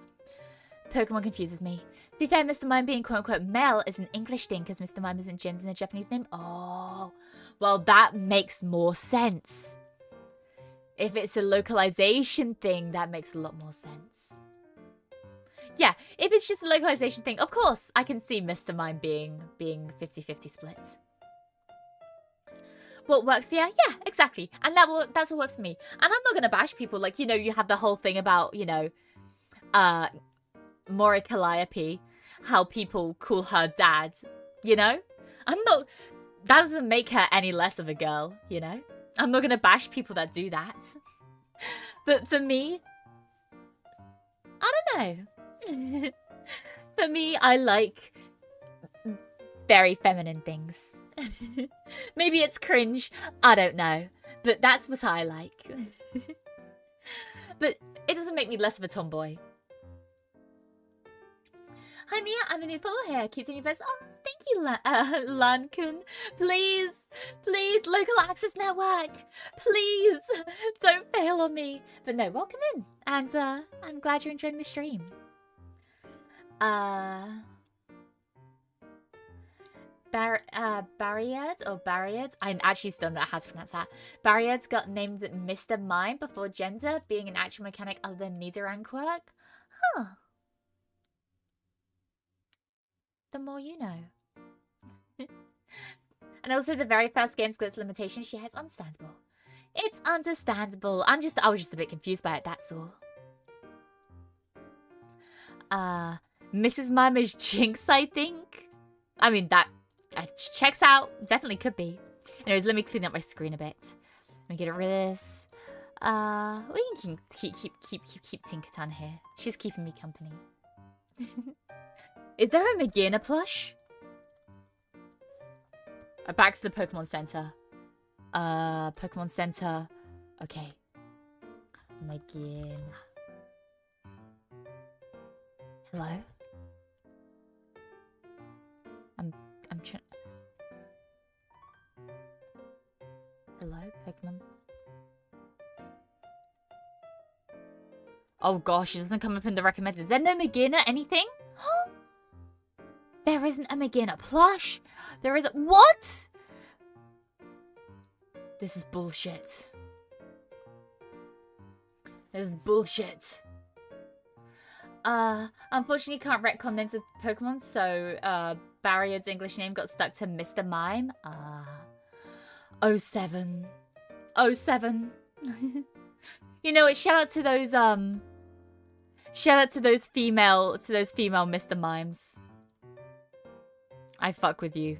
Pokemon confuses me. To be fair, Mr. Mime being quote-unquote male is an English thing because Mr. Mime isn't gendered in a Japanese name. Oh, well, that makes more sense. If it's a localization thing, that makes a lot more sense. Yeah, if it's just a localization thing, of course, I can see Mr. Mime being 50-50 split. What works for you? Yeah, exactly. And that's what works for me. And I'm not going to bash people. Like, you know, you have the whole thing about, you know, Mori Calliope, how people call her dad, you know? That doesn't make her any less of a girl, you know? I'm not going to bash people that do that. But for me, I don't know. For me, I like very feminine things. Maybe it's cringe, I don't know. But that's what I like. But it doesn't make me less of a tomboy. Hi Mia, I'm a new follower here. Keep doing your best. Oh, thank you, Lan-kun. Please, local access network. Please, don't fail on me. But no, welcome in. And I'm glad you're enjoying the stream. Barriad? I actually still don't know how to pronounce that. Barriad got named Mr. Mime before gender, being an actual mechanic other than Nidoran quirk. Huh. The more you know. And also the very first game's got its limitations. She has understandable. It's understandable. I was just a bit confused by it, that's all. Mrs. Mime is Jinx, I think. I mean, that checks out. Definitely could be. Anyways, let me clean up my screen a bit. Let me get rid of this. We can keep Tinkerton here. She's keeping me company. Is there a Magina plush? Back to the Pokemon Center. Pokemon Center. Okay. Magina. Hello? I'm trying. Hello, Pokemon. Oh gosh, it doesn't come up in the recommended. Is there no Magina anything? There isn't a Magina plush. There isn't. What? This is bullshit. This is bullshit. Unfortunately, you can't retcon names of Pokemon, so Barriad's English name got stuck to Mr. Mime. 07. 07. You know what? Shout out to those female Mr. Mimes. I fuck with you.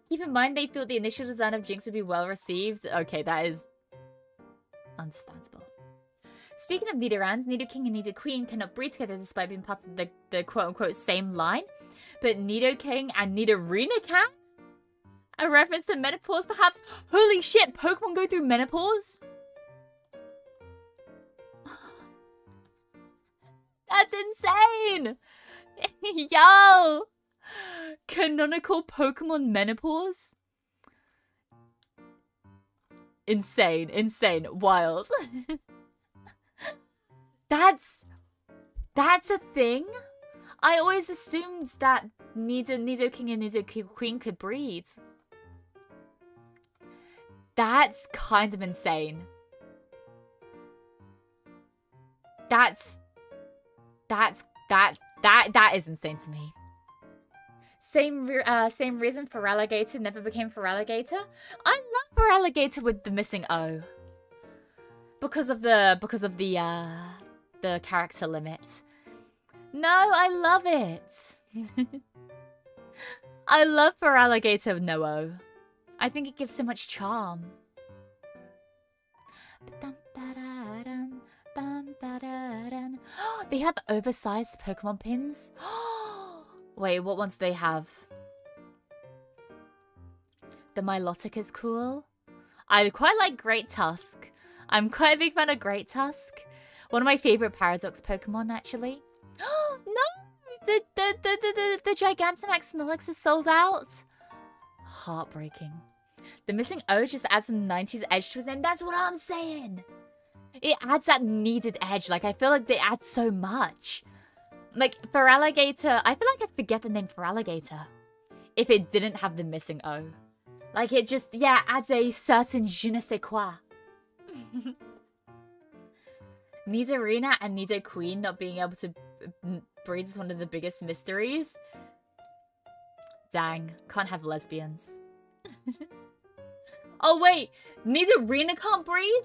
Keep in mind they thought the initial design of Jinx would be well received. Okay, that is understandable. Speaking of Nidorans, Nidoking and Nidoqueen cannot breed together despite being part of the quote-unquote same line. But Nidoking and Nidorina can? A reference to menopause, perhaps? Holy shit, Pokemon go through menopause? That's insane! Yo! Canonical Pokemon menopause? Insane, insane, wild. That's a thing? I always assumed that Nidoking and Nidoqueen could breed. That's kind of insane. That is insane to me. Same reason Feraligatr never became Feraligatr. I love Feraligatr with the missing O. Because of the character limit. No, I love it. I love Feraligatr with no O. I think it gives so much charm. They have oversized Pokemon pins. Wait, what ones do they have? The Milotic is cool. I quite like Great Tusk. I'm quite a big fan of Great Tusk. One of my favorite Paradox Pokemon, actually. No! The Gigantamax Snorlax is sold out. Heartbreaking. The missing O just adds some 90s edge to his name. That's what I'm saying. It adds that needed edge. Like, I feel like they add so much. Like, Feraligatr, I feel like I'd forget the name Feraligatr if it didn't have the missing O. Like, it just, yeah, adds a certain je ne sais quoi. Nidorina and Nidoqueen not being able to breed is one of the biggest mysteries. Dang, can't have lesbians. Oh wait, Nidorina can't breed?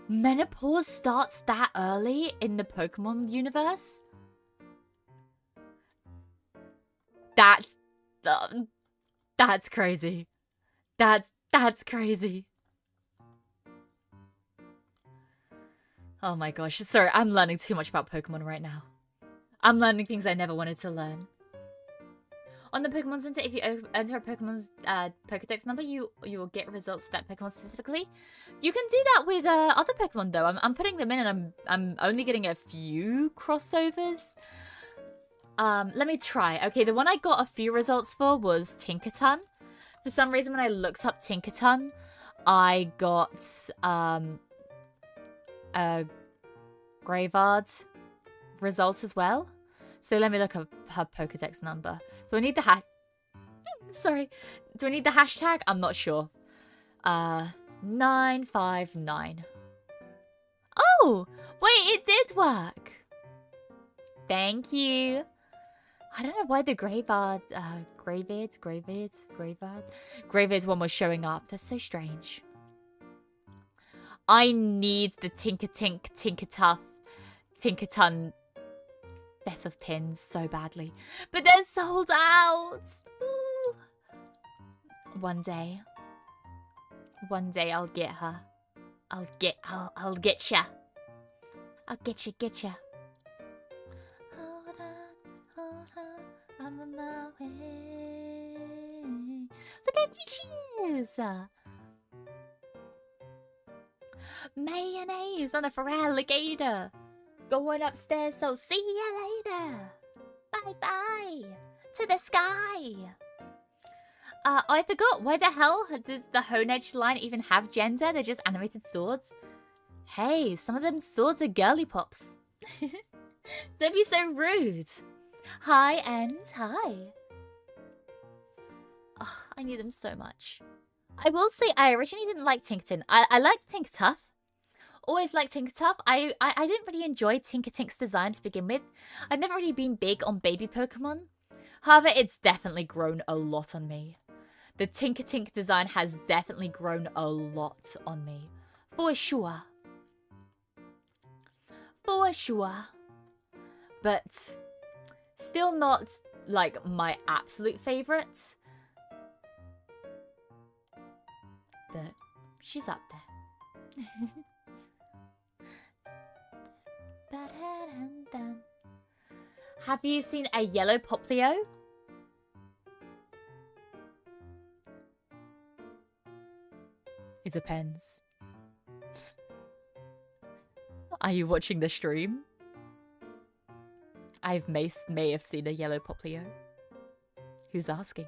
Menopause starts that early in the Pokemon universe? That's crazy. That's crazy. Oh my gosh, sorry, I'm learning too much about Pokemon right now. I'm learning things I never wanted to learn. On the Pokemon Center, if you enter a Pokemon's Pokedex number, you will get results for that Pokemon specifically. You can do that with other Pokemon though. I'm putting them in and I'm only getting a few crossovers. Let me try. Okay, the one I got a few results for was Tinkaton. For some reason, when I looked up Tinkaton, I got a Graveyard result as well. So let me look up her Pokedex number. Do I need the Sorry. Do I need the hashtag? I'm not sure. 959. Oh! Wait, it did work! Thank you. I don't know why the Graveyard one was showing up. That's so strange. I need the Tinkaton set of pins so badly. But they're sold out! Ooh. One day I'll get her. I'll get ya. I'll get ya. Hold on, I'm on my way. Look at you, cheers! Mayonnaise on a Feraligatr. Going upstairs, so see you later. Bye-bye. To the sky. I forgot, why the hell does the Honedge line even have gender? They're just animated swords. Hey, some of them swords are girly pops. Don't be so rude. Hi, and hi. Oh, I need them so much. I will say, I originally didn't like Tinkaton. I liked Tinktuff. Always liked Tinktuff. I didn't really enjoy Tinkatink's design to begin with. I've never really been big on baby Pokemon. However, it's definitely grown a lot on me. The Tinkatink design has definitely grown a lot on me. For sure. For sure. But still not, like, my absolute favourite. But she's up there. Have you seen a yellow Poplio? It depends. Are you watching the stream? I may have seen a yellow Poplio. Who's asking?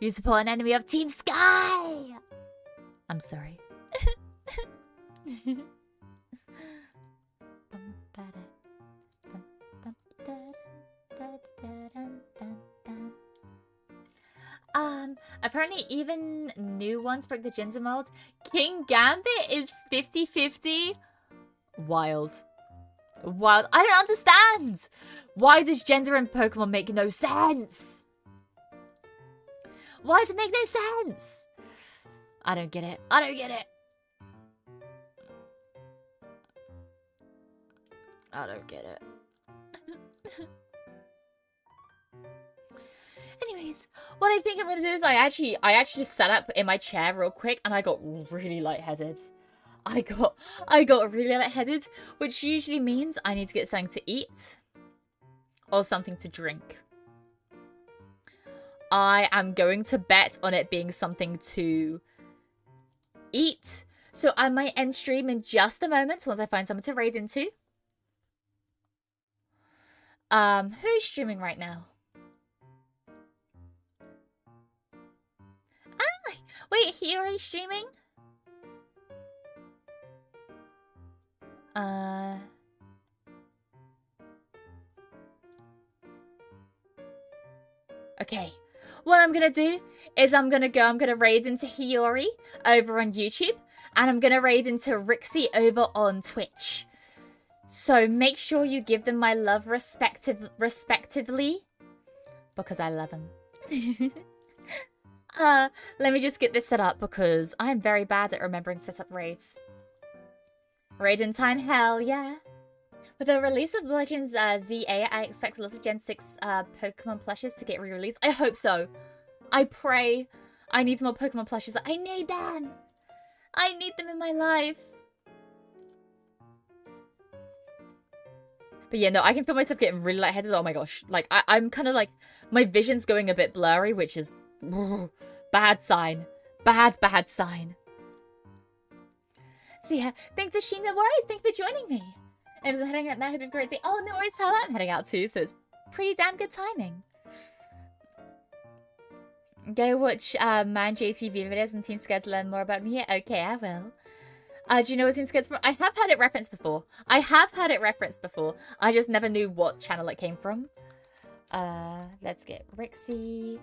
You support an enemy of Team Sky! I'm sorry. Apparently even new ones break the gender mold. King Gambit is 50-50. Wild. Wild. I don't understand! Why does gender in Pokemon make no sense? Why does it make no sense? I don't get it. I don't get it. I don't get it. Anyways, what I think I'm gonna do is I actually just sat up in my chair real quick and I got really lightheaded. I got really lightheaded, which usually means I need to get something to eat or something to drink. I am going to bet on it being something to eat. So I might end stream in just a moment once I find something to raid into. Who's streaming right now? Ah, wait, Hiyori's streaming? Okay. What I'm gonna do is I'm gonna raid into Hiyori over on YouTube, and I'm gonna raid into Rixie over on Twitch. So make sure you give them my love respectively, because I love them. Let me just get this set up because I am very bad at remembering to set up raids. Raid in time, hell yeah. With the release of Legends ZA, I expect a lot of Gen 6 Pokemon plushes to get re-released. I hope so. I pray. I need more Pokemon plushes. I need them. I need them in my life. But yeah, no, I can feel myself getting really lightheaded. Oh my gosh. Like, I'm kind of like, my vision's going a bit blurry, which is bad sign. Bad sign. So yeah, thank the stream, no worries. Thank you for joining me. And if I'm heading out now, hope you have a great day. Oh, no worries, how I'm heading out too, so it's pretty damn good timing. Go watch Man JTV videos and Team Scared to learn more about me. Yeah, okay, I will. Do you know what Team Scared's from? I have heard it referenced before. I just never knew what channel it came from. Let's get Rixie.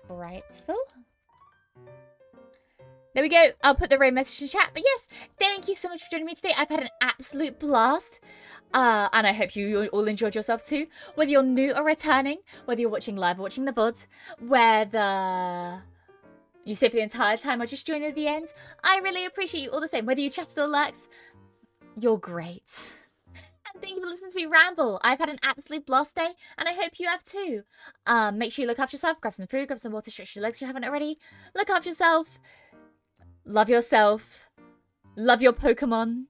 Brightsville. There we go. I'll put the raid message in chat. But yes, thank you so much for joining me today. I've had an absolute blast. And I hope you all enjoyed yourself too. Whether you're new or returning, whether you're watching live or watching the VOD, whether you stay for the entire time or just join at the end, I really appreciate you all the same. Whether you chat or lurks, you're great. And thank you for listening to me ramble. I've had an absolute blast day, and I hope you have too. Make sure you look after yourself. Grab some food, grab some water, stretch your legs if you haven't already. Look after yourself. Love yourself. Love your Pokemon.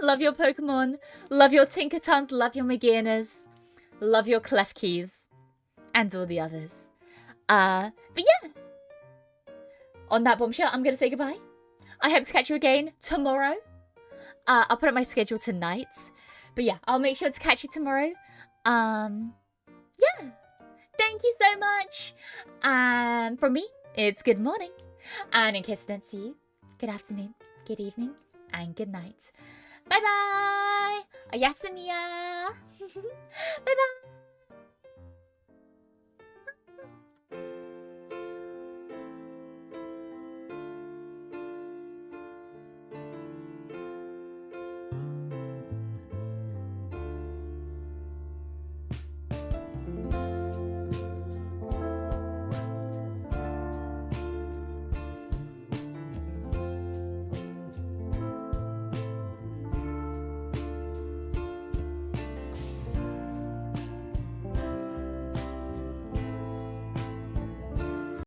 Love your Pokemon. Love your Tinkertons. Love your Maginas. Love your Klefkis. And all the others. But yeah. On that bombshell, I'm going to say goodbye. I hope to catch you again tomorrow. I'll put up my schedule tonight. But yeah, I'll make sure to catch you tomorrow. Yeah. Thank you so much. And from me, it's good morning. And in case I don't see you, good afternoon, good evening, and good night. Bye-bye! Oyasumiya! Bye-bye!